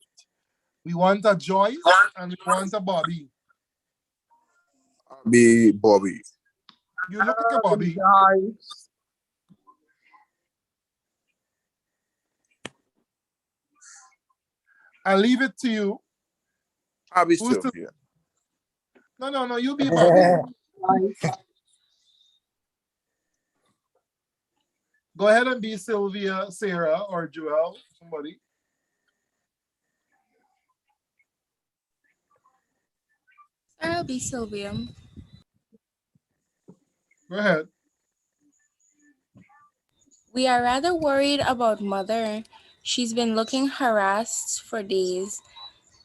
We want a Joyce and we want a Bobby. I'll be Bobby. You look like a Bobby. I'll leave it to you. I'll be Who's Sylvia. No, you be Bobby. Go ahead and be Sylvia, Sarah, or Joel, somebody. I'll be Sylvia. Go ahead. We are rather worried about Mother. She's been looking harassed for days,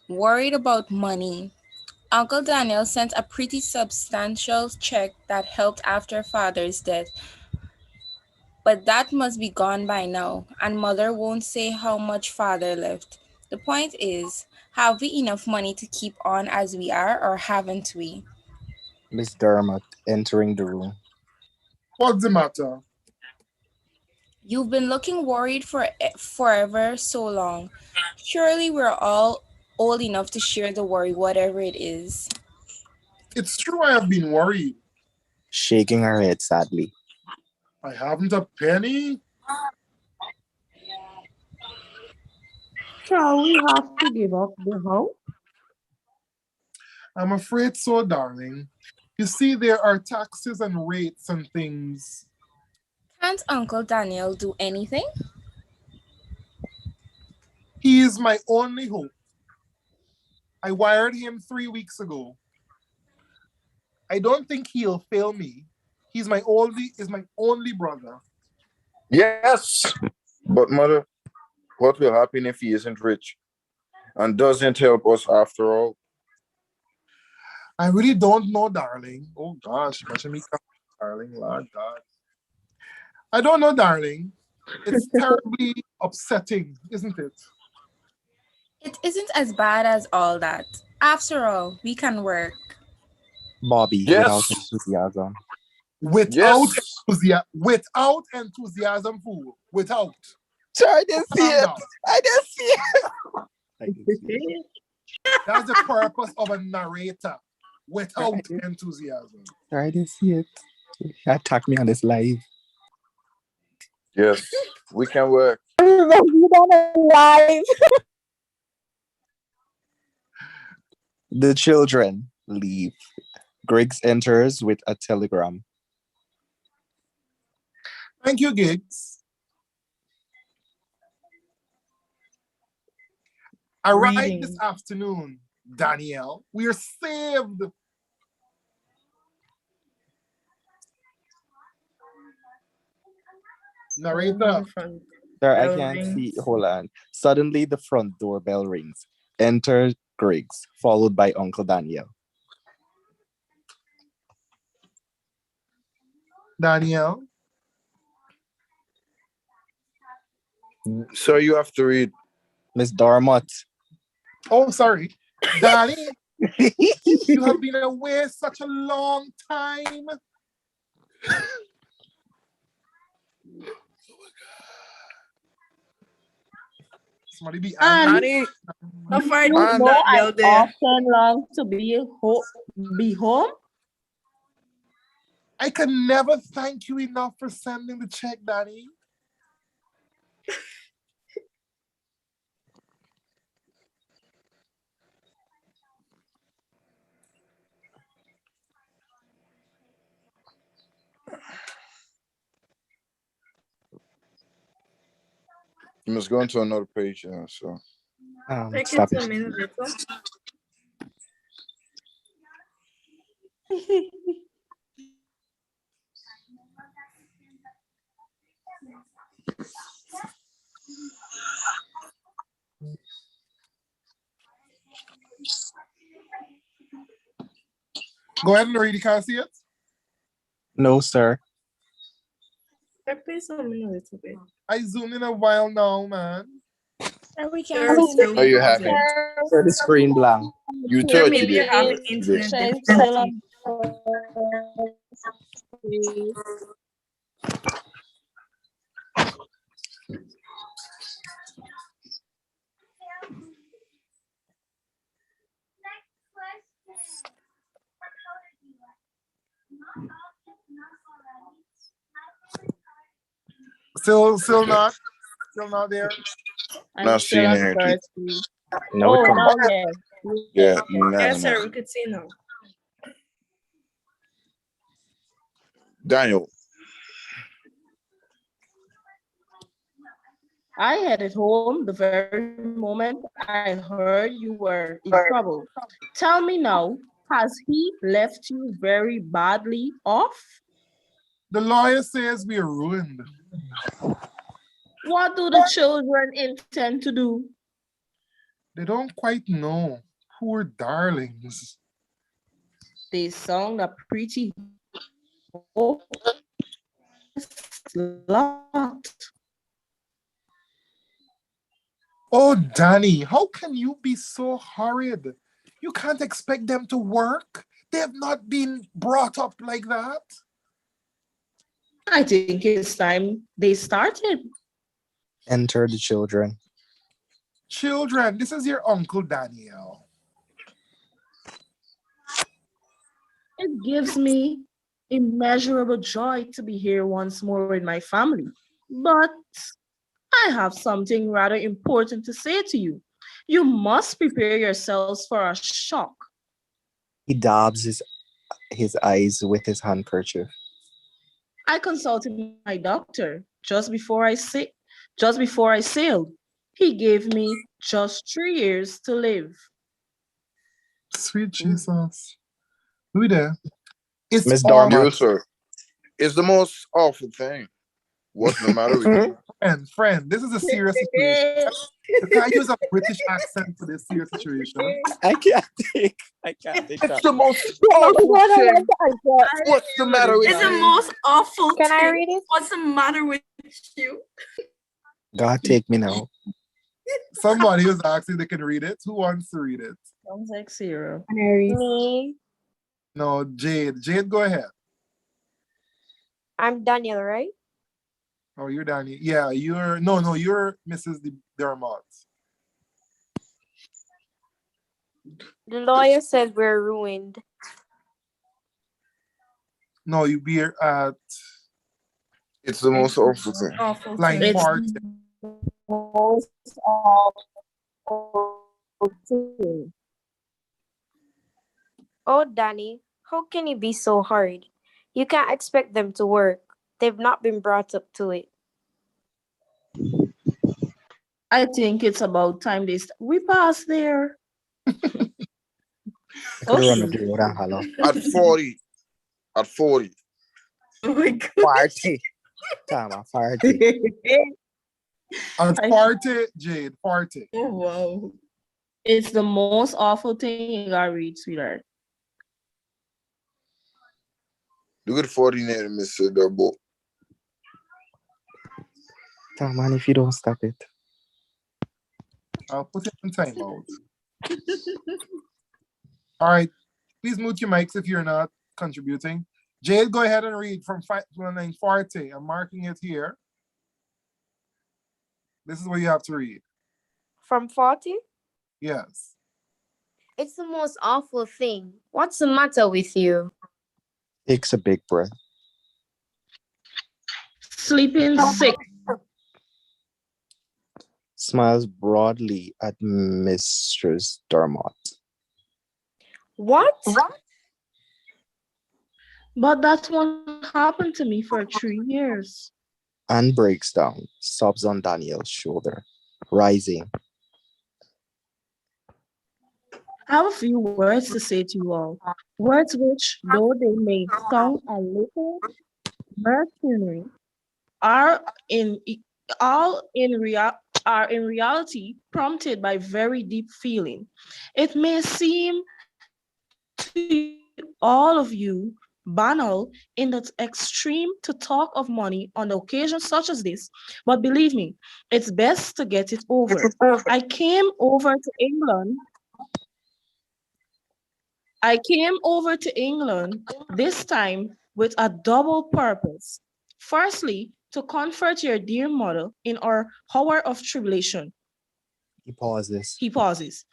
worried about money. Uncle Daniel sent a pretty substantial check that helped after Father's death. But that must be gone by now, and Mother won't say how much Father left. The point is, have we enough money to keep on as we are, or haven't we? Miss Dermot entering the room. What's the matter? You've been looking worried for forever so long. Surely we're all old enough to share the worry, whatever it is. It's true I have been worried. Shaking her head sadly. I haven't a penny. Shall we have to give up the house? I'm afraid so, darling. You see, there are taxes and rates and things. Can't Uncle Daniel do anything? He is my only hope. I wired him 3 weeks ago. I don't think he'll fail me. Is my only brother. Yes, but mother, what will happen if he isn't rich and doesn't help us after all? I really don't know, darling. Oh gosh, darling, Lord God. I don't know, darling. It's terribly upsetting, isn't it? It isn't as bad as all that. After all, we can work. Bobby, without enthusiasm. Without enthusiasm, fool. Without. So I didn't see it. I didn't see it. That's the purpose of a narrator. Without enthusiasm. I didn't see it. He attacked me on this live. Yes, we can work. Live. The children leave. Griggs enters with a telegram. Thank you, Giggs. Arrive this afternoon, Danielle. We are saved. Narrator. Sir, I can't see. Hold on. Suddenly, the front door bell rings. Enter Griggs, followed by Uncle Daniel. Danielle. So you have to read. Miss Darmot. Oh, sorry. Danny, you have been away such a long time. Somebody be Annie. How far You did know I Daniel there? often long to be home. I can never thank you enough for sending the check, Danny. You must go into another page. So. Take it to me, little. Go ahead and read. You can't see it? No, sir. Please zoom in a little bit. I zoomed in a while now, man. We can't see Oh, you have it. For the screen blank. You thought maybe you you have did. internet difficulty. Still not there. Not seeing it. No, it comes. Yeah, Yes, sir, we could see now. Daniel. I headed home the very moment I heard you were in trouble. Tell me now, has he left you very badly off? The lawyer says we are ruined. What do the children intend to do? They don't quite know. Poor darlings. They sound a pretty hopeless lot. Oh, Danny, how can you be so horrid? You can't expect them to work. They have not been brought up like that. I think it's time they started. Enter the children. Children, this is your Uncle Daniel. It gives me immeasurable joy to be here once more with my family. But I have something rather important to say to you. You must prepare yourselves for a shock. He dabs his eyes with his handkerchief. I consulted my doctor just before I sailed. He gave me just 3 years to live. Sweet Jesus. Who there? It's Miss awful. Dear Darmot. sir, it's the most awful thing. What's the matter with you? Friend, this is a serious situation. You can't use a British accent for this serious situation. I can't take It's that. the most awful thing. What's the matter with It's the you? most awful Can I thing. read it? What's the matter with you? God take me now. Somebody was asking they can read it. Who wants to read it? Sounds like zero. Me. No, Jade. Jade, go ahead. I'm Daniel, right? Oh, you're Danny. Yeah, you're you're Mrs. Dermot. The lawyer said we're ruined. No, you be at It's the most awful thing. Awful line thing. 40. Most awful thing. Oh, Danny, how can you be so hard? You can't expect them to work. They've not been brought up to it. I think it's about time we pass there. I could run up the road and holler. At 40. At 40. Oh my God. Party. Time a party. At 40, Jade, 40. Oh, wow. It's the most awful thing you gotta read, sweetheart. Look at 40 there, Mr. Double. Come on, if you don't stop it. I'll put it in timeout. All right. Please mute your mics if you're not contributing. Jade, go ahead and read from line 40. I'm marking it here. This is what you have to read. From 40? Yes. It's the most awful thing. What's the matter with you? Takes a big breath. Sleeping sick. Smiles broadly at Mistress Darmot. What? But that won't happen to me for 3 years. Anne breaks down, sobs on Daniel's shoulder, rising. I have a few words to say to you all. Words which, though they may sound a little mercenary, are in reality prompted by very deep feeling. It may seem to all of you banal in the extreme to talk of money on occasions such as this, but believe me, it's best to get it over. I came over to England this time with a double purpose. Firstly, to comfort your dear mother in our hour of tribulation. He pauses.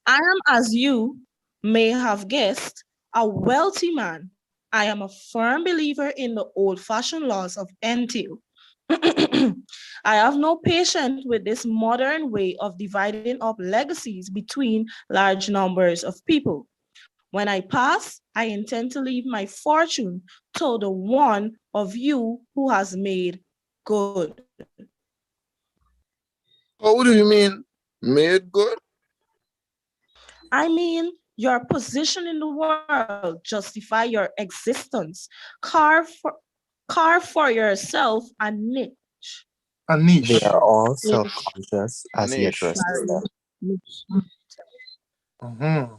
I am, as you may have guessed, a wealthy man. I am a firm believer in the old-fashioned laws of entail. I have no patience with this modern way of dividing up legacies between large numbers of people. When I pass, I intend to leave my fortune to the one of you who has made good. Oh, what do you mean? Made good? I mean, your position in the world justify your existence. Carve for yourself a niche. A niche. They are all self-conscious as he Niche. addresses them. Mm-hmm.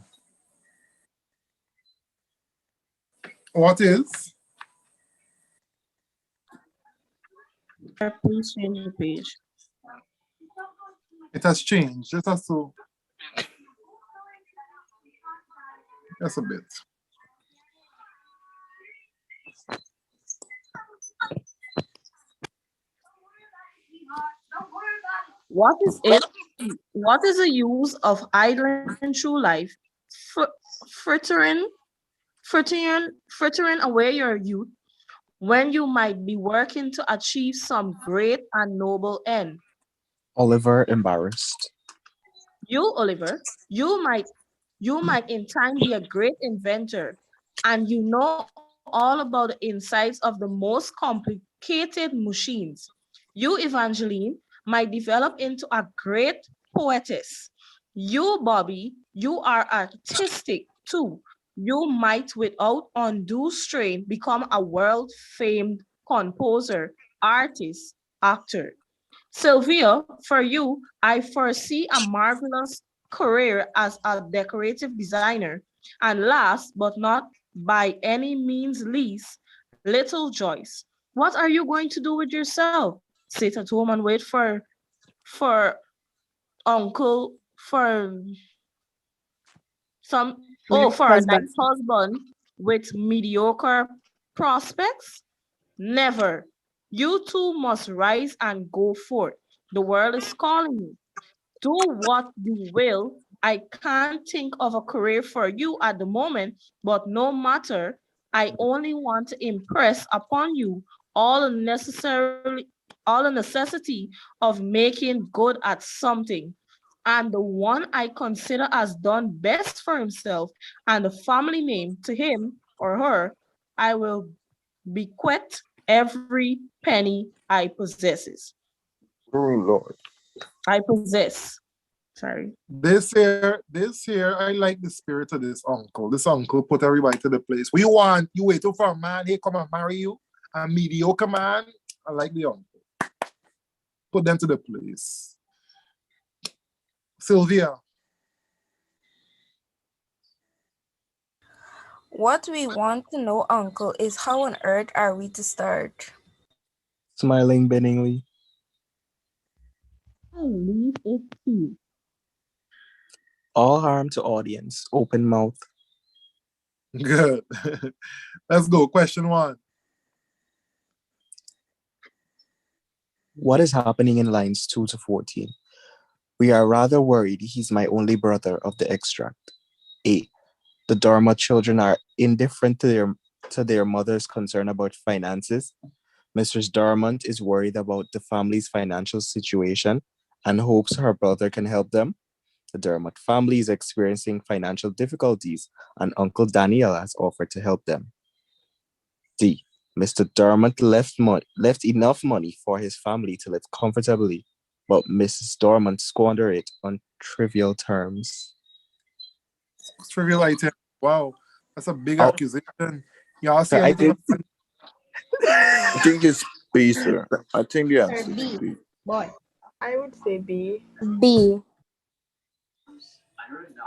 What is? Please change the page. It has changed. It has to. Just a bit. What is it? What is the use of idling through life, frittering frittering away your youth when you might be working to achieve some great and noble end. Oliver embarrassed. You, Oliver, you might in time be a great inventor, and you know all about the insides of the most complicated machines. You, Evangeline, might develop into a great poetess. You, Bobby, you are artistic too. You might, without undue strain, become a world-famed composer, artist, actor. Sylvia, for you, I foresee a marvelous career as a decorative designer. And last but not by any means least, little Joyce. What are you going to do with yourself? Sit at home and wait for uncle for some for a Husband. nice husband with mediocre prospects? Never. You two must rise and go forth. The world is calling you. Do what you will. I can't think of a career for you at the moment, but no matter, I only want to impress upon you all the necessity of making good at something. And the one I consider as done best for himself and the family name to him or her, I will bequeath every penny I possesses. Oh Lord. I possess. Sorry. This here, I like the spirit of this uncle. This uncle put everybody to the place. We want you waiting for a man, he come and marry you. A mediocre man. I like the uncle. Put them to the place. Sylvia. What we want to know, Uncle, is how on earth are we to start? Smiling benignly. I'll leave it to you. All harm to audience. Open mouth. Good. Let's go. Question 1. What is happening in lines 2 to 14? We are rather worried he's my only brother of the extract. A. The Dharma children are indifferent to their mother's concern about finances. Mrs. Darmont is worried about the family's financial situation and hopes her brother can help them. The Dermot family is experiencing financial difficulties and Uncle Daniel has offered to help them. D. Mr. Dermot left enough money for his family to live comfortably, but Mrs. Dormant squandered it on trivial terms. Trivial item. Wow, that's a big accusation. Y'all see I anything? think it's B, sir. I think the answer is B. Boy. I would say B. B.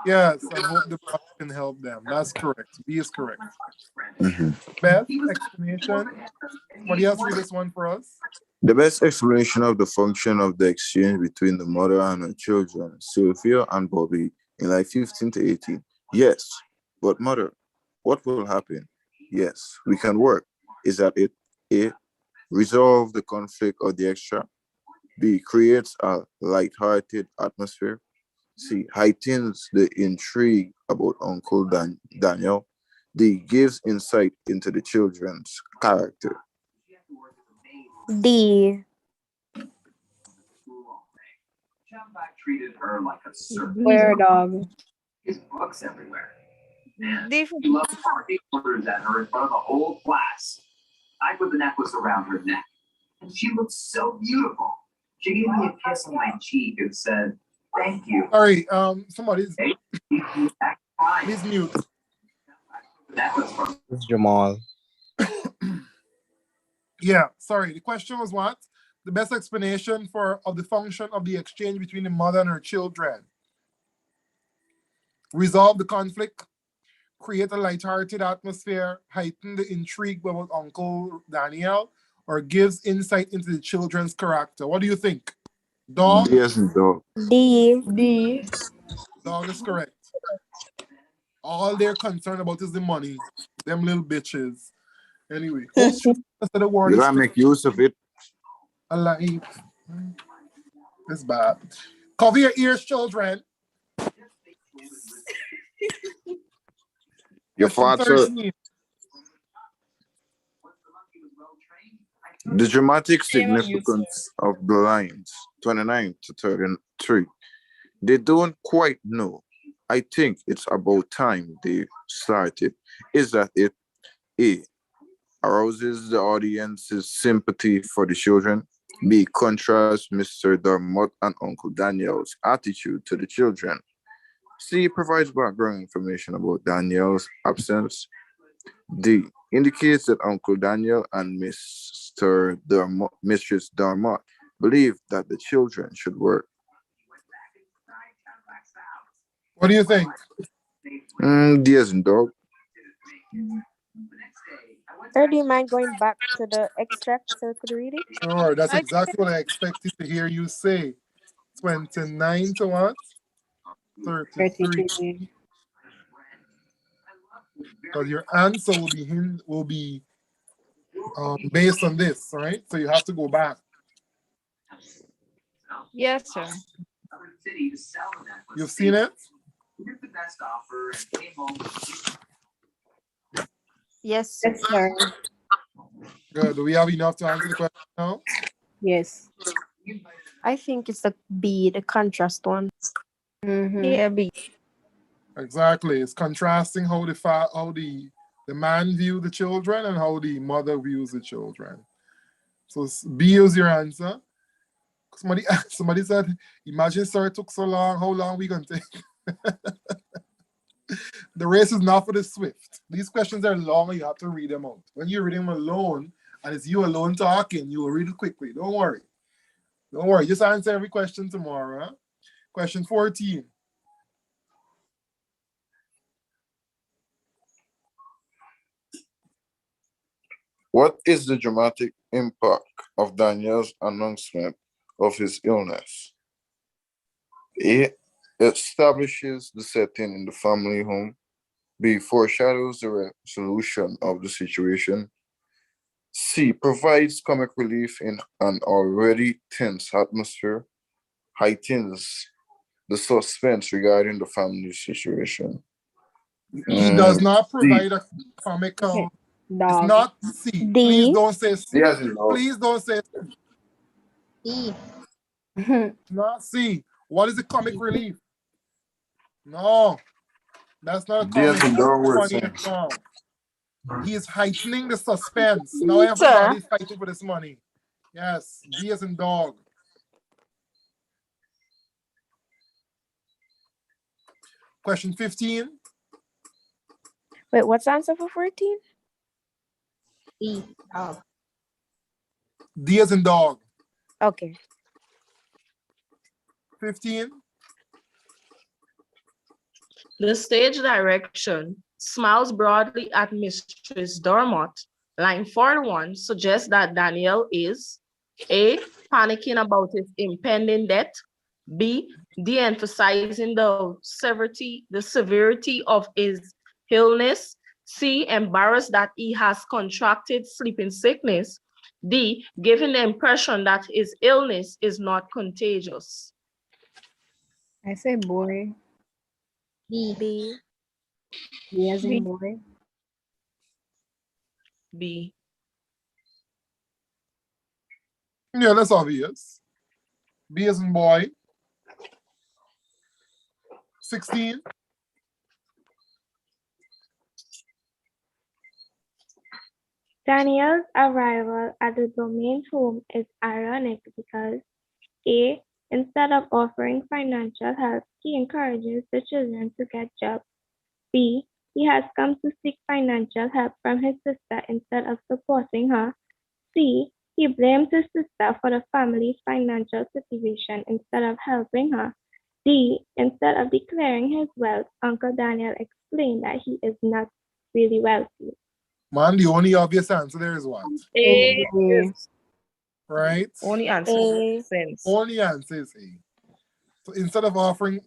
Yes, and hope the brother can help them. That's correct. B is correct. Mm-hmm. Beth, explanation. Somebody else read this one for us. The best explanation of the function of the exchange between the mother and her children, Sylvia and Bobby, in like 15 to 18. Yes, but mother, what will happen? Yes, we can work. Is that it? A. Resolve the conflict or the extra. B. Creates a light-hearted atmosphere. C. Heightens the intrigue about Uncle Daniel. D. Gives insight into the children's character. D. Treated her like a servant. Where dog? His books everywhere. D. He loved party orders at her in front of the whole class. I put the necklace around her neck, and she looked so beautiful. She gave me a kiss on my cheek and said, "Thank you." Sorry, somebody's please mute. It's Jamal. Yeah, sorry. The question was what? The best explanation of the function of the exchange between the mother and her children. Resolve the conflict, create a light-hearted atmosphere, heighten the intrigue about Uncle Daniel, or gives insight into the children's character. What do you think? Dog? Yes, dog. D. D. Dog is correct. All they're concerned about is the money. Them little bitches. Anyway, the word You is gotta make use of it. alive. It's bad. Cover your ears, children. Your Question thoughts, sir? 13. The dramatic Shame on you, significance of the lines 29 to 33. They don't quite know. I think it's about time they started. Is that it? A. Arouses the audience's sympathy for the children. B. Contrasts Mr. Dermot and Uncle Daniel's attitude to the children. C. Provides background information about Daniel's absence. D. Indicates that Uncle Daniel and Mistress Dermot believe that the children should work. What do you think? D as in dog. Or do you mind going back to the extract so I could read it? Sure, that's exactly what I expected to hear you say. 29 to what? 33. Because your answer will be based on this, right? So you have to go back. Yes, sir. You've seen it? Yes, Yes, sir. Good. Do we have enough to answer the question now? Yes. I think it's the B, the contrast one. Yeah, B. Exactly. It's contrasting how the man view the children and how the mother views the children. So B is your answer. Somebody said, imagine sir it took so long, how long we gonna take? The race is not for the swift. These questions are long and you have to read them out. When you read them alone and it's you alone talking, you will read it quickly. Don't worry. Don't worry. Just answer every question tomorrow. Huh? Question 14. What is the dramatic impact of Daniel's announcement of his illness? A. Establishes the setting in the family home. B. Foreshadows the resolution of the situation. C. Provides comic relief in an already tense atmosphere. Heightens the suspense regarding the family situation. He does not provide a comical. Okay. It's not C. D. Please don't say C. Yes, no. Please don't say C. Not C. What is the comic relief? No, that's not a Yes, comic. no, we're Funny saying. now. He is heightening the suspense. Now Sir. everybody's fighting for this money. Yes, D as in dog. Question 15. Wait, what's the answer for 14? E. Oh. D as in dog. Okay. 15. The stage direction smiles broadly at Mistress Dormont. Line 41 suggests that Daniel is A. Panicking about his impending death. B. De-emphasizing the severity of his illness. C. Embarrassed that he has contracted sleeping sickness. D. Giving the impression that his illness is not contagious. I say boy. B. B. B as in B. boy. B. Yeah, that's obvious. B as in boy. 16. Daniel's arrival at the domain's home is ironic because A. Instead of offering financial help, he encourages the children to get jobs. B. He has come to seek financial help from his sister instead of supporting her. C. He blames his sister for the family's financial situation instead of helping her. D. Instead of declaring his wealth, Uncle Daniel explained that he is not really wealthy. Man, the only obvious answer there is what? A. Right? Only answer makes sense. Only answer is A. So instead of offering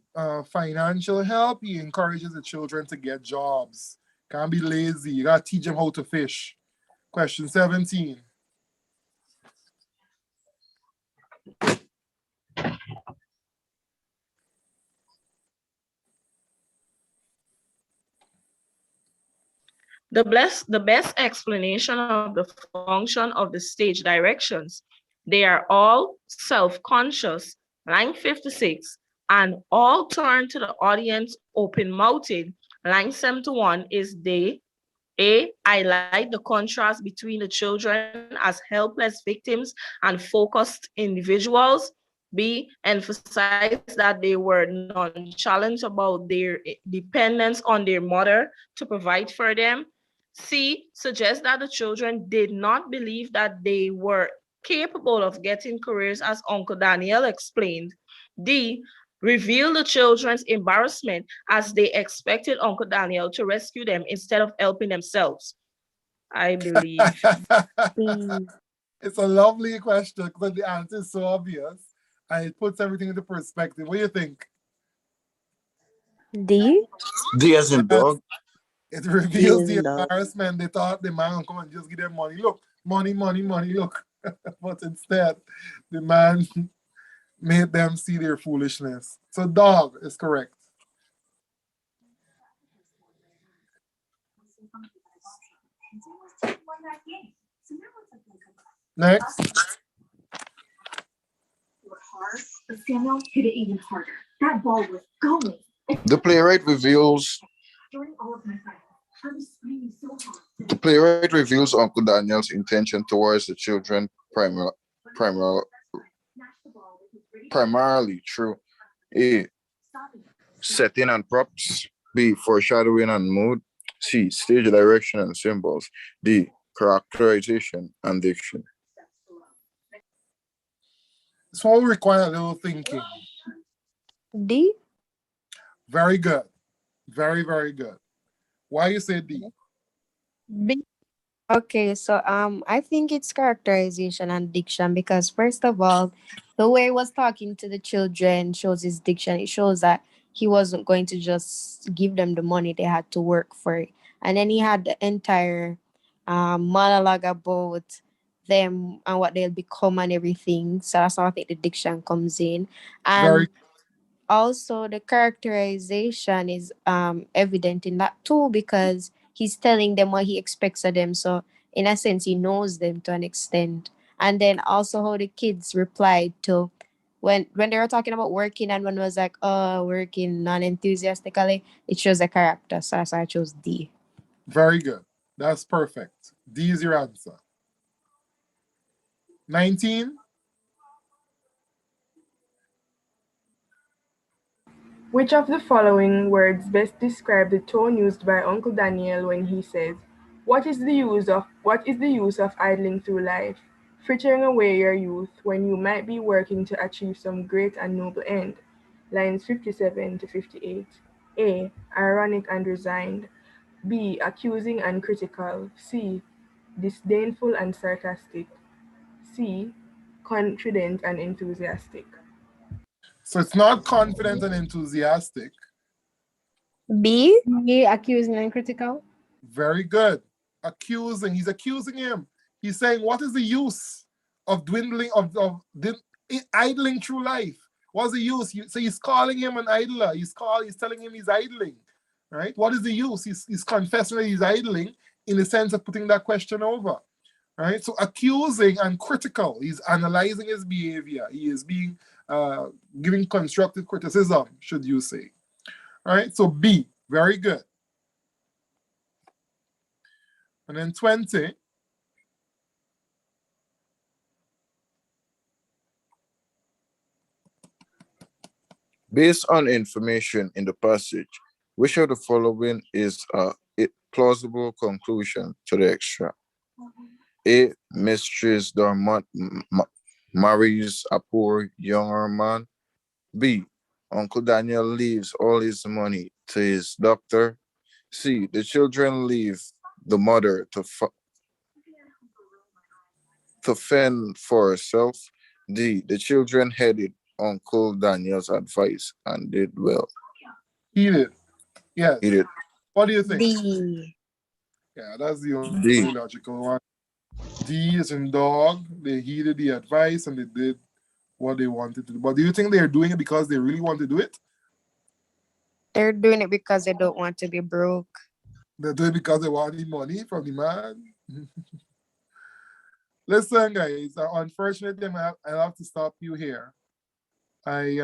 financial help, he encourages the children to get jobs. Can't be lazy. You gotta teach them how to fish. Question 17. The best explanation of the function of the stage directions. They are all self-conscious, line 56, and all turn to the audience open-mouthed. Line 71 is they highlight the contrast between the children as helpless victims and focused individuals. B, emphasize that they were nonchalant about their dependence on their mother to provide for them. C, suggests that the children did not believe that they were capable of getting careers as Uncle Daniel explained. D, reveal the children's embarrassment as they expected Uncle Daniel to rescue them instead of helping themselves. I believe. It's a lovely question because the answer is so obvious and it puts everything into perspective. What do you think? D? D as in dog. It reveals the embarrassment. They thought the man would come and just give them money. Look, money, money, money, look. But instead, the man made them see their foolishness. So dog is correct. Next. But Samuel hit it even harder. That ball was going. The playwright reveals During all of my finals, I was screaming so hard. the playwright reveals Uncle Daniel's intention towards the children primarily through A, setting and props, B, foreshadowing and mood, C, stage direction and symbols, D, characterization and diction. This one will require a little thinking. D? Very good. Very, very good. Why you say D? B. Okay, so I think it's characterization and diction because first of all, the way he was talking to the children shows his diction. It shows that he wasn't going to just give them the money; they had to work for it. And then he had the entire monologue about them and what they'll become and everything. So that's how I think the diction comes in. And Very also the characterization is evident in that too because he's telling them what he expects of them, so in a sense he knows them to an extent. And then also how the kids replied to when they were talking about working and one was like, oh, working non-enthusiastically, it shows a character, so that's why I chose D. Very good. That's perfect. D is your answer. 19. Which of the following words best describe the tone used by Uncle Daniel when he says, What is the use of idling through life, frittering away your youth when you might be working to achieve some great and noble end? Lines 57 to 58. A, ironic and resigned. B, accusing and critical. C, disdainful and sarcastic. C, confident and enthusiastic. So it's not confident and enthusiastic. B, accusing and critical. Very good. Accusing. He's accusing him. He's saying, what is the use of dwindling, of idling through life? What's the use? So he's calling him an idler. He's telling him he's idling, right? What is the use? He's confessing that he's idling in the sense of putting that question over, right? So accusing and critical. He's analyzing his behavior. He is being giving constructive criticism, should you say. All right, so B, very good. And then 20. Based on information in the passage, which of the following is a plausible conclusion to the extract? A, Mistress Dormant marries a poor younger man. B, Uncle Daniel leaves all his money to his doctor. C, the children leave the mother to fend for herself. D, the children headed Uncle Daniel's advice and did well. He did. Yes. He did. What do you think? D. Yeah, that's the only logical one. D is in dog. They heeded the advice and they did what they wanted to do. But do you think they're doing it because they really want to do it? They're doing it because they don't want to be broke. They do it because they want the money from the man. Listen, guys. Unfortunately, I have to stop you here. I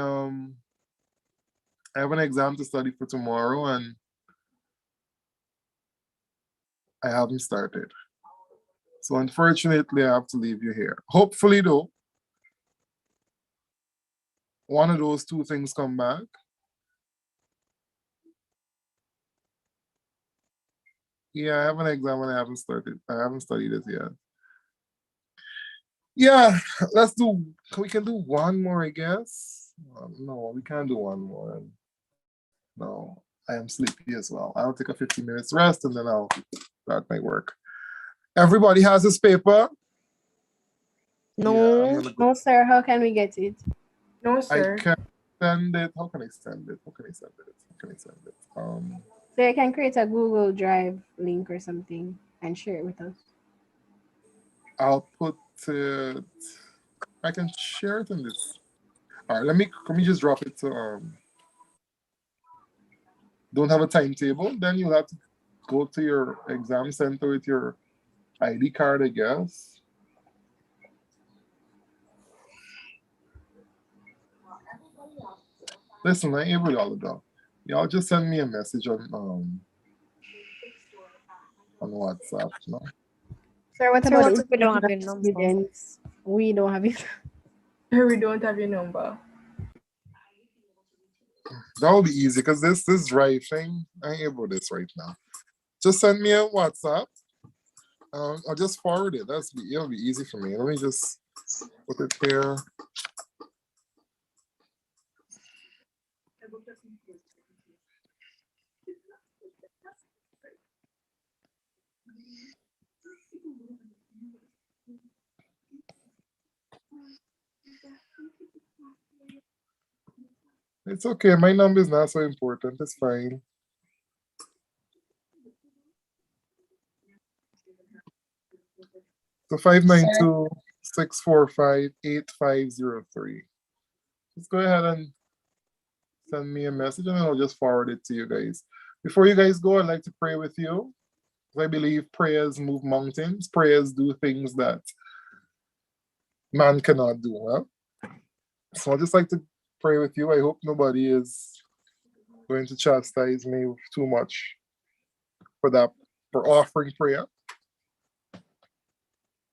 have an exam to study for tomorrow, and I haven't started. So unfortunately, I have to leave you here. Hopefully, though, one of those two things come back. Yeah, I have an exam and I haven't started. I haven't studied it yet. Yeah, we can do one more, I guess. No, we can't do one more. No, I am sleepy as well. I'll take a 15 minutes rest and then I'll start my work. Everybody has this paper? No, Yeah, no, sir. How can we get it? No, sir. I can send it. How can I send it? So you can create a Google Drive link or something and share it with us. I'll put it. I can share it in this. All right, let me just drop it to don't have a timetable, then you'll have to go to your exam center with your ID card, I guess. Listen, I ain't with all of that. Y'all just send me a message on WhatsApp. No? Sir, what about if we don't have your number? students? We don't have it. We don't have your number. That will be easy because this drive thing, I ain't able to this right now. Just send me a WhatsApp. I'll just forward it. It'll be easy for me. Let me just put it here. It's okay. My number is not so important. It's fine. So 592-645-8503. Just go ahead and send me a message and I'll just forward it to you guys. Before you guys go, I'd like to pray with you. I believe prayers move mountains. Prayers do things that man cannot do. Huh? So I'd just like to pray with you. I hope nobody is going to chastise me too much for offering prayer.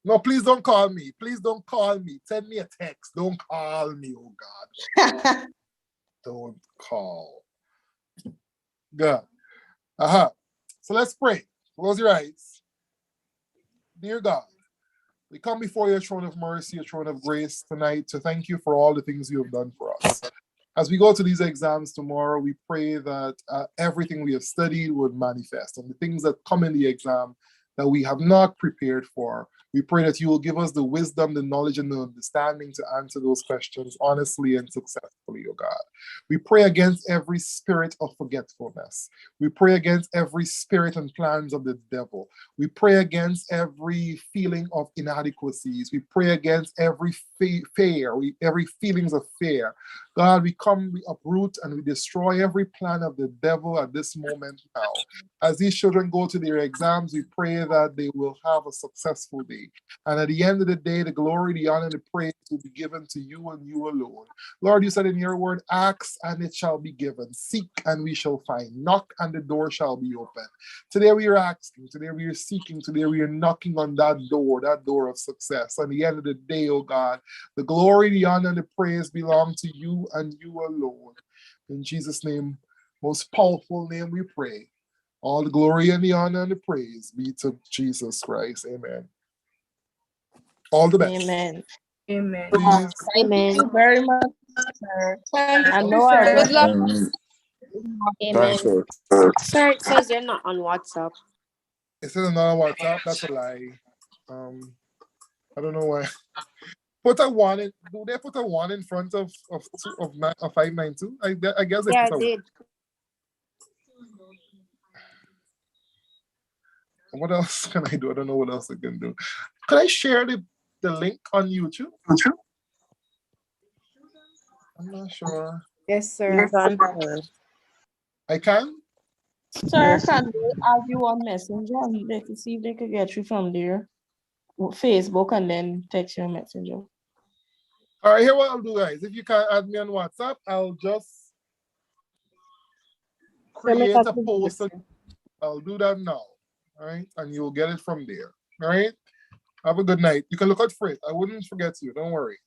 No, please don't call me. Please don't call me. Send me a text. Don't call me, oh God. Don't call. Good. So let's pray. Close your eyes. Dear God, we come before your throne of mercy, your throne of grace tonight to thank you for all the things you have done for us. As we go to these exams tomorrow, we pray that everything we have studied would manifest, and the things that come in the exam that we have not prepared for, we pray that you will give us the wisdom, the knowledge, and the understanding to answer those questions honestly and successfully, oh God. We pray against every spirit of forgetfulness. We pray against every spirit and plans of the devil. We pray against every feeling of inadequacies. We pray against every every feelings of fear. God, we uproot and we destroy every plan of the devil at this moment now. As these children go to their exams, we pray that they will have a successful day. And at the end of the day, the glory, the honor, and the praise will be given to you and you alone. Lord, you said in your word, ask and it shall be given. Seek and we shall find. Knock and the door shall be open. Today we are asking, today we are seeking, today we are knocking on that door of success. At the end of the day, oh God, the glory, the honor, and the praise belong to you and you alone. In Jesus' name, most powerful name we pray. All the glory and the honor and the praise be to Jesus Christ. Amen. All the best. Amen. Amen. Please. Amen. Thank you very much, sir. Thank I you, know I sir. was Amen. Thanks, sir. Sir, it says you're not on WhatsApp. It says another WhatsApp. That's a lie. I don't know why. Put a one in. Do they put a one in front of 592? I guess they Yeah, put I a did. What else can I do? I don't know what else I can do. Can I share the link on YouTube? I'm not sure. Yes, sir. I can? Sir, can they add you on Messenger and they can see if they could get you from there? Facebook and then text you on Messenger. All right, here what I'll do, guys. If you can't add me on WhatsApp, I'll just create a post. I'll do that now. All right, and you'll get it from there. All right. Have a good night. You can look out for it. I wouldn't forget you. Don't worry.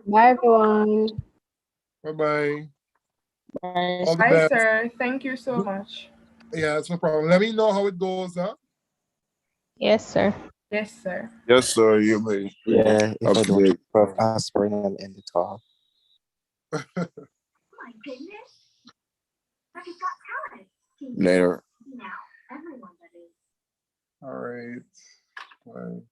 Bye, everyone. Bye-bye. Bye, All the best. sir. Thank you so much. Yeah, it's no problem. Let me know how it goes, huh? Yes, sir. Yes, sir. Yes, sir. You may. Yeah, if I don't Upgrade. have aspirin, I'll end the talk. My goodness. But he's got talent. Later. Now, everyone that is. All right. Bye.